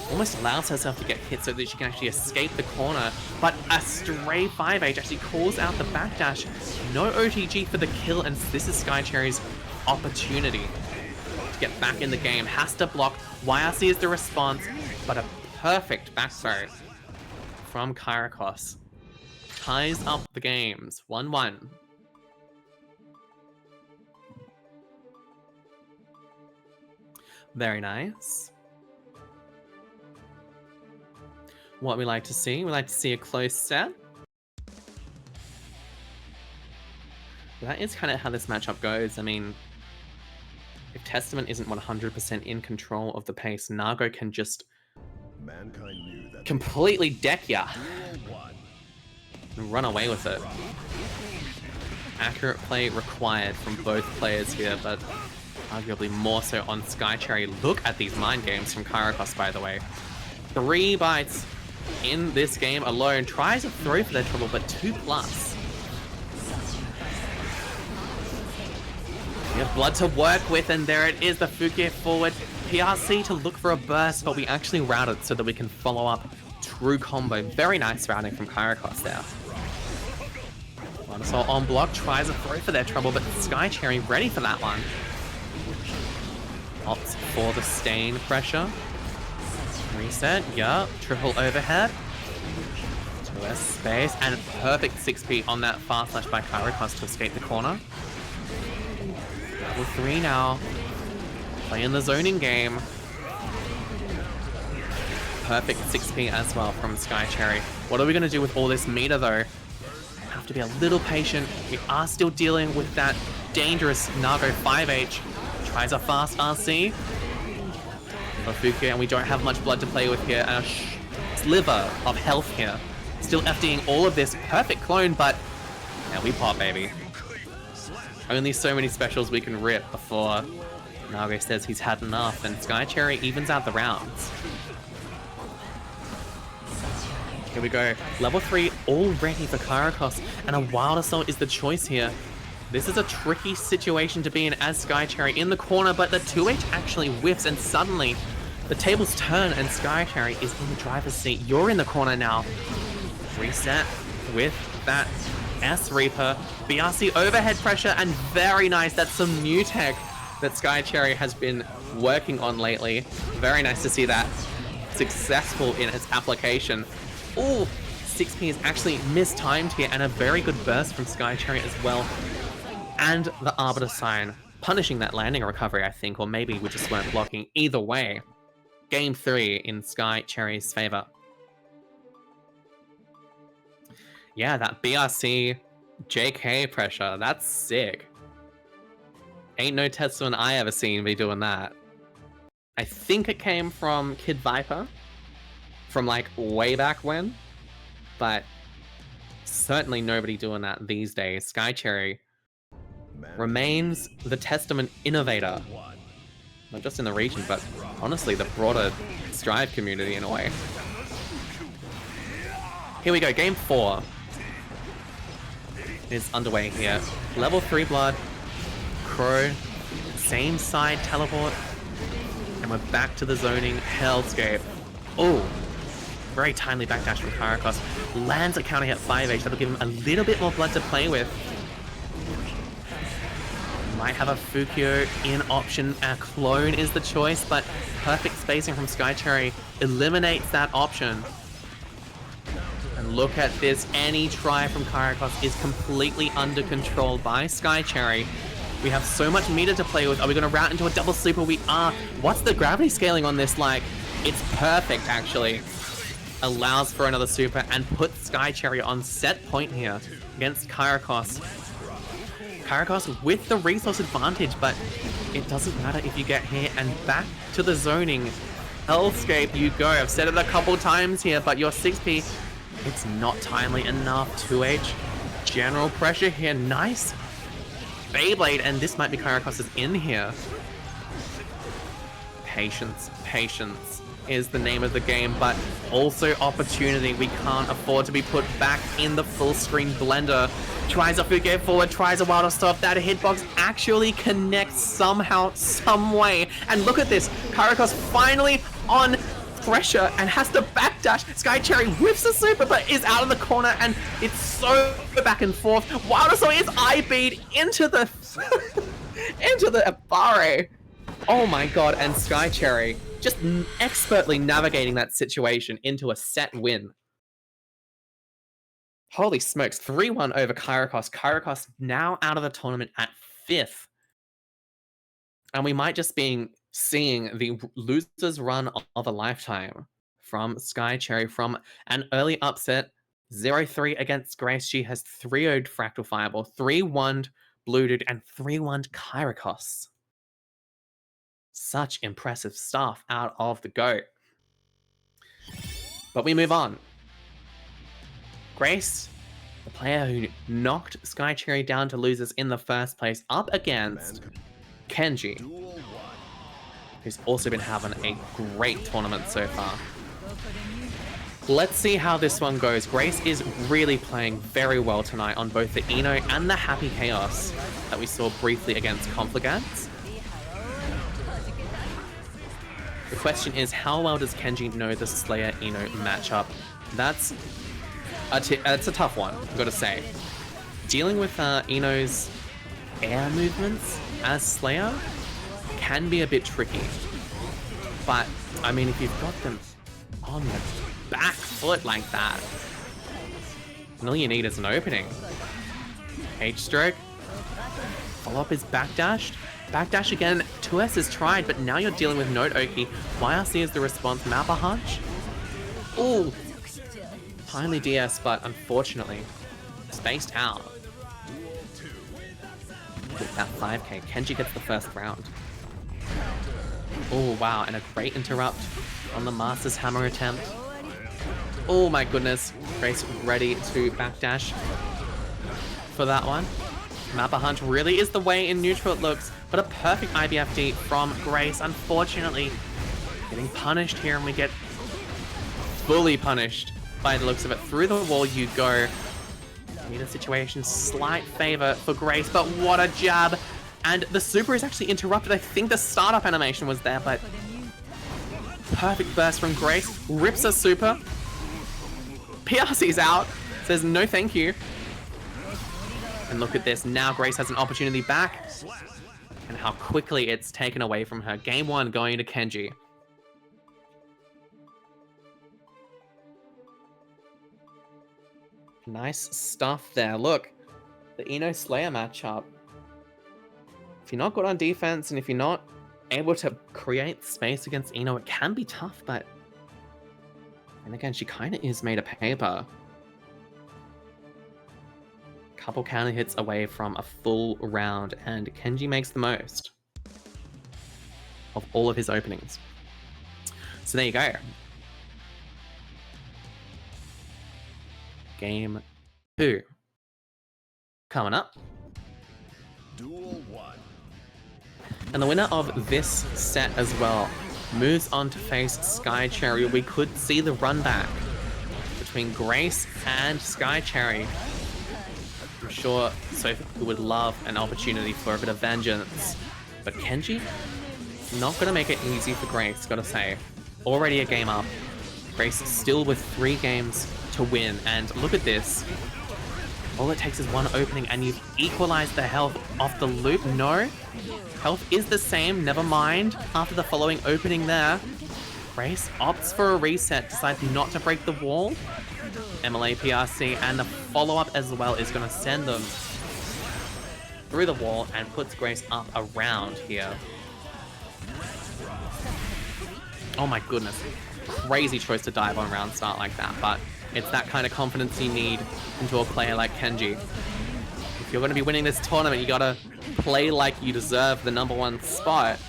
Almost allows herself to get hit so that she can actually escape the corner, but a stray 5H actually calls out the backdash. No OTG for the kill, and this is Skycherry's opportunity to get back in the game. Has to block. YRC is the response, but a perfect back throw from Kyriachos. Ties up the games. 1-1. Very nice. What we like to see? We like to see a close set. That is kind of how this matchup goes. I mean, if Testament isn't 100% in control of the pace, Nago can just completely deck ya and run away with it. Accurate play required from both players here, but arguably more so on Skycherry. Look at these mind games from Kyriachos, by the way. 3 bites in this game alone. Tries to throw for their trouble, but 2+. We have blood to work with, and there it is, the Fukia forward. PRC to look for a burst, but we actually route it so that we can follow up true combo. Very nice routing from Kyriachos there. So on block, tries to throw for their trouble, but Skycherry ready for that one. Opts for the stain pressure. Reset, yeah, triple overhead. 2S space, and perfect 6P on that fast slash by Kyriachos to escape the corner. Level 3 now. Playing the zoning game. Perfect 6P as well from Skycherry. What are we going to do with all this meter though? Have to be a little patient. We are still dealing with that dangerous Nago 5H. Tries a fast RC. Fukia, and we don't have much blood to play with here. And a sliver of health here. Still FDing all of this. Perfect clone, but yeah, we pop, baby. Only so many specials we can rip before Nago says he's had enough, and Skycherry evens out the rounds. Here we go. Level 3 already for Kyriachos, and a Wild Assault is the choice here. This is a tricky situation to be in as Skycherry in the corner, but the 2H actually whiffs, and suddenly the tables turn and Skycherry is in the driver's seat. You're in the corner now. Reset with that S Reaper. BRC overhead pressure, and very nice. That's some new tech that Skycherry has been working on lately. Very nice to see that successful in its application. Oh, 6P is actually mistimed here, and a very good burst from Skycherry as well. And the Arbiter Sign, punishing that landing recovery, I think, or maybe we just weren't blocking. Either way, game 3 in Skycherry's favor. Yeah, that BRC JK pressure, that's sick. Ain't no Testament I ever seen be doing that. I think it came from Kid Viper, from like way back when, but certainly nobody doing that these days. Skycherry remains the Testament innovator. Not just in the region, but honestly the broader Strive community in a way. Here we go, game 4 is underway here. Level 3 blood, Crow, same side teleport, and we're back to the zoning hellscape. Oh, very timely backdash from Kyriachos. Lands a counter hit 5H, that'll give him a little bit more blood to play with. Might have a Fukio in option. A clone is the choice, but perfect spacing from Skycherry eliminates that option. And look at this, any try from Kyriachos is completely under control by Skycherry. We have so much meter to play with. Are we going to route into a double super? We are. What's the gravity scaling on this like? It's perfect, actually. Allows for another super and puts Skycherry on set point here against Kyriachos. Kyriachos with the resource advantage, but it doesn't matter if you get here, and back to the zoning hellscape you go. I've said it a couple times here, but your 6P, it's not timely enough. 2H, general pressure here, nice Beyblade, and this might be Kyriachos' in here. Patience, patience is the name of the game, but also opportunity. We can't afford to be put back in the full screen blender. Tries a Fukia forward, tries a Wild Stop. That hitbox actually connects somehow, some way. And look at this, Kyriachos finally on pressure and has to backdash. Skycherry whiffs a super, but is out of the corner, and it's so back and forth. Wild Stop is IB'd into the into the Abare. Oh my god, and Sky Cherry just expertly navigating that situation into a set win. Holy smokes, 3-1 over Kyriachos. Kyriachos now out of the tournament at 5th. And we might just be seeing the loser's run of a lifetime from Sky Cherry from an early upset, 0-3 against Grace. She has 3-0'd FractalFireball, 3-1'd Bluedude, and 3-1'd Kyriachos. Such impressive stuff out of the GOAT. But we move on. Grace, the player who knocked Sky Cherry down to losers in the first place, up against Kenji, who's also been having a great tournament so far. Let's see how this one goes. Grace is really playing very well tonight on both the Eno and the Happy Chaos that we saw briefly against Conflagads. The question is, how well does Kenji know the Slayer-Eno matchup? That's a tough one, I've got to say. Dealing with Eno's air movements as Slayer can be a bit tricky. But, I mean, if you've got them on the back foot like that, all you need is an opening. H-stroke. Follow-up is backdashed. Backdash again. 2S is tried, but now you're dealing with Note Oki. YRC is the response. Mappa Hunch. Ooh. Finally DS, but unfortunately, spaced out. With that 5k, Kenji gets the first round. Oh wow, and a great interrupt on the Master's Hammer attempt. Oh my goodness, Grace ready to backdash for that one. Mappa Hunt really is the way in neutral it looks, but a perfect IBFD from Grace. Unfortunately, getting punished here, and we get fully punished by the looks of it. Through the wall you go. Meter situation, slight favor for Grace, but what a jab. And the super is actually interrupted. I think the startup animation was there, but perfect burst from Grace. Rips a super. PRC's out. Says no thank you. And look at this. Now Grace has an opportunity back. And how quickly it's taken away from her. Game 1 going to Kenji. Nice stuff there. Look, the Eno Slayer matchup. If you're not good on defense and if you're not able to create space against Eno, it can be tough, but... And again, she kind of is made of paper. Couple counter hits away from a full round, and Kenji makes the most of all of his openings. So there you go. Game 2 coming up. Duel 1. And the winner of this set as well moves on to face Sky Cherry. We could see the run back between Grace and Sky Cherry. I'm sure Sophie would love an opportunity for a bit of vengeance. But Kenji, not going to make it easy for Grace, gotta say. Already a game up. Grace still with 3 games to win, and look at this. All it takes is one opening and you've equalized the health off the loop. No, health is the same, never mind. After the following opening there, Grace opts for a reset, decides not to break the wall. MLA PRC, and the follow-up as well is going to send them through the wall and puts Grace up around here. Oh my goodness. Crazy choice to dive on round start like that, but it's that kind of confidence you need into a player like Kenji. If you're going to be winning this tournament, you got to play like you deserve the #1 spot.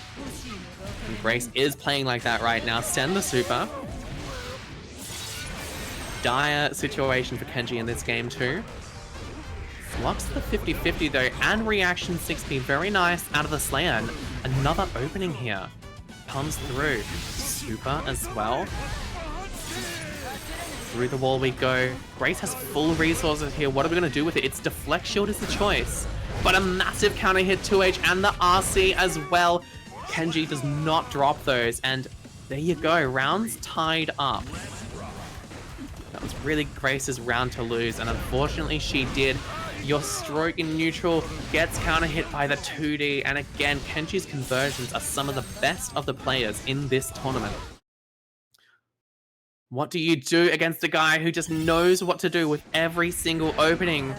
And Grace is playing like that right now. Send the super. Dire situation for Kenji in this game too. Blocks the 50-50 though, and reaction 6p. Very nice out of the Slayer. Another opening here. Comes through. Super as well. Through the wall we go. Grace has full resources here. What are we going to do with it? It's Deflect Shield is the choice. But a massive counter hit 2H and the RC as well. Kenji does not drop those. And there you go. Rounds tied up. That was really Grace's round to lose. And unfortunately she did Your stroke in neutral gets counter hit by the 2D, and again, Kenji's conversions are some of the best of the players in this tournament. What do you do against a guy who just knows what to do with every single opening?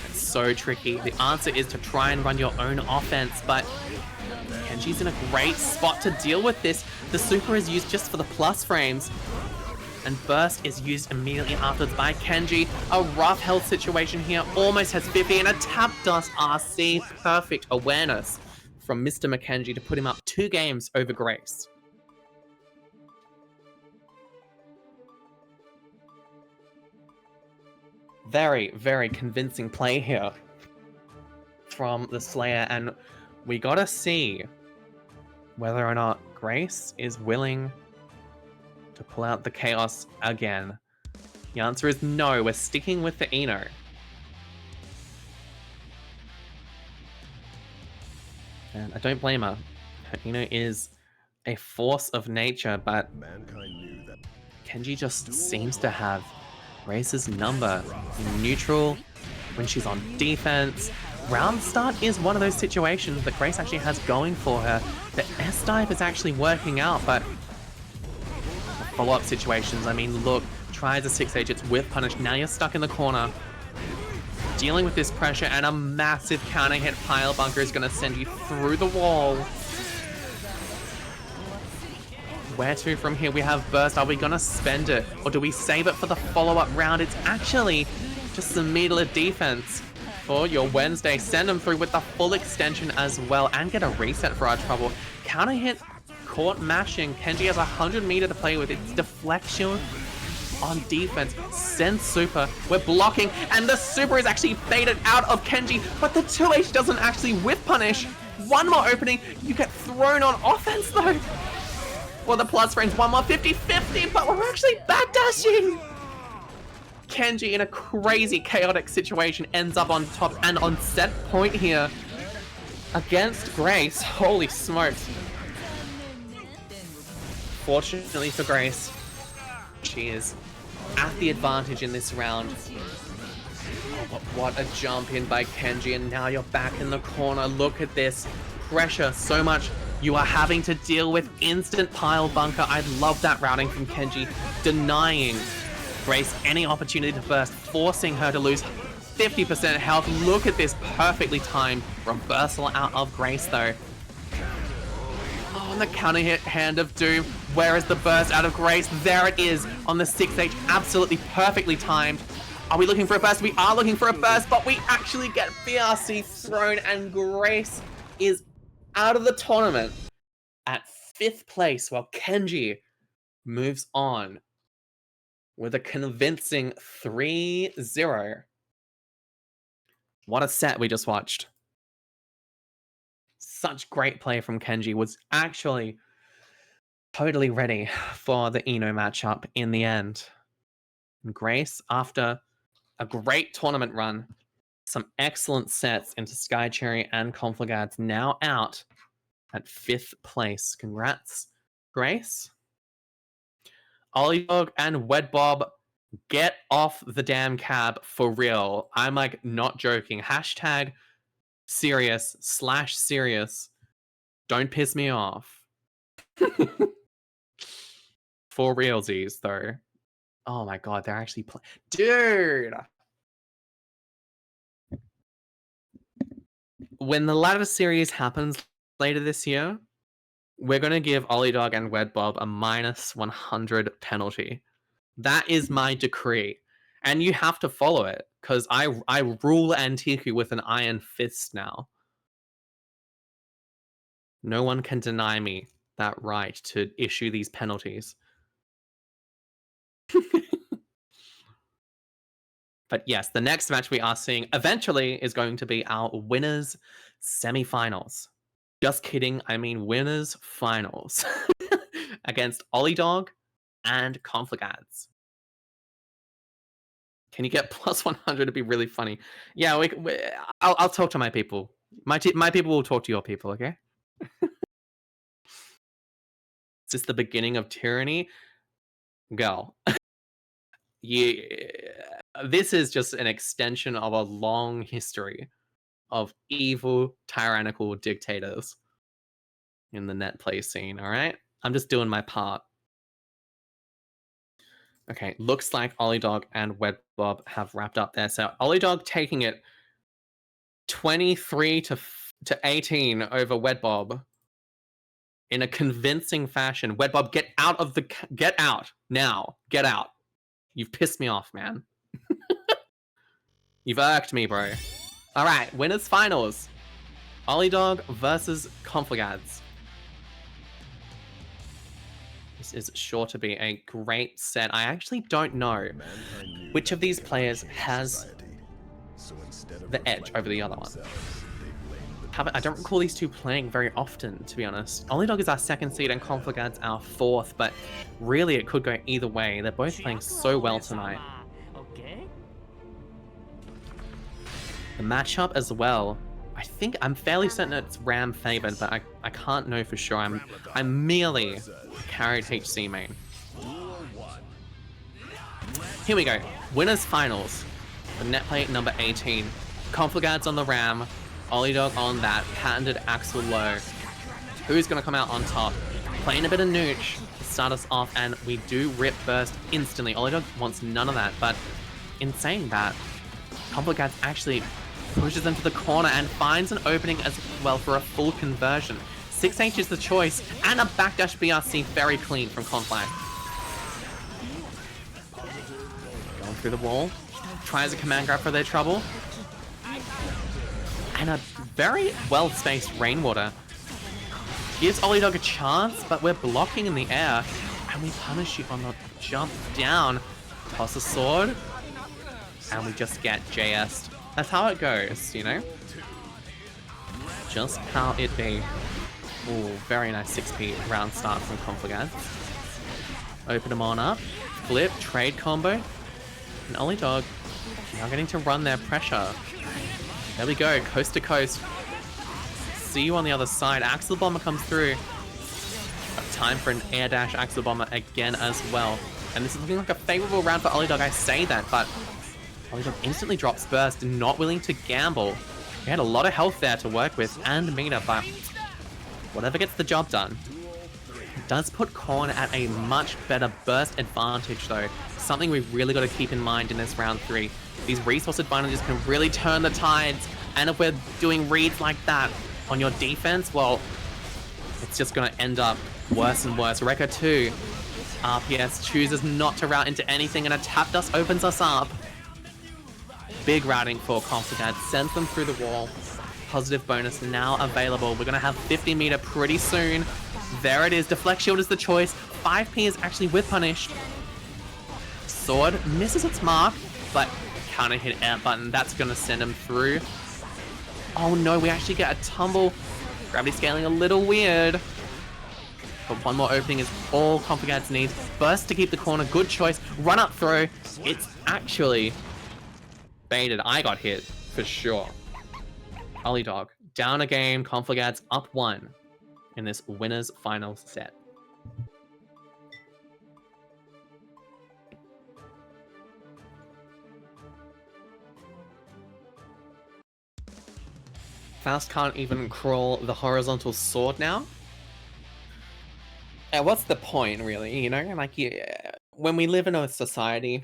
It's so tricky. The answer is to try and run your own offense, but Kenji's in a great spot to deal with this. The super is used just for the plus frames, and burst is used immediately afterwards by Kenji. A rough health situation here, almost has 50, and a tap dust RC. Perfect awareness from Mr. McKenzie to put him up 2 games over Grace. Very, very convincing play here from the Slayer, and we gotta see whether or not Grace is willing to pull out the Chaos again. The answer is no, we're sticking with the Eno. And I don't blame her. Her Eno is a force of nature, but Kenji just seems to have Grace's number in neutral, when she's on defense. Round start is one of those situations that Grace actually has going for her. The S-dive is actually working out, but follow-up situations, I mean, look, tries a 6H, it's with punish, now you're stuck in the corner. Dealing with this pressure, and a massive counter hit pile bunker is going to send you through the wall. Where to from here? We have burst. Are we going to spend it? Or do we save it for the follow-up round? It's actually just some meter defense for your Wednesday. Send them through with the full extension as well and get a reset for our trouble. Counter hit, caught mashing. Kenji has 100 meter to play with. It's deflection on defense. Send super. We're blocking, and the super is actually faded out of Kenji, but the 2H doesn't actually whip punish. One more opening. You get thrown on offense though. Well, the plus frames, one more 50-50, but we're actually backdashing. Kenji, in a crazy chaotic situation, ends up on top and on set point here against Grace. Holy smokes. Fortunately for Grace, she is at the advantage in this round. Oh, but what a jump in by Kenji, and now you're back in the corner. Look at this pressure so much. You are having to deal with instant pile bunker. I love that routing from Kenji, denying Grace any opportunity to burst, forcing her to lose 50% health. Look at this perfectly timed reversal out of Grace though. Oh, and the counter hit Hand of Doom. Where is the burst out of Grace? There it is on the 6H, absolutely perfectly timed. Are we looking for a burst? We are looking for a burst, but we actually get BRC thrown, and Grace is out of the tournament at 5th place, while Kenji moves on with a convincing 3-0. What a set we just watched. Such great play from Kenji. Was actually totally ready for the Eno matchup in the end. And Grace, after a great tournament run, some excellent sets into Sky Cherry and Conflagads, now out at 5th place. Congrats, Grace. Olliedog and Wedbob, get off the damn cab for real. I'm like not joking. Hashtag serious/serious. Don't piss me off. For realsies though. Oh my god, they're actually playing. Dude! When the ladder series happens later this year, we're going to give Olliedog and Wedbob a -100 penalty. That is my decree. And you have to follow it, because I rule Antiku with an iron fist now. No one can deny me that right to issue these penalties. But yes, the next match we are seeing eventually is going to be our winners semifinals. Just kidding, I mean winners finals against Olliedog and Conflagads. Can you get +100 to be really funny? Yeah, I'll talk to my people. My people will talk to your people, okay? Is this the beginning of tyranny? Girl. Yeah. this is just an extension of a long history of evil, tyrannical dictators in the net play scene, all right? I'm just doing my part. Okay, looks like Olliedog and Wedbob have wrapped up there. So Olliedog taking it 23 to 18 over Wedbob in a convincing fashion. Wedbob, get out now. Get out. You've pissed me off, man. You've irked me, bro. All right, winners finals. Olliedog versus Conflagads. This is sure to be a great set. I actually don't know which of these players has the edge over the other one. I don't recall these two playing very often, to be honest. Olliedog is our second seed and Conflagads our fourth, but really it could go either way. They're both playing so well tonight. The matchup as well. I'm fairly certain it's Ram favored, but I can't know for sure. I'm merely carried HC main. Here we go. Winners finals. The netplay number 18. Conflagads on the Ram. Olliedog on that patented Axel low. Who's gonna come out on top? Playing a bit of nooch to start us off, and we do rip burst instantly. Olliedog wants none of that, but in saying that, Conflagads actually pushes into the corner and finds an opening as well for a full conversion. 6H is the choice, and a backdash BRC very clean from Conflag. Going through the wall, tries a command grab for their trouble. And a very well-spaced Rainwater gives Olliedog a chance, but we're blocking in the air, and we punish you on the jump down. Toss a sword, and we just get JS'd. That's how it goes, you know? Just how it be. Ooh, very nice 6p round start from Conflagads. Open them on up. Flip, trade combo. And Olliedog now getting to run their pressure. There we go, coast to coast. See you on the other side. Axel Bomber comes through. Time for an air dash Axel Bomber again as well. And this is looking like a favorable round for Olliedog. I say that, but Olliedog instantly drops burst, not willing to gamble. He had a lot of health there to work with and meter, but whatever gets the job done. It does put Korn at a much better burst advantage though. Something we've really got to keep in mind in this round 3. These resource advantages can really turn the tides, and if we're doing reads like that on your defense, well, it's just going to end up worse and worse. Rekka 2, RPS chooses not to route into anything, and a tap dust opens us up. Big routing for Conflagads, sends them through the wall. Positive bonus now available. We're going to have 50 meter pretty soon. There it is. Deflect Shield is the choice. 5p is actually whip punished. Sword misses its mark, but counter hit air button. That's going to send him through. Oh no, we actually get a tumble. Gravity scaling a little weird. But one more opening is all Conflagads needs. Burst to keep the corner. Good choice. Run up throw. It's actually baited. I got hit for sure. Olliedog down a game. Conflagads up 1 in this winners finals set. Faust can't even crawl the horizontal sword now. What's the point, really? You know, like, yeah, when we live in a society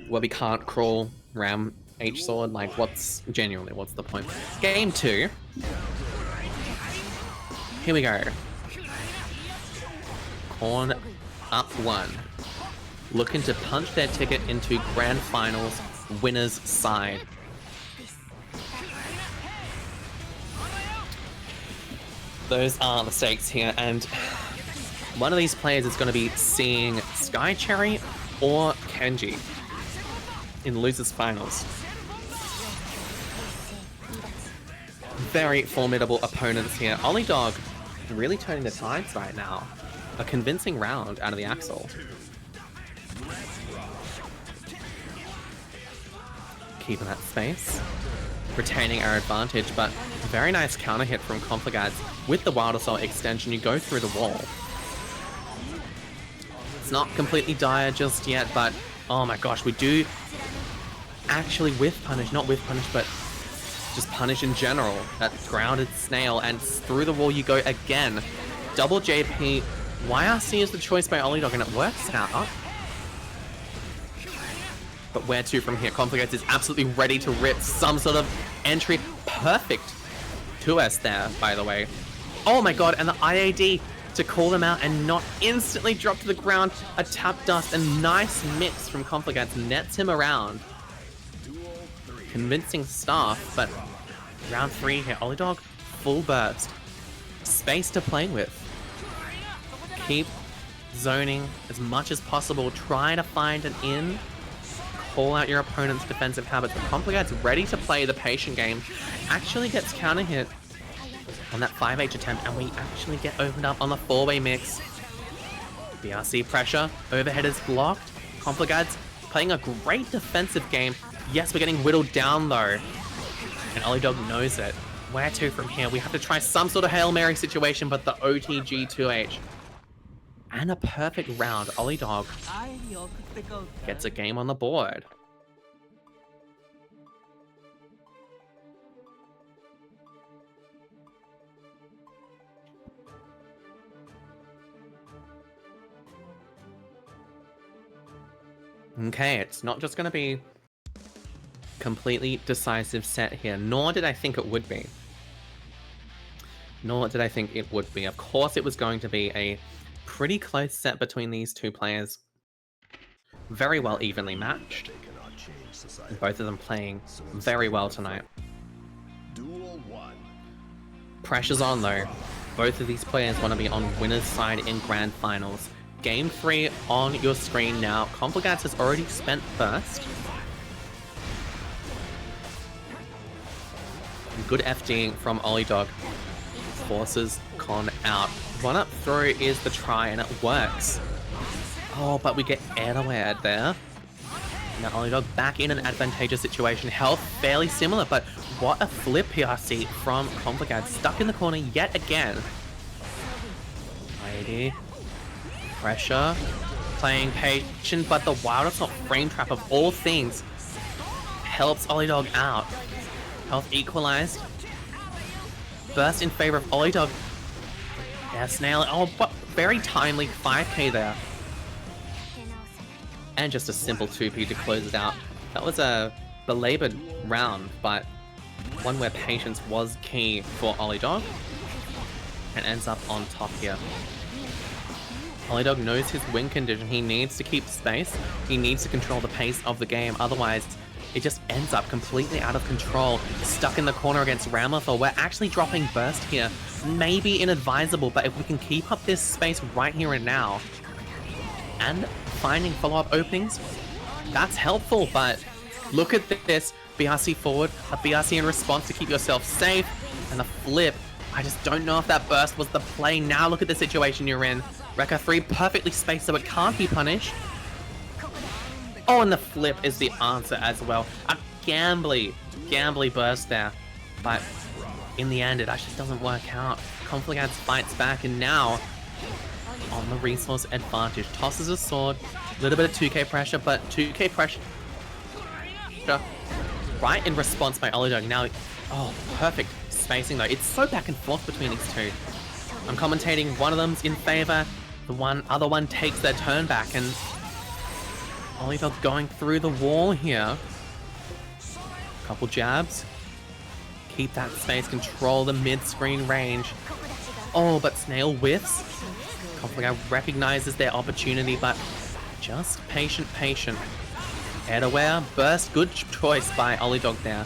where we can't crawl Ram H sword, like, what's the point? Game 2. Here we go. Korn up 1. Looking to punch their ticket into grand finals winners side. Those are the stakes here, and one of these players is going to be seeing Sky Cherry or Kenji in losers finals. Very formidable opponents here. Olliedog really turning the tides right now. A convincing round out of the Axel. Keeping that space. Retaining our advantage, but very nice counter hit from Conflagads. With the Wild Assault extension, you go through the wall. It's not completely dire just yet, but oh my gosh, we do actually whiff punish, not whiff punish, but just punish in general. That grounded snail, and through the wall you go again. Double JP. YRC is the choice by Olliedog, and it works out. But where to from here? Conflagads is absolutely ready to rip some sort of entry. Perfect 2S there, by the way. Oh my god, and the IAD to call them out and not instantly drop to the ground. A tap dust, and nice mix from Conflagads nets him around. Convincing stuff, but round 3 here. Olliedog, full burst. Space to play with. Keep zoning as much as possible. Try to find an in. Call out your opponent's defensive habits. But Conflagads ready to play the patient game. Actually gets counter hit on that 5H attempt, and we actually get opened up on the 4-way mix. BRC pressure. Overhead is blocked. Conflagads playing a great defensive game. Yes, we're getting whittled down though. And Olliedog knows it. Where to from here? We have to try some sort of Hail Mary situation, but the OTG 2H. And a perfect round. Olliedog gets a game on the board. Okay, it's not just going to be completely decisive set here, nor did I think it would be. Nor did I think it would be. Of course, it was going to be a pretty close set between these two players. Very well evenly matched. Both of them playing very well tonight. Pressure's on though. Both of these players want to be on winner's side in grand finals. Game 3 on your screen now. Conflagads has already spent first. Good FDing from Olliedog. Forces Con out. One up throw is the try, and it works. Oh, but we get air-to-air there. Now Olliedog back in an advantageous situation. Health fairly similar, but what a flip PRC from Conflagads. Stuck in the corner yet again. IAD. Pressure. Playing patient, but the wild assault frame trap of all things helps Olliedog out. Health equalized. Burst in favor of Olliedog. Yeah, snail. Oh, but very timely 5k there. And just a simple 2p to close it out. That was a belabored round, but one where patience was key for Olliedog. And ends up on top here. Olliedog knows his win condition. He needs to keep space. He needs to control the pace of the game. Otherwise, it just ends up completely out of control. Stuck in the corner against Ramlethal. We're actually dropping burst here. Maybe inadvisable, but if we can keep up this space right here and now, and finding follow-up openings, that's helpful. But look at this. BRC forward, a BRC in response to keep yourself safe, and the flip. I just don't know if that burst was the play. Now look at the situation you're in. Rekka 3 perfectly spaced so it can't be punished. Oh, and the flip is the answer as well. A gambly burst there. But in the end, it actually doesn't work out. Conflagads fights back, and now on the resource advantage. Tosses a sword. A little bit of 2k pressure, but 2k pressure right in response by Olliedog. Now, oh, perfect spacing though. It's so back and forth between these two. I'm commentating, one of them's in favor, the other one takes their turn back, and Olliedog going through the wall here. Couple jabs. Keep that space, control the mid-screen range. Oh, but Snail whiffs. Conflagads recognizes their opportunity, but just patient. Air-to-wear, burst, good choice by Olliedog there.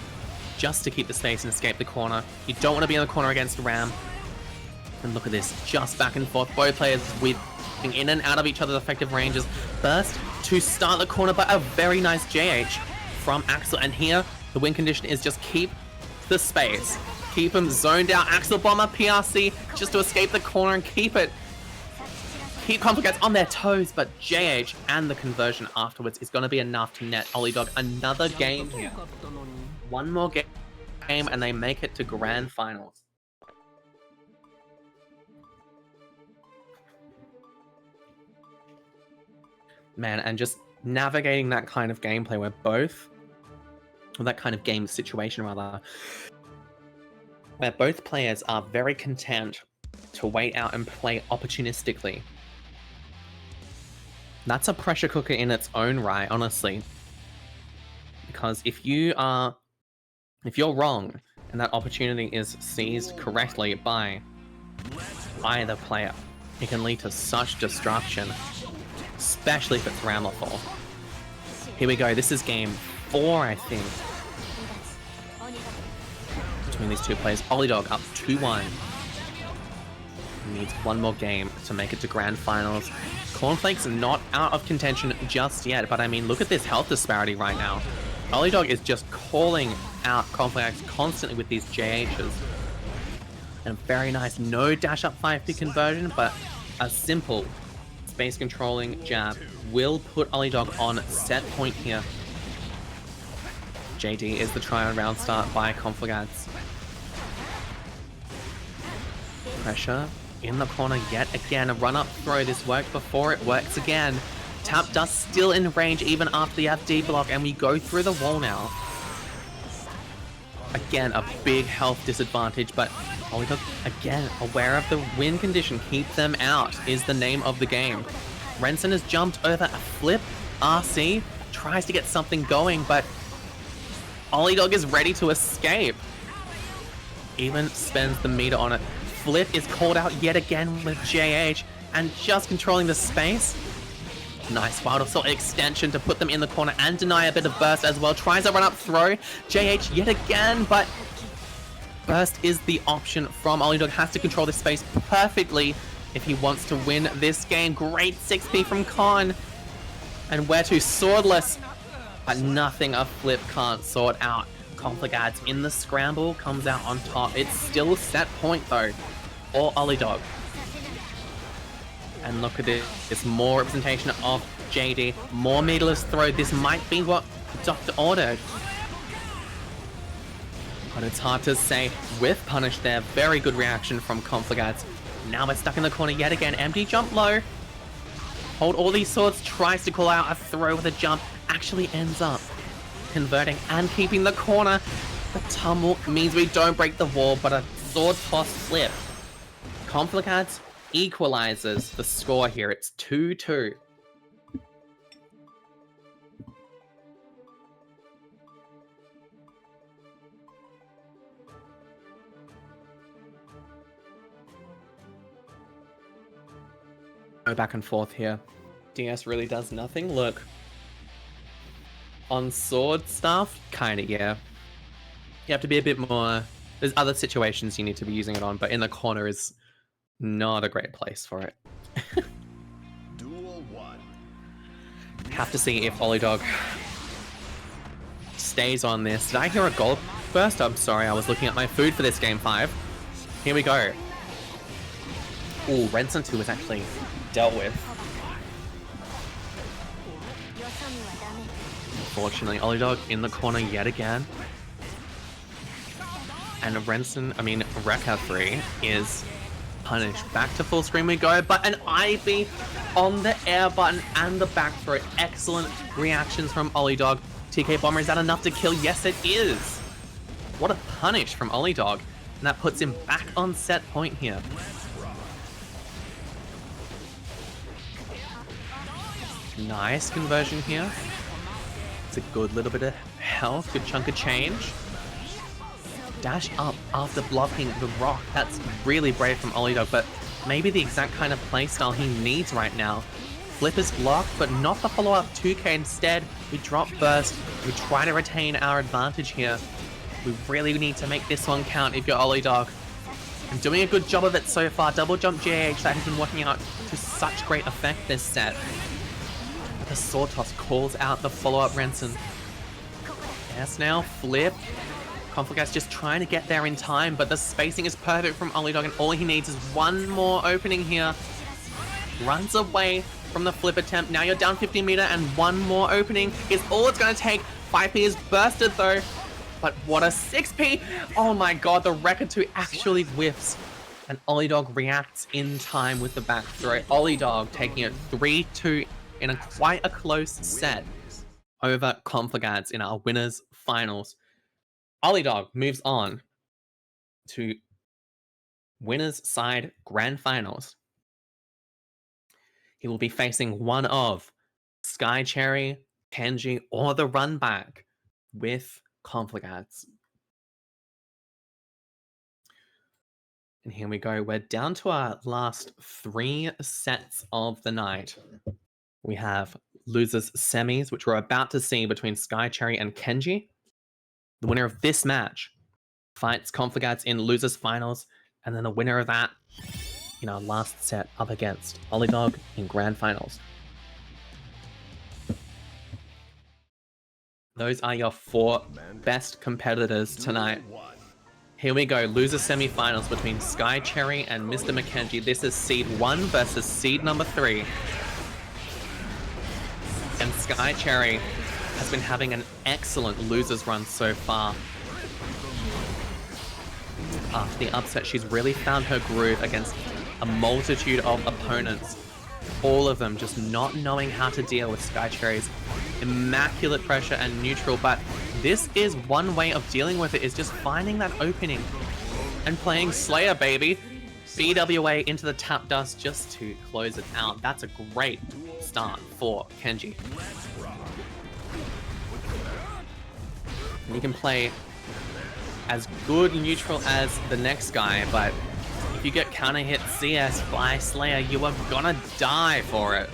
Just to keep the space and escape the corner. You don't want to be in the corner against Ram. And look at this, just back and forth. Both players whipping in and out of each other's effective ranges. Burst to start the corner, but a very nice JH from Axel. And here, the win condition is just keep the space. Keep him zoned out. Axel Bomber PRC just to escape the corner and keep Conflagads on their toes, but JH and the conversion afterwards is going to be enough to net Olliedog another game here. One more game and they make it to grand finals. Man, and just navigating that kind of gameplay where both or that kind of game situation rather, where both players are very content to wait out and play opportunistically. That's a pressure cooker in its own right, honestly. Because if you're wrong and that opportunity is seized correctly by either player, it can lead to such destruction, especially if it's Ramlethal. Here we go, this is game 4, I think, between these two players. Olliedog up 2-1. Needs one more game to make it to grand finals. Cornflake's not out of contention just yet, but I mean, look at this health disparity right now. Olliedog is just calling out Conflagads constantly with these JHs. And very nice, no dash up 5p conversion, but a simple space controlling jab will put Olliedog on set point here. JD is the try on round start by Conflagads. Pressure in the corner yet again. A run up throw. This worked before, it works again. Tap dust still in range even after the FD block, and we go through the wall now. Again, a big health disadvantage, but Olliedog, again, aware of the win condition. Keep them out is the name of the game. Renson has jumped over a flip. RC tries to get something going, but Olliedog is ready to escape. Even spends the meter on it. Flip is called out yet again with JH, and just controlling the space. Nice Wild Assault extension to put them in the corner and deny a bit of burst as well. Tries a run up throw. JH yet again, but burst is the option from Olliedog. Has to control this space perfectly if he wants to win this game. Great 6p from Con. And where to? Swordless. But nothing a Flip can't sort out. Conflagads in the scramble comes out on top. It's still set point though, or Olliedog. And look at this, it's more representation of JD, more meterless throw. This might be what Doctor ordered. But it's hard to say with punish there. Very good reaction from Conflagads. Now we're stuck in the corner yet again. Empty jump low. Hold all these swords, tries to call out a throw with a jump. Actually ends up converting and keeping the corner. The tumble means we don't break the wall, but a sword toss Flip. Conflagads equalizes the score here. It's 2-2. Go back and forth here. DS really does nothing. Look, on sword stuff, kinda, yeah. You have to be a bit more. There's other situations you need to be using it on, but in the corner is not a great place for it. Duel 1. Have to see if Olliedog stays on this. Did I hear a gold burst? I'm sorry, I was looking at my food for this game 5. Here we go. Ooh, Renson 2 was actually dealt with. Unfortunately, Olliedog in the corner yet again. And Rekka 3 is punished. Back to full screen we go, but an IV on the air button and the back throw. Excellent reactions from Olliedog. TK Bomber, is that enough to kill? Yes, it is. What a punish from Olliedog. And that puts him back on set point here. Nice conversion here. It's a good little bit of health, good chunk of change. Dash up after blocking the rock. That's really brave from Olliedog, but maybe the exact kind of playstyle he needs right now. Flip is blocked, but not the follow-up 2k. Instead, we drop burst. We try to retain our advantage here. We really need to make this one count if you're Olliedog. And doing a good job of it so far. Double jump JH, that has been working out to such great effect this set. The sword toss calls out the follow-up Renson. Yes, now Flip. Conflagads just trying to get there in time, but the spacing is perfect from Olliedog, and all he needs is one more opening here. Runs away from the Flip attempt. Now you're down 50 meter, and one more opening is all it's going to take. 5p is bursted though, but what a 6p! Oh my god, the Rekka 2 actually whiffs, and Olliedog reacts in time with the back throw. Olliedog taking it 3-2 in quite a close set over Conflagads in our winners finals. Olliedog moves on to winners side grand finals. He will be facing one of Sky Cherry, Kenji, or the run back with Conflagads. And here we go. We're down to our last 3 sets of the night. We have losers semis, which we're about to see between Sky Cherry and Kenji. The winner of this match fights Conflagads in losers finals, and then the winner of that in our last set up against Olliedog in grand finals. Those are your 4 best competitors tonight. Here we go, loser semi-finals between Sky Cherry and Mr. McKenzie. This is seed 1 versus seed number 3. And Sky Cherry has been having an excellent losers run so far. After the upset, she's really found her groove against a multitude of opponents. All of them just not knowing how to deal with Sky Cherry's immaculate pressure and neutral, but this is one way of dealing with it, is just finding that opening and playing Slayer, baby. BWA into the tap dust just to close it out. That's a great start for Kenji. And you can play as good neutral as the next guy, but if you get counter hit CS by Slayer, you are gonna die for it.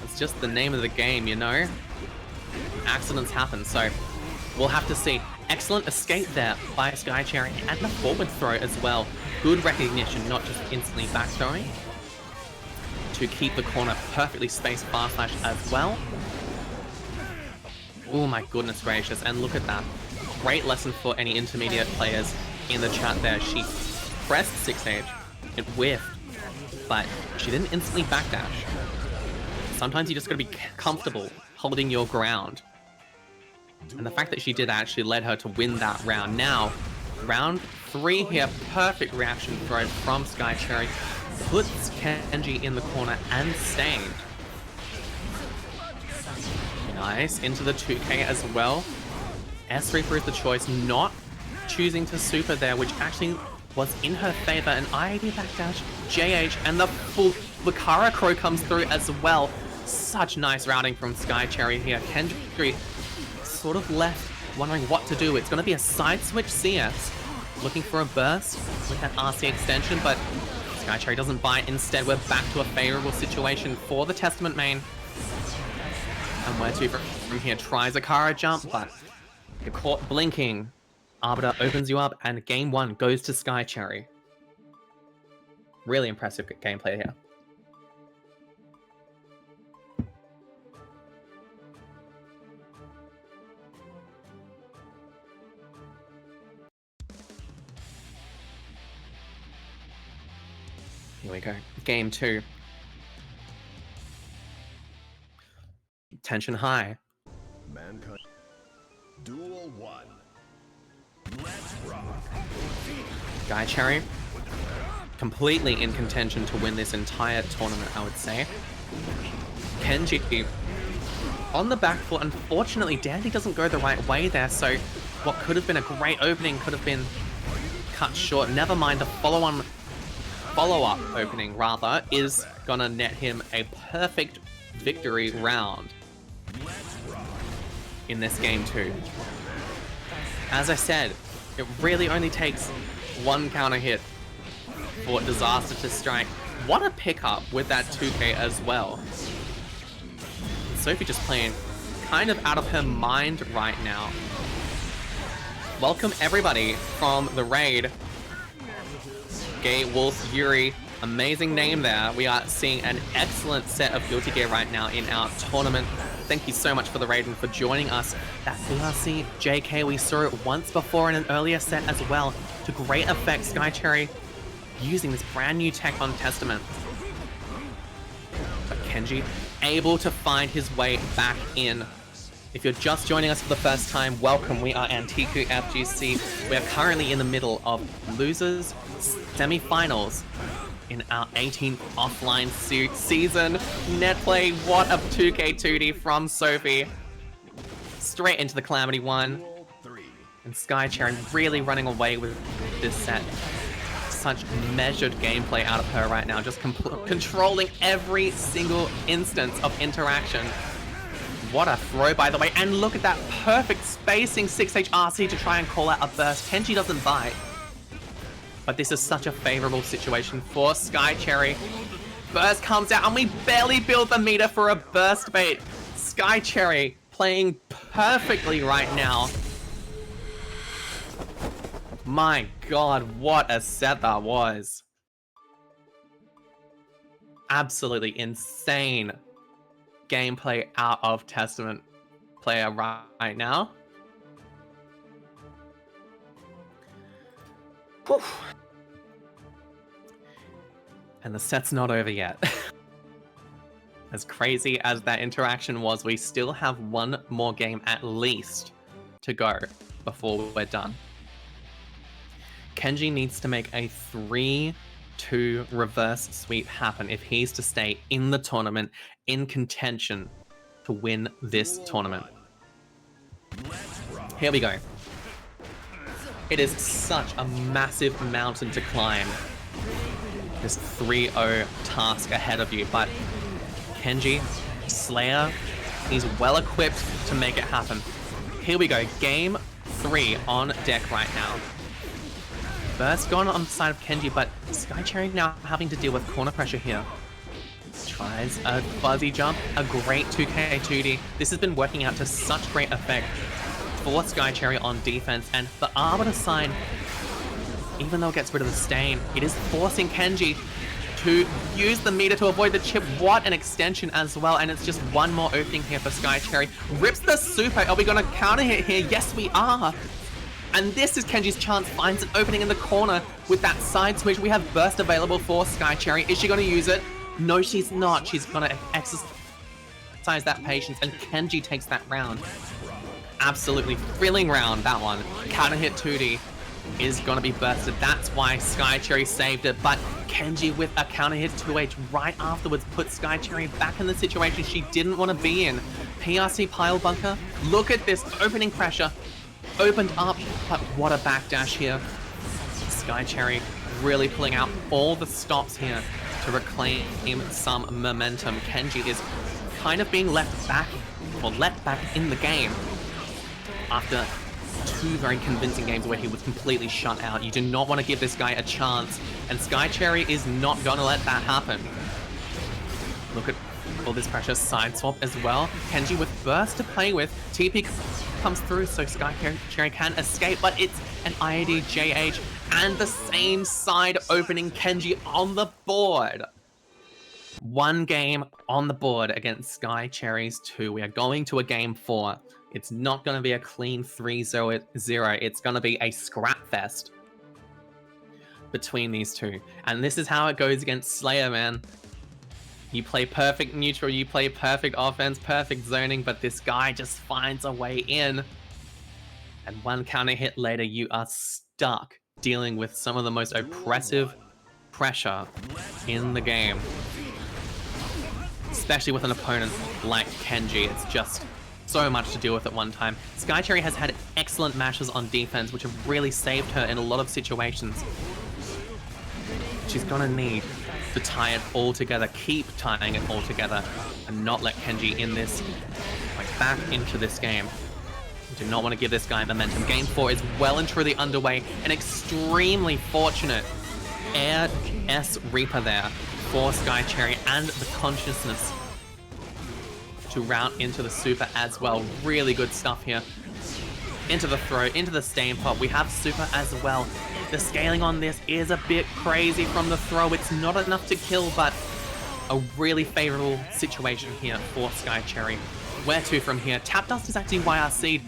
It's just the name of the game, you know? Accidents happen, so we'll have to see. Excellent escape there by Sky Cherry, and the forward throw as well. Good recognition, not just instantly back throwing, to keep the corner perfectly spaced bar flash as well. Oh my goodness gracious, and look at that. Great lesson for any intermediate players in the chat there. She pressed 6H, it whiffed, but she didn't instantly backdash. Sometimes you just gotta be comfortable holding your ground. And the fact that she did actually led her to win that round. Now, round 3 here, perfect reaction throw from Sky Cherry. Puts Kenji in the corner and stained. Nice, into the 2K as well. S3 is the choice, not choosing to super there, which actually was in her favor. An IAD backdash, JH, and the full Lucara Crow comes through as well. Such nice routing from Sky Cherry here. Kenji sort of left wondering what to do. It's going to be a side switch CS, looking for a burst with that RC extension, but Sky Cherry doesn't bite. Instead, we're back to a favorable situation for the Testament main. And where to from here? Tries a Kara jump, but you're caught blinking. Arbiter opens you up, and game 1 goes to Sky Cherry. Really impressive gameplay here. Here we go. Game 2. Tension high. Mankind. Duel 1. Let's rock. Sky Cherry completely in contention to win this entire tournament, I would say. Kenji on the back foot. Unfortunately, Dandy doesn't go the right way there, so what could have been a great opening could have been cut short. Never mind, the follow-up opening, rather, is gonna net him a perfect victory round in this game 2. As I said, it really only takes one counter hit for disaster to strike. What a pickup with that 2K as well. Sophie just playing kind of out of her mind right now. Welcome everybody from the raid. Gay Wolf Yuri, amazing name there. We are seeing an excellent set of Guilty Gear right now in our tournament. Thank you so much for the raid and for joining us. That BRC JK, we saw it once before in an earlier set as well. To great effect, Sky Cherry using this brand new tech on Testament. But Kenji able to find his way back in. If you're just joining us for the first time, welcome. We are Antiku FGC. We are currently in the middle of losers semi-finals in our 18th offline season. Netplay, what a 2K2D from Sophie. straight into the Calamity 1. And Sky Cherry really running away with this set. Such measured gameplay out of her right now, just controlling every single instance of interaction. What a throw, by the way, and look at that perfect spacing 6H RC to try and call out a burst. Kenji doesn't bite. But this is such a favorable situation for Sky Cherry. Burst comes out, and we barely build the meter for a burst bait. Sky Cherry playing perfectly right now. My god, what a set that was. Absolutely insane gameplay out of Testament player right now. Whew. And the set's not over yet. As crazy as that interaction was, we still have one more game at least to go before we're done. Kenji needs to make a 3-2 reverse sweep happen if he's to stay in the tournament, in contention to win this tournament. Here we go. It is such a massive mountain to climb. This 3-0 task ahead of you, but Kenji, Slayer, he's well equipped to make it happen. Here we go, game 3 on deck right now. Burst gone on the side of Kenji, but Sky Cherry now having to deal with corner pressure here. Tries a fuzzy jump, a great 2K 2D. This has been working out to such great effect for Sky Cherry on defense, and the Arbiter sign, even though it gets rid of the stain, it is forcing Kenji to use the meter to avoid the chip. What an extension as well, and it's just one more opening here for Sky Cherry. Rips the super. Are we going to counter hit here? Yes, we are. And this is Kenji's chance, finds an opening in the corner with that side switch. We have burst available for Sky Cherry. Is she going to use it? No, she's not. She's going to exercise that patience, and Kenji takes that round. Absolutely thrilling round, that one. Counter hit 2D is going to be bursted. That's why Sky Cherry saved it, but Kenji with a counter hit 2H right afterwards put Sky Cherry back in the situation she didn't want to be in. PRC pile bunker. Look at this opening pressure. Opened up, but what a backdash here. Sky Cherry really pulling out all the stops here to reclaim some momentum. Kenji is kind of being left back, or let back in the game after 2 very convincing games where he was completely shut out. You do not want to give this guy a chance, and Sky Cherry is not going to let that happen. Look at all this pressure, side swap as well. Kenji with burst to play with. TP comes through so Sky Cherry can escape, but it's an IAD JH and the same side opening. Kenji on the board. 1 game on the board against Sky Cherry's 2. We are going to a game 4. It's not going to be a clean 3-0. It's going to be a scrap fest between these two. And this is how it goes against Slayer, man. You play perfect neutral, you play perfect offense, perfect zoning, but this guy just finds a way in. And 1 counter hit later, you are stuck dealing with some of the most oppressive pressure in the game. Especially with an opponent like Kenji. It's just so much to deal with at one time. Sky Cherry has had excellent mashes on defense, which have really saved her in a lot of situations. She's gonna need to tie it all together, keep tying it all together, and not let Kenji in this, like, back into this game. We do not want to give this guy momentum. Game 4 is well and truly underway. An extremely fortunate Air S Reaper there for Sky Cherry, and the consciousness to route into the super as well. Really good stuff here. Into the throw, into the stain pot. We have super as well. The scaling on this is a bit crazy from the throw. It's not enough to kill, but a really favorable situation here for Sky Cherry. Where to from here? Tap Dust is actually YRC'd,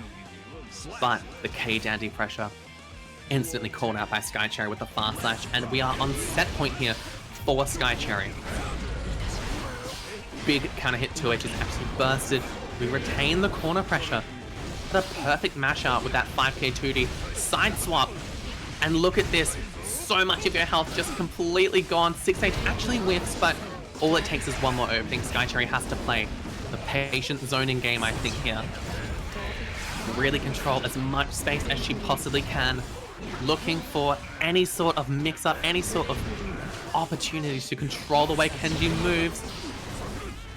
but the K-Dandy pressure instantly called out by Sky Cherry with the fast slash, and we are on set point here for Sky Cherry. Big counter hit 2H is actually bursted. We retain the corner pressure. The perfect mashup with that 5k 2D side swap. And look at this. So much of your health just completely gone. 6H actually whiffs, but all it takes is 1 more opening. Sky Cherry has to play the patient zoning game, I think, here. really control as much space as she possibly can, looking for any sort of mix-up, any sort of opportunities to control the way Kenji moves.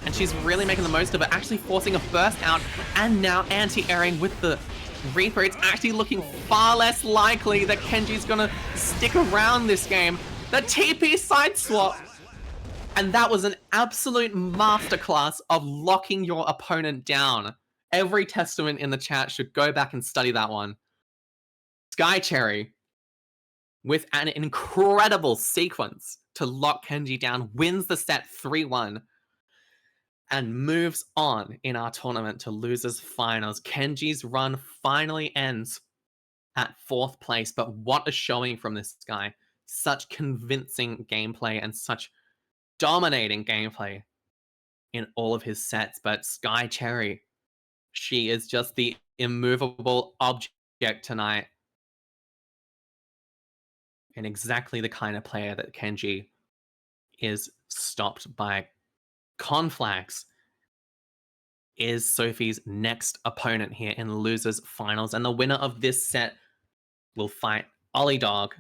And she's really making the most of it, actually forcing a burst out, and now anti-airing with the Reaper. It's actually looking far less likely that Kenji's gonna stick around this game. The TP side swap! And that was an absolute masterclass of locking your opponent down. Every Testament in the chat should go back and study that one. Skycherry, with an incredible sequence to lock Kenji down, wins the set 3-1 and moves on in our tournament to losers finals. Kenji's run finally ends at 4th place, but what a showing from this guy. Such convincing gameplay and such dominating gameplay in all of his sets. But Skycherry, she is just the immovable object tonight. And exactly the kind of player that Kenji is stopped by. Conflagads is Sophie's next opponent here in the losers finals, and the winner of this set will fight Olliedog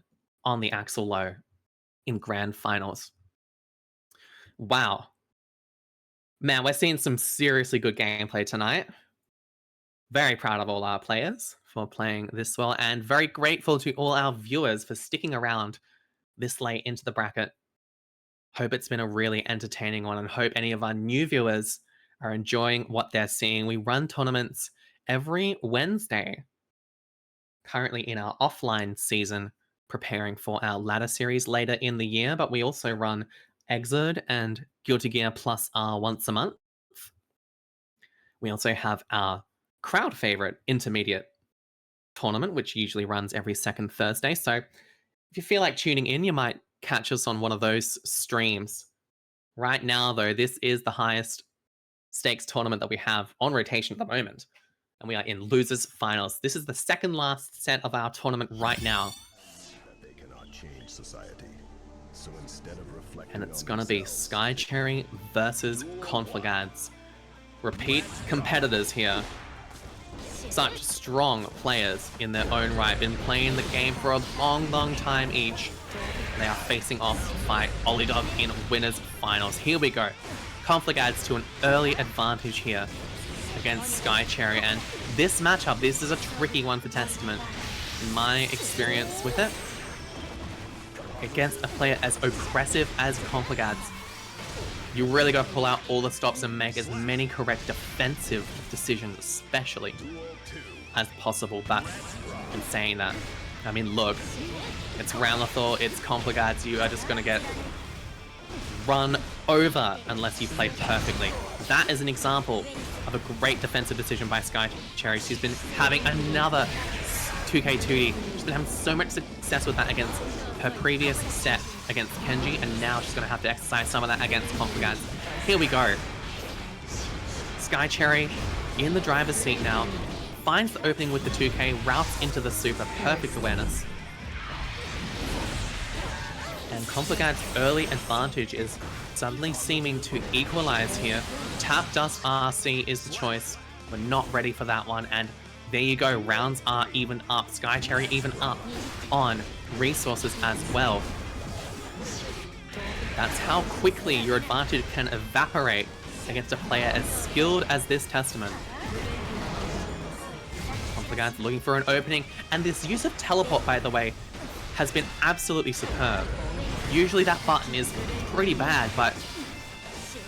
on the Axel Low in grand finals. Wow. Man, we're seeing some seriously good gameplay tonight. Very proud of all our players for playing this well, and very grateful to all our viewers for sticking around this late into the bracket. Hope it's been a really entertaining one, and hope any of our new viewers are enjoying what they're seeing. We run tournaments every Wednesday, currently in our offline season, preparing for our ladder series later in the year, but we also run Exode and Guilty Gear Plus R once a month. We also have our crowd favorite intermediate tournament, which usually runs every second Thursday. So if you feel like tuning in, you might catch us on one of those streams. Right now, though, this is the highest stakes tournament that we have on rotation at the moment, and we are in losers finals. This is the second last set of our tournament right now. That they cannot change society. So instead of reflecting And it's on gonna be themselves, Skycherry versus Conflagads. Repeat competitors here. Such strong players in their own right. Been playing the game for a long time each. They are facing off to fight Olliedog in winners finals. Here we go. Conflagads to an early advantage here against Skycherry. And this matchup, this is a tricky one for Testament. In my experience with it, against a player as oppressive as Conflagads, you really got to pull out all the stops and make as many correct defensive decisions, especially, as possible. But in saying that, I mean, look, it's Ramlethal, it's Conflagads. You are just going to get run over unless you play perfectly. That is an example of a great defensive decision by Skycherry. She's been having another 2K2D. She's been having so much success with that against her previous set against Kenji, and now she's going to have to exercise some of that against Conflagads. Here we go. Skycherry in the driver's seat now. Finds the opening with the 2K, routes into the super. Perfect awareness. And Conflagads' early advantage is suddenly seeming to equalize here. Tap Dust RC is the choice. We're not ready for that one, and there you go. Rounds are even up. Skycherry even up on resources as well. That's how quickly your advantage can evaporate against a player as skilled as this Testament. Conflagads looking for an opening, and this use of teleport, by the way, has been absolutely superb. Usually that button is pretty bad, but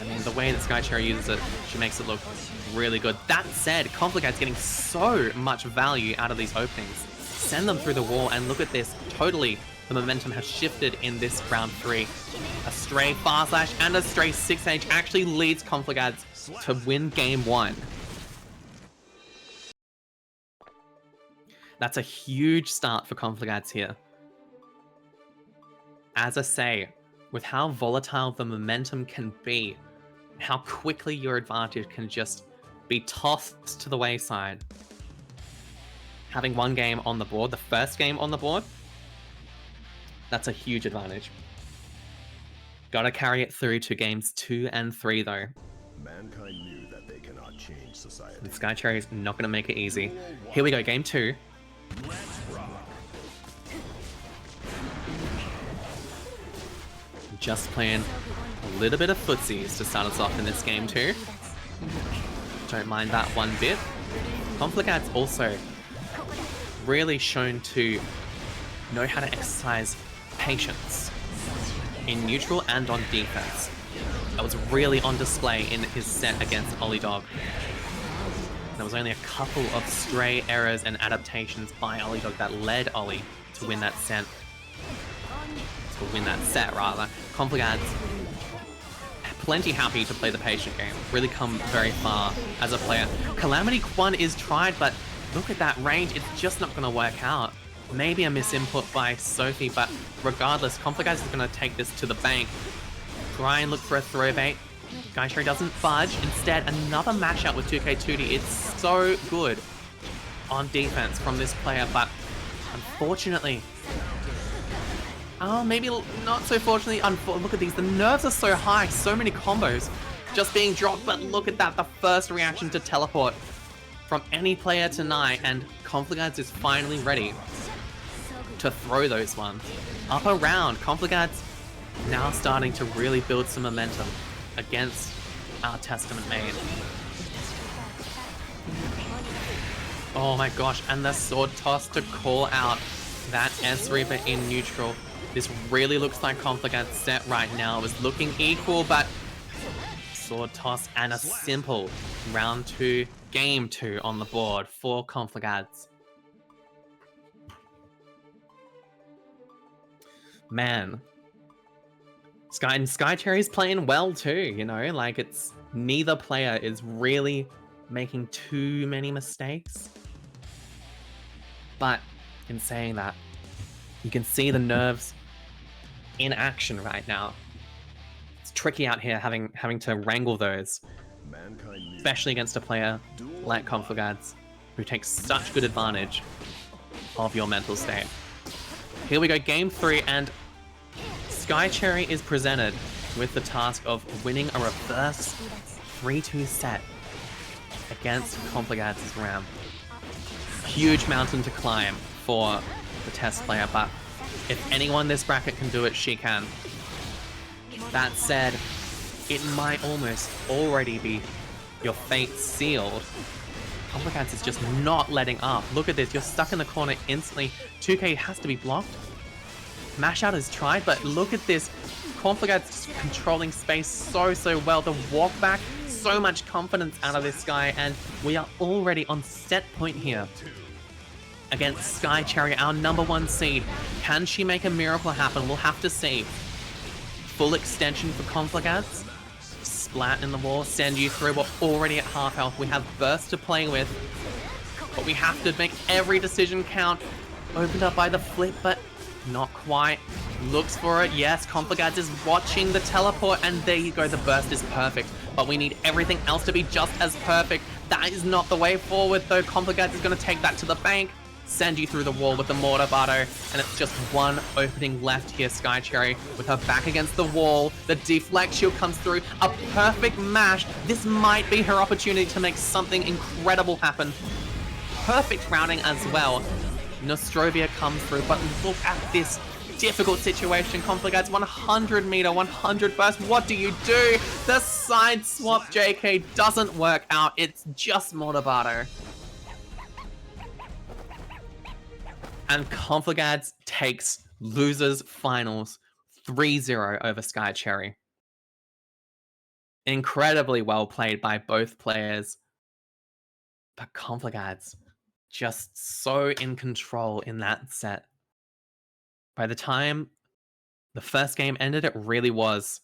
I mean, the way that Skycherry uses it, she makes it look really good. That said, Conflagads getting so much value out of these openings. Send them through the wall, and look at this. Totally, the momentum has shifted in this round 3. A stray far slash and a stray 6H actually leads Conflagads to win game 1. That's a huge start for Conflagads here. As I say, with how volatile the momentum can be, how quickly your advantage can just be tossed to the wayside. Having one game on the board, the first game on the board, that's a huge advantage. Gotta carry it through to games 2 and 3 though. mankind knew that they cannot cannot change society. And Skycherry's not going to make it easy. Here we go, game 2. Just playing a little bit of footsies to start us off in this game 2. Don't mind that one bit. Conflagads also really shown to know how to exercise patience in neutral and on defense. That was really on display in his set against Olliedog. There was only a couple of stray errors and adaptations by Olliedog that led Ollie to win that set. Conflagads, plenty happy to play the patient game. Really come very far as a player. Calamity Quan is tried, but look at that range. It's just not going to work out. Maybe a misinput by Sophie, but regardless, Conflagads is going to take this to the bank. Try and look for a throw bait. Skycherry doesn't budge. Instead, another mash out with 2K2D. It's so good on defense from this player, but unfortunately, maybe not so fortunately. Look at these. The nerves are so high. So many combos just being dropped, but look at that. The first reaction to teleport from any player tonight, and Conflagads is finally ready to throw those ones. Up around, Conflagads now starting to really build some momentum against our Testament main. Oh my gosh, and the sword toss to call out that S-Reaper in neutral. This really looks like Conflagads set right now. It was looking equal, but sword toss and a simple round 2, game 2 on the board for Conflagads. Man. Skycherry's playing well too, you know? Like, it's... neither player is really making too many mistakes. But, in saying that, you can see the nerves in action right now. It's tricky out here having to wrangle those. Especially against a player like Conflagads, who takes such good advantage of your mental state. Here we go, game 3, and Skycherry is presented with the task of winning a reverse 3-2 set against Conflagads' Ram. Huge mountain to climb for the test player, but if anyone this bracket can do it, she can. That said, it might almost already be your fate sealed. Conflagads is just not letting up. Look at this, you're stuck in the corner instantly. 2K has to be blocked. Mash out is tried, but look at this. Conflagads controlling space so well. The walk back, so much confidence out of this guy, and we are already on set point here against Skycherry, our #1 seed. Can she make a miracle happen? We'll have to see. Full extension for Conflagads. Splat in the wall, send you through. We're already at half health. We have burst to play with, but we have to make every decision count. Opened up by the flip, but not quite. Looks for it. Yes, Conflagads is watching the teleport, and there you go. The burst is perfect, but we need everything else to be just as perfect. That is not the way forward, though. Conflagads is going to take that to the bank. Send you through the wall with the Mortar Bardo, and it's just one opening left here. Skycherry with her back against the wall. The deflect shield comes through. A perfect mash. This might be her opportunity to make something incredible happen. Perfect routing as well. Nostrovia comes through, but look at this difficult situation. Conflagads 100 meter, 100 burst. What do you do? The side swap JK doesn't work out. It's just Mortar Bardo. And Conflagads takes losers finals 3-0 over Skycherry. Incredibly well played by both players. But Conflagads just so in control in that set. By the time the first game ended, it really was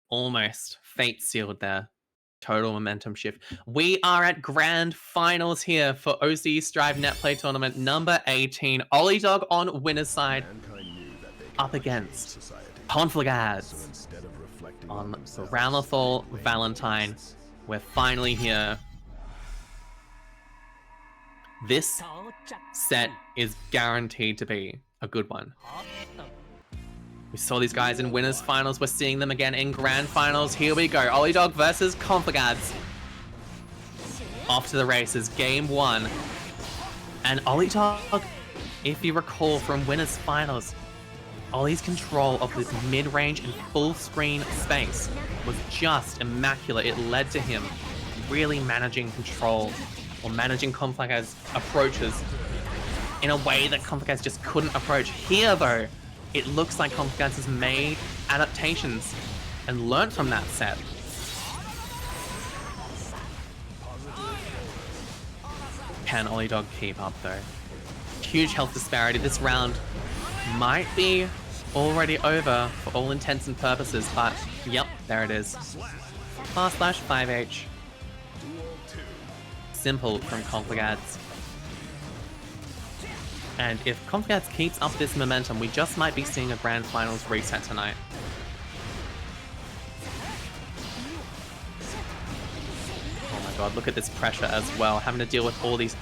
almost fate sealed there. Total momentum shift. We are at grand finals here for OCE Strive Netplay Tournament number 18. Olliedog on winner's side up against Conflagads on the Ramlethal Valentine. We're finally here. This set is guaranteed to be a good one. We saw these guys in winners finals. We're seeing them again in grand finals. Here we go. Olliedog versus Conflagads. off to the races. Game 1. And Olliedog, if you recall from Winners Finals, Ollie's control of this mid-range and full-screen space was just immaculate. It led to him really managing control or managing Conflagads' approaches in a way that Conflagads just couldn't approach. Here, though, it looks like Conflagads has made adaptations and learned from that set. Can Olliedog keep up, though? Huge health disparity. This round might be already over for all intents and purposes, but yep, there it is. Fast slash 5H. Simple from Conflagads. And if Conflagads keeps up this momentum, we just might be seeing a Grand Finals reset tonight. Oh my god, look at this pressure as well, having to deal with all these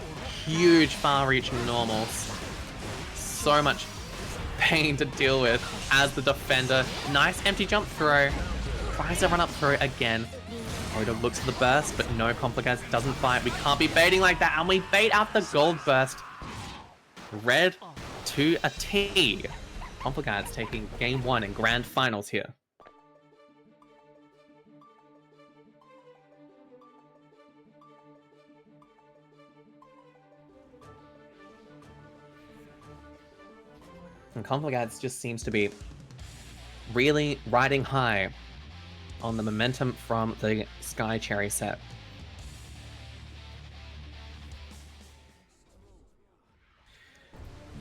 huge far-reaching normals. So much pain to deal with as the defender. Nice empty jump throw. Tries to run up through again. Olliedog looks for the burst, but no, Conflagads doesn't fight. We can't be baiting like that, and we bait out the gold burst. Red to a T. Conflagads taking game 1 in Grand Finals here. And Conflagads just seems to be really riding high on the momentum from the Sky Cherry set.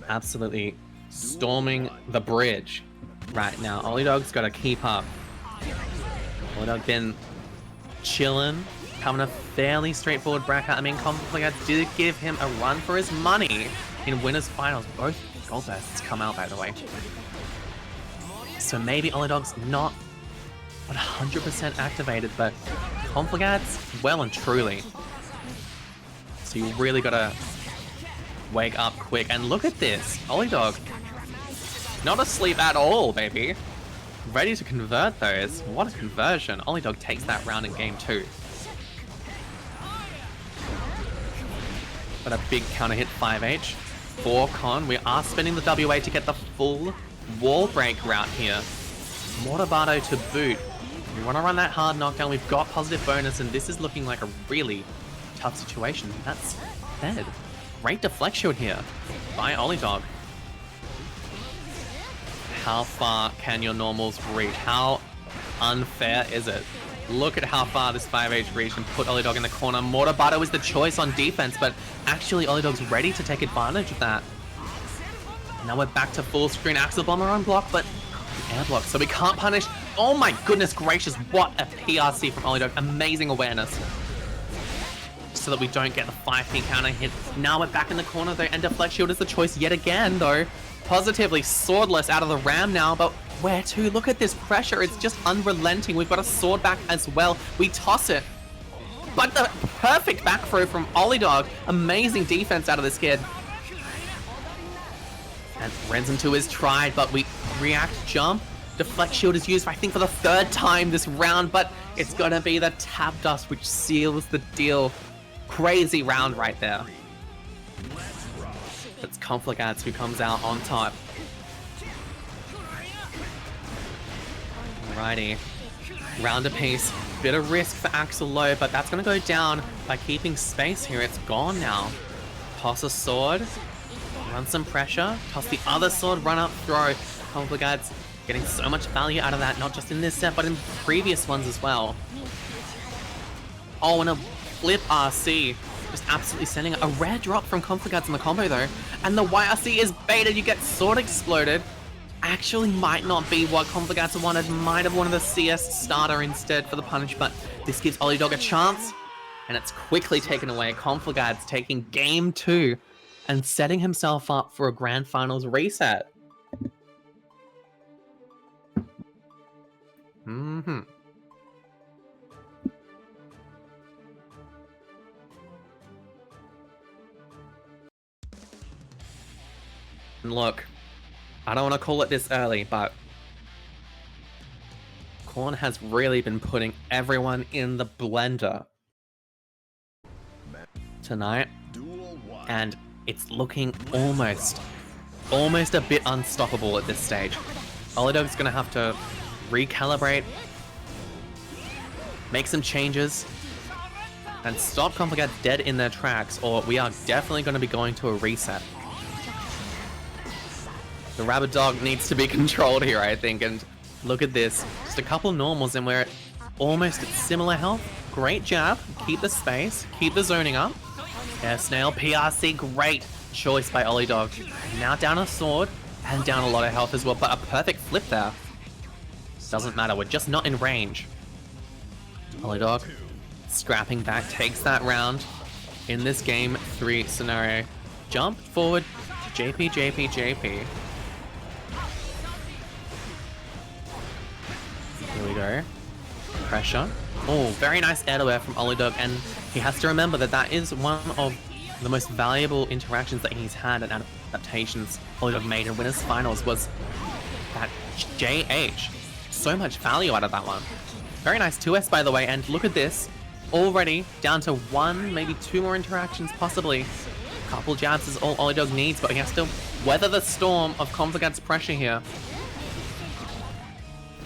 Absolutely storming the bridge right now. Olliedog's got to keep up. Olliedog been chilling, having a fairly straightforward bracket. I mean, Conflagads did give him a run for his money in Winners Finals. Both gold bursts come out, by the way. So maybe Olliedog's not 100% activated, but Conflagads, well and truly. So you really gotta wake up quick. And look at this, Olliedog, not asleep at all, baby. Ready to convert those. What a conversion. Olliedog takes that round in game 2. But a big counter hit 5H. For Con, we are spinning the WA to get the full wall break route here. Mortabado to boot. We want to run that hard knockdown. We've got positive bonus, and this is looking like a really tough situation. That's dead. Great deflect shield here by Olliedog. How far can your normals reach? How unfair is it? Look at how far this 5H reached and put Olliedog in the corner. Mortabado is the choice on defense, but actually Olliedog's ready to take advantage of that. Now we're back to full screen Axle Bomber on block, but air block, so we can't punish. Oh my goodness gracious, what a PRC from Olliedog. Amazing awareness. So that we don't get the 5P counter hit. Now we're back in the corner though, and deflect shield is the choice yet again though. Positively swordless out of the ram now, but where to? Look at this pressure, it's just unrelenting. We've got a sword back as well. We toss it. But the perfect back throw from Olliedog. Amazing defense out of this kid. And Ren's into his tried, but we react jump. Deflect shield is used, I think, for the 3rd time this round, but it's gonna be the tap dust which seals the deal. Crazy round right there. It's Conflagads who comes out on top. Alrighty. Round apiece. Bit of risk for Axel Low, but that's going to go down by keeping space here. It's gone now. Toss a sword. Run some pressure. Toss the other sword. Run up, throw. Conflagads getting so much value out of that, not just in this set, but in previous ones as well. Oh, and a flip RC. Just absolutely sending a rare drop from Conflagads in the combo though. And the YRC is baited. You get sword exploded. Actually might not be what Conflagads wanted. Might have wanted a CS starter instead for the punish, but this gives Olliedog a chance. And it's quickly taken away. Conflagads taking game 2 and setting himself up for a Grand Finals reset. And look, I don't want to call it this early, but Korn has really been putting everyone in the blender. tonight. Duel 1. And it's looking almost a bit unstoppable at this stage. Olliedog's gonna have to recalibrate, make some changes, and stop Conflagads dead in their tracks, or we are definitely going to be going to a reset. The rabbit dog needs to be controlled here, I think, and look at this. Just a couple normals and we're almost at similar health. Great jab, keep the space, keep the zoning up. Air snail, PRC, great choice by Olliedog. Now down a sword, and down a lot of health as well, but a perfect flip there. Doesn't matter, we're just not in range. Olliedog scrapping back, takes that round in this game 3 scenario. Jump forward, JP, JP, JP. Here we go. Pressure. Oh, very nice air to air from Olliedog, and he has to remember that that is one of the most valuable interactions that he's had and adaptations Olliedog made in Winners Finals was that JH. So much value out of that one. Very nice 2S, by the way, and look at this. Already down to 1, maybe 2 more interactions, possibly. A couple jabs is all Olliedog needs, but he has to weather the storm of Conflagads' pressure here.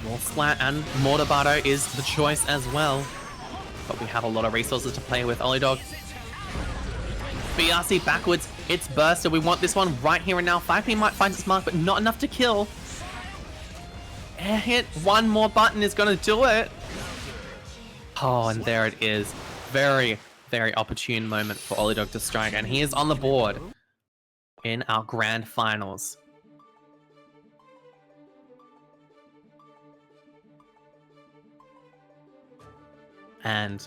More Splat and Mortarbato is the choice as well. But we have a lot of resources to play with. Olliedog. BRC backwards. It's bursted. We want this one right here and now. 5P might find its mark, but not enough to kill. Air hit. One more button is going to do it. Oh, and there it is. Very, very opportune moment for Olliedog to strike. And he is on the board in our grand finals. And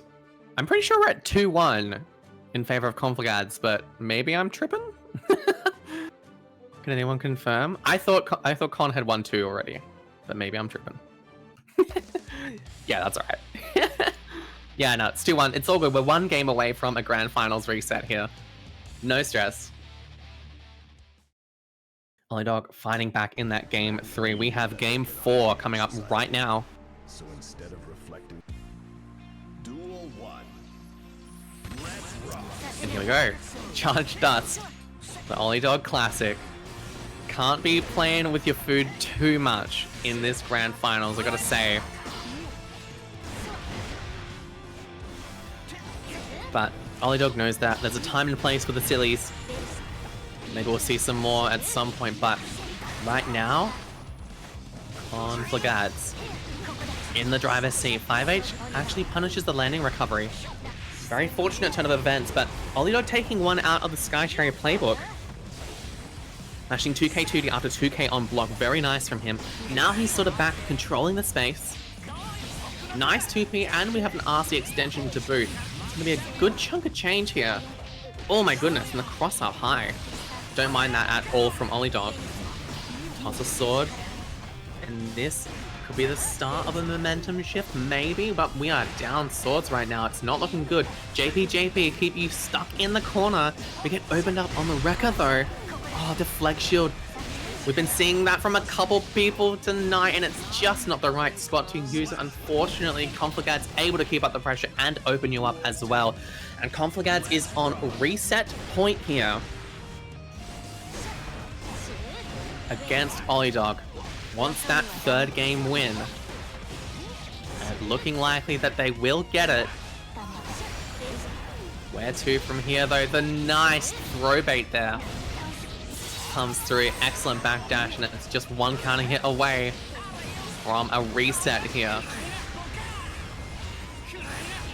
I'm pretty sure we're at 2-1 in favor of Conflagads, but maybe I'm tripping? Can anyone confirm? I thought Con had 1-2 already, but maybe I'm tripping. Yeah, that's alright. Yeah, no, it's 2-1. It's all good. We're 1 game away from a grand finals reset here. No stress. Olliedog fighting back in that game 3. We have game 4 coming up right now. So instead of reflecting, Duel 1. Let's rock. And here we go. Charged Dust. The Olliedog classic. Can't be playing with your food too much in this grand finals, I gotta say. But Olliedog knows that there's a time and place for the sillies. Maybe we'll see some more at some point, but right now, Conflagads in the driver's seat. 5H actually punishes the landing recovery. Very fortunate turn of events, but Olliedog taking one out of the Sky Cherry playbook. Mashing 2k 2D after 2k on block. Very nice from him. Now he's sort of back controlling the space. Nice 2P, and we have an RC extension to boot. It's going to be a good chunk of change here. Oh my goodness, and the cross up high. Don't mind that at all from Olliedog. Toss a sword. And this could be the start of a momentum shift, maybe, but we are down swords right now. It's not looking good. JP, keep you stuck in the corner. We get opened up on the wrecker though. Oh, deflect shield. We've been seeing that from a couple people tonight, and it's just not the right spot to use it. Unfortunately, Conflagads able to keep up the pressure and open you up as well. And Conflagads is on reset point here against Olliedog. Wants that 3rd game win. And looking likely that they will get it. Where to from here though? The nice throw bait there comes through. Excellent backdash, and it's just 1 counter hit away from a reset here.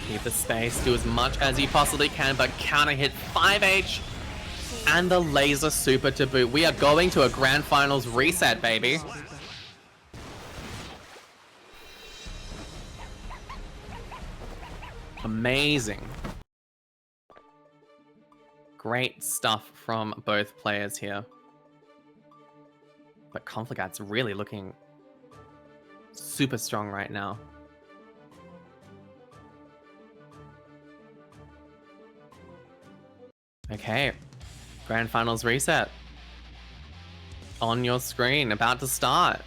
Keep the space, do as much as you possibly can, but counter hit 5H and the laser super to boot. We are going to a grand finals reset, baby. Amazing. Great stuff from both players here. But Conflagad's really looking super strong right now. Okay, grand finals reset. On your screen, about to start.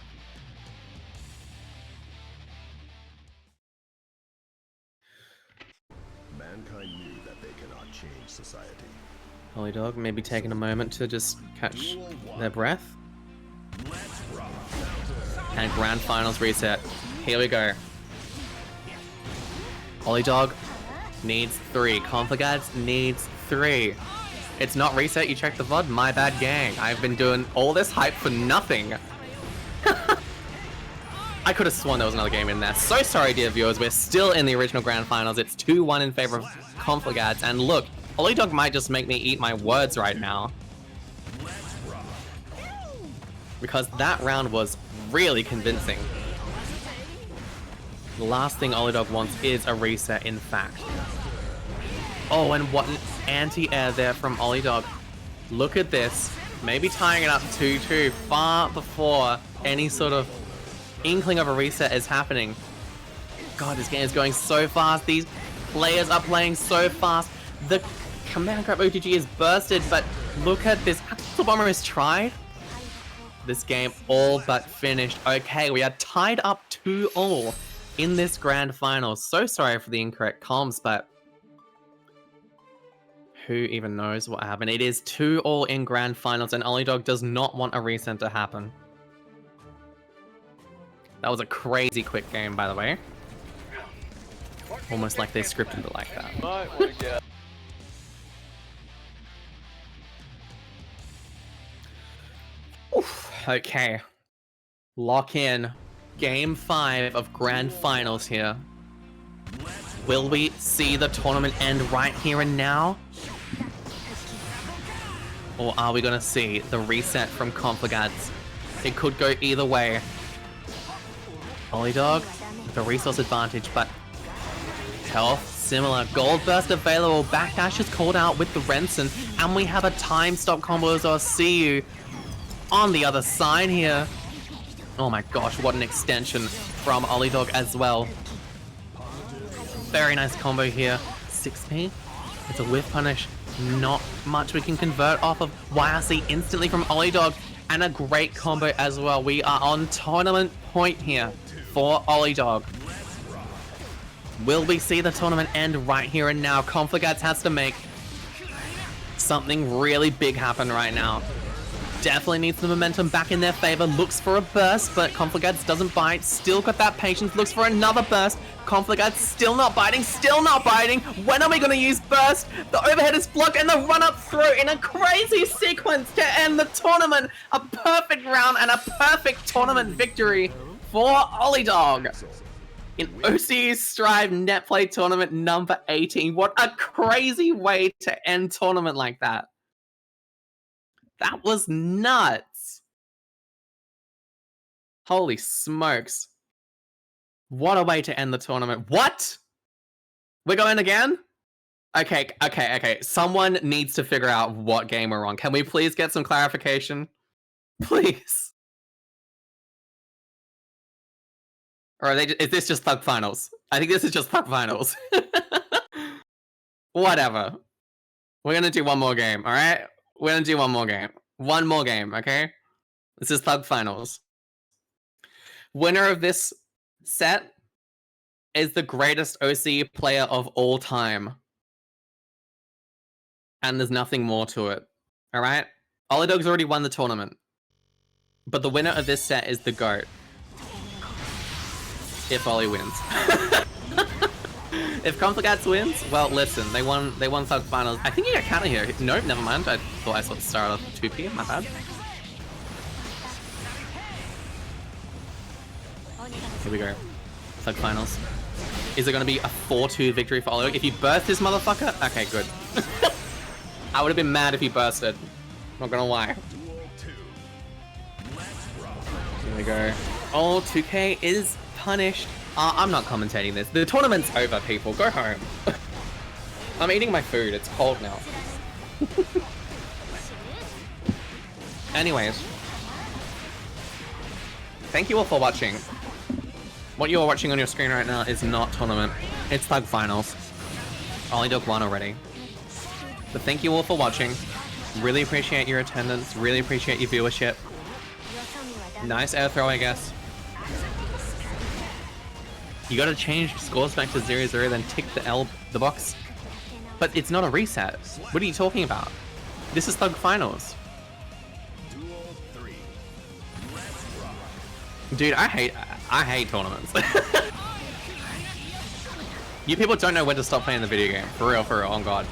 Mankind knew that they cannot change society. Olliedog maybe taking a moment to just catch their breath. And grand finals reset. Here we go. Olliedog needs 3. Conflagads needs 3. It's not reset, you check the VOD? My bad, gang. I've been doing all this hype for nothing. I could have sworn there was another game in there. So sorry, dear viewers. We're still in the original grand finals. It's 2-1 in favor of Conflagads. And look, Olliedog might just make me eat my words right now. Because that round was really convincing. The last thing Olliedog wants is a reset, in fact. Oh, and what an anti-air there from Olliedog. Look at this. Maybe tying it up 2-2 far before any sort of inkling of a reset is happening. God, this game is going so fast. These players are playing so fast. The command grab OTG is bursted, but look at this. Axel Bomber is tried. This game all but finished. Okay, we are tied up 2-all in this grand final. So sorry for the incorrect comms, but who even knows what happened? It is 2-all in grand finals, and Olliedog does not want a reset to happen. That was a crazy quick game, by the way. Almost like they scripted it like that. Oof, okay. Lock in. Game 5 of grand finals here. Will we see the tournament end right here and now? Or are we gonna see the reset from Conflagads? It could go either way. Olliedog with a resource advantage, but health similar. Gold burst available. Backdash is called out with the Renson, and we have a time stop combo as OCE on the other side here. Oh my gosh, what an extension from Olliedog as well. Very nice combo here. 6p. It's a whiff punish. Not much we can convert off of. YRC instantly from Olliedog, and a great combo as well. We are on tournament point here for Olliedog. Will we see the tournament end right here and now? Conflagads has to make something really big happen right now. Definitely needs the momentum back in their favor. Looks for a burst, but Conflagads doesn't bite. Still got that patience. Looks for another burst. Conflagads still not biting. Still not biting. When are we going to use burst? The overhead is blocked, and the run up through in a crazy sequence to end the tournament. A perfect round and a perfect tournament victory for Olliedog in OCE's Strive Netplay tournament number 18. What a crazy way to end tournament like that. That was nuts. Holy smokes. What a way to end the tournament. What? We're going again? Okay. Someone needs to figure out what game we're on. Can we please get some clarification? Please. Or is this just Thug Finals? I think this is just Thug Finals. Whatever. We're gonna do one more game, alright? We're gonna do one more game. One more game, okay? This is Thug Finals. Winner of this set is the greatest OCE player of all time. And there's nothing more to it. Alright? Olliedog's already won the tournament. But the winner of this set is the GOAT. If Ollie wins. If Conflagads wins, well, listen, they won Thug Finals. I think he got counter here. Nope, never mind. I thought I saw the start of 2p. My bad. Here we go. Thug Finals. Is it going to be a 4-2 victory for Olliedog? If he burst this motherfucker? Okay, good. I would have been mad if he bursted. Not gonna lie. Here we go. Oh, 2k is punished. I'm not commentating this. The tournament's over, people. Go home. I'm eating my food. It's cold now. Anyways. Thank you all for watching. What you are watching on your screen right now is not tournament. It's Thug Finals. Olliedog won already. But thank you all for watching. Really appreciate your attendance. Really appreciate your viewership. Nice air throw, I guess. You gotta change scores back to 0-0, then tick the box. But it's not a reset. What are you talking about? This is Thug Finals. Duel 3. Let's rock. Dude, I hate tournaments. You people don't know when to stop playing the video game. For real, oh god.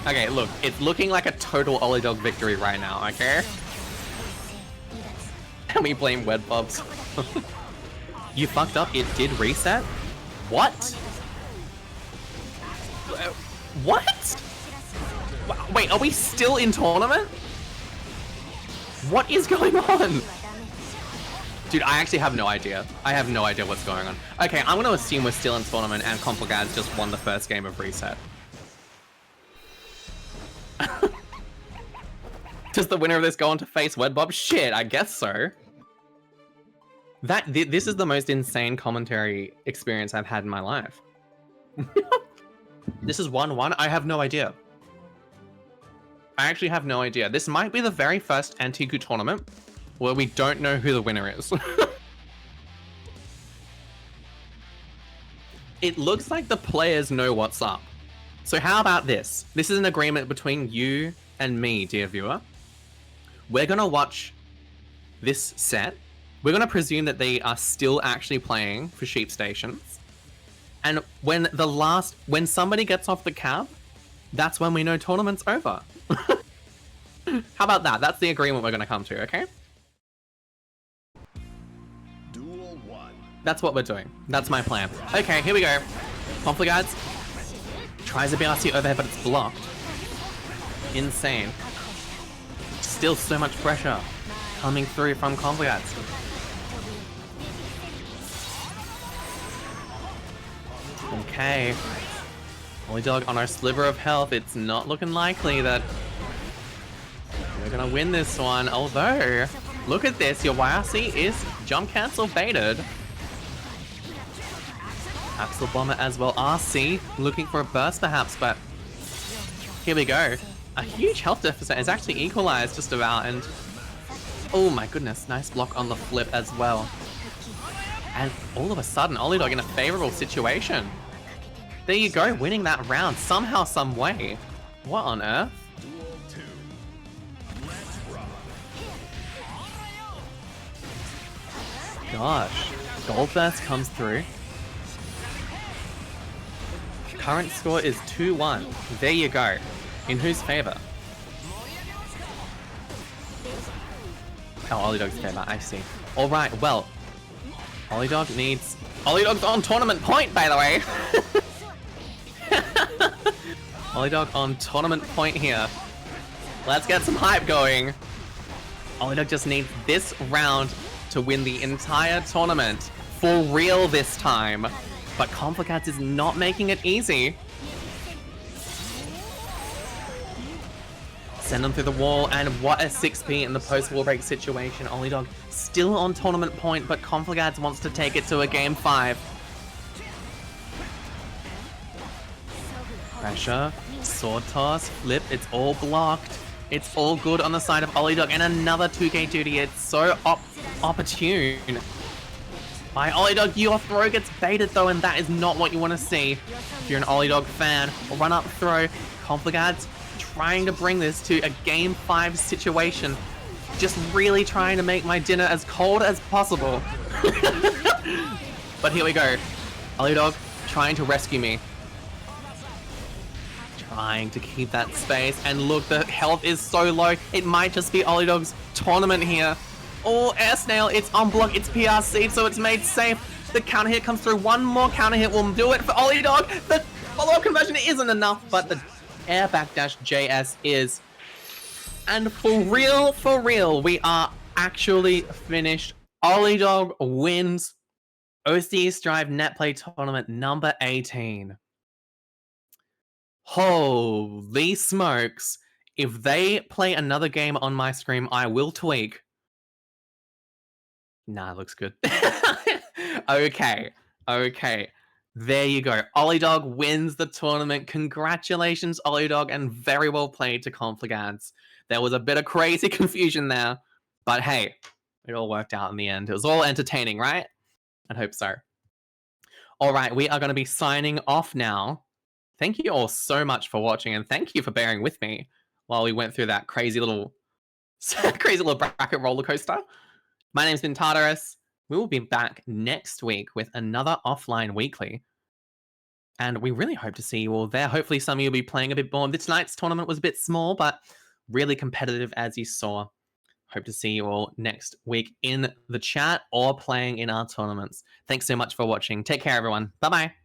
Okay, look, it's looking like a total Olliedog victory right now, okay? And we blame Wedbubs. You fucked up, it did reset? What? What? Wait, are we still in tournament? What is going on? Dude, I actually have no idea. I have no idea what's going on. Okay, I'm gonna assume we're still in tournament and Conflagads just won the first game of reset. Does the winner of this go on to face Wedbob? Shit, I guess so. This is the most insane commentary experience I've had in my life. This is 1-1. I have no idea. I actually have no idea. This might be the very first Antiku tournament where we don't know who the winner is. It looks like the players know what's up. So how about this? This is an agreement between you and me, dear viewer. We're gonna watch this set. We're gonna presume that they are still actually playing for sheep stations. And when somebody gets off the cab, that's when we know tournament's over. How about that? That's the agreement we're gonna come to, okay? Duel 1. That's what we're doing. That's my plan. Okay, here we go. Conflagads tries a BRC overhead, but it's blocked. Insane. Still so much pressure coming through from Conflagads. Okay. Olliedog on our sliver of health. It's not looking likely that we're gonna win this one. Although, look at this. Your YRC is jump cancel baited. Axel Bomber as well. RC looking for a burst perhaps, but here we go. A huge health deficit is actually equalized just about, and oh my goodness, nice block on the flip as well. And all of a sudden, Olliedog in a favorable situation. There you go, winning that round somehow, some way. What on earth? Duel 2. Let's rock. Gosh, Gold Burst comes through. Current score is 2-1. There you go. In whose favor? Oh, Olliedog's favor, I see. Alright, well, Olliedog's on tournament point, by the way! Olliedog on tournament point here. Let's get some hype going. Olliedog just needs this round to win the entire tournament. For real this time. But Conflagads is not making it easy. Send them through the wall, and what a 6p in the post-wall break situation. Olliedog still on tournament point, but Conflagads wants to take it to a game 5. Pressure, sword toss, flip, it's all blocked. It's all good on the side of Olliedog, and another 2k duty. It's so opportune. By Olliedog, your throw gets baited though, and that is not what you want to see. If you're an Olliedog fan, run up throw. Conflagads trying to bring this to a game 5 situation. Just really trying to make my dinner as cold as possible. But here we go. Olliedog trying to rescue me. Trying to keep that space, and look, the health is so low. It might just be Olliedog's tournament here. Oh, air snail, it's on block, it's PRC, so it's made safe. The counter hit comes through. One more counter hit will do it for Olliedog. The follow-up conversion isn't enough, but the air backdash JS is. And for real, we are actually finished. Olliedog wins OCE Strive Netplay Tournament number 18. Holy smokes. If they play another game on my stream, I will tweak. Nah, looks good. Okay. There you go. Olliedog wins the tournament. Congratulations, Olliedog, and very well played to Conflagads. There was a bit of crazy confusion there, but hey, it all worked out in the end. It was all entertaining, right? I hope so. All right, we are going to be signing off now. Thank you all so much for watching, and thank you for bearing with me while we went through that crazy little bracket roller coaster. My name's been Tartarus. We will be back next week with another offline weekly. And we really hope to see you all there. Hopefully some of you will be playing a bit more. This night's tournament was a bit small, but really competitive, as you saw. Hope to see you all next week in the chat or playing in our tournaments. Thanks so much for watching. Take care, everyone. Bye-bye.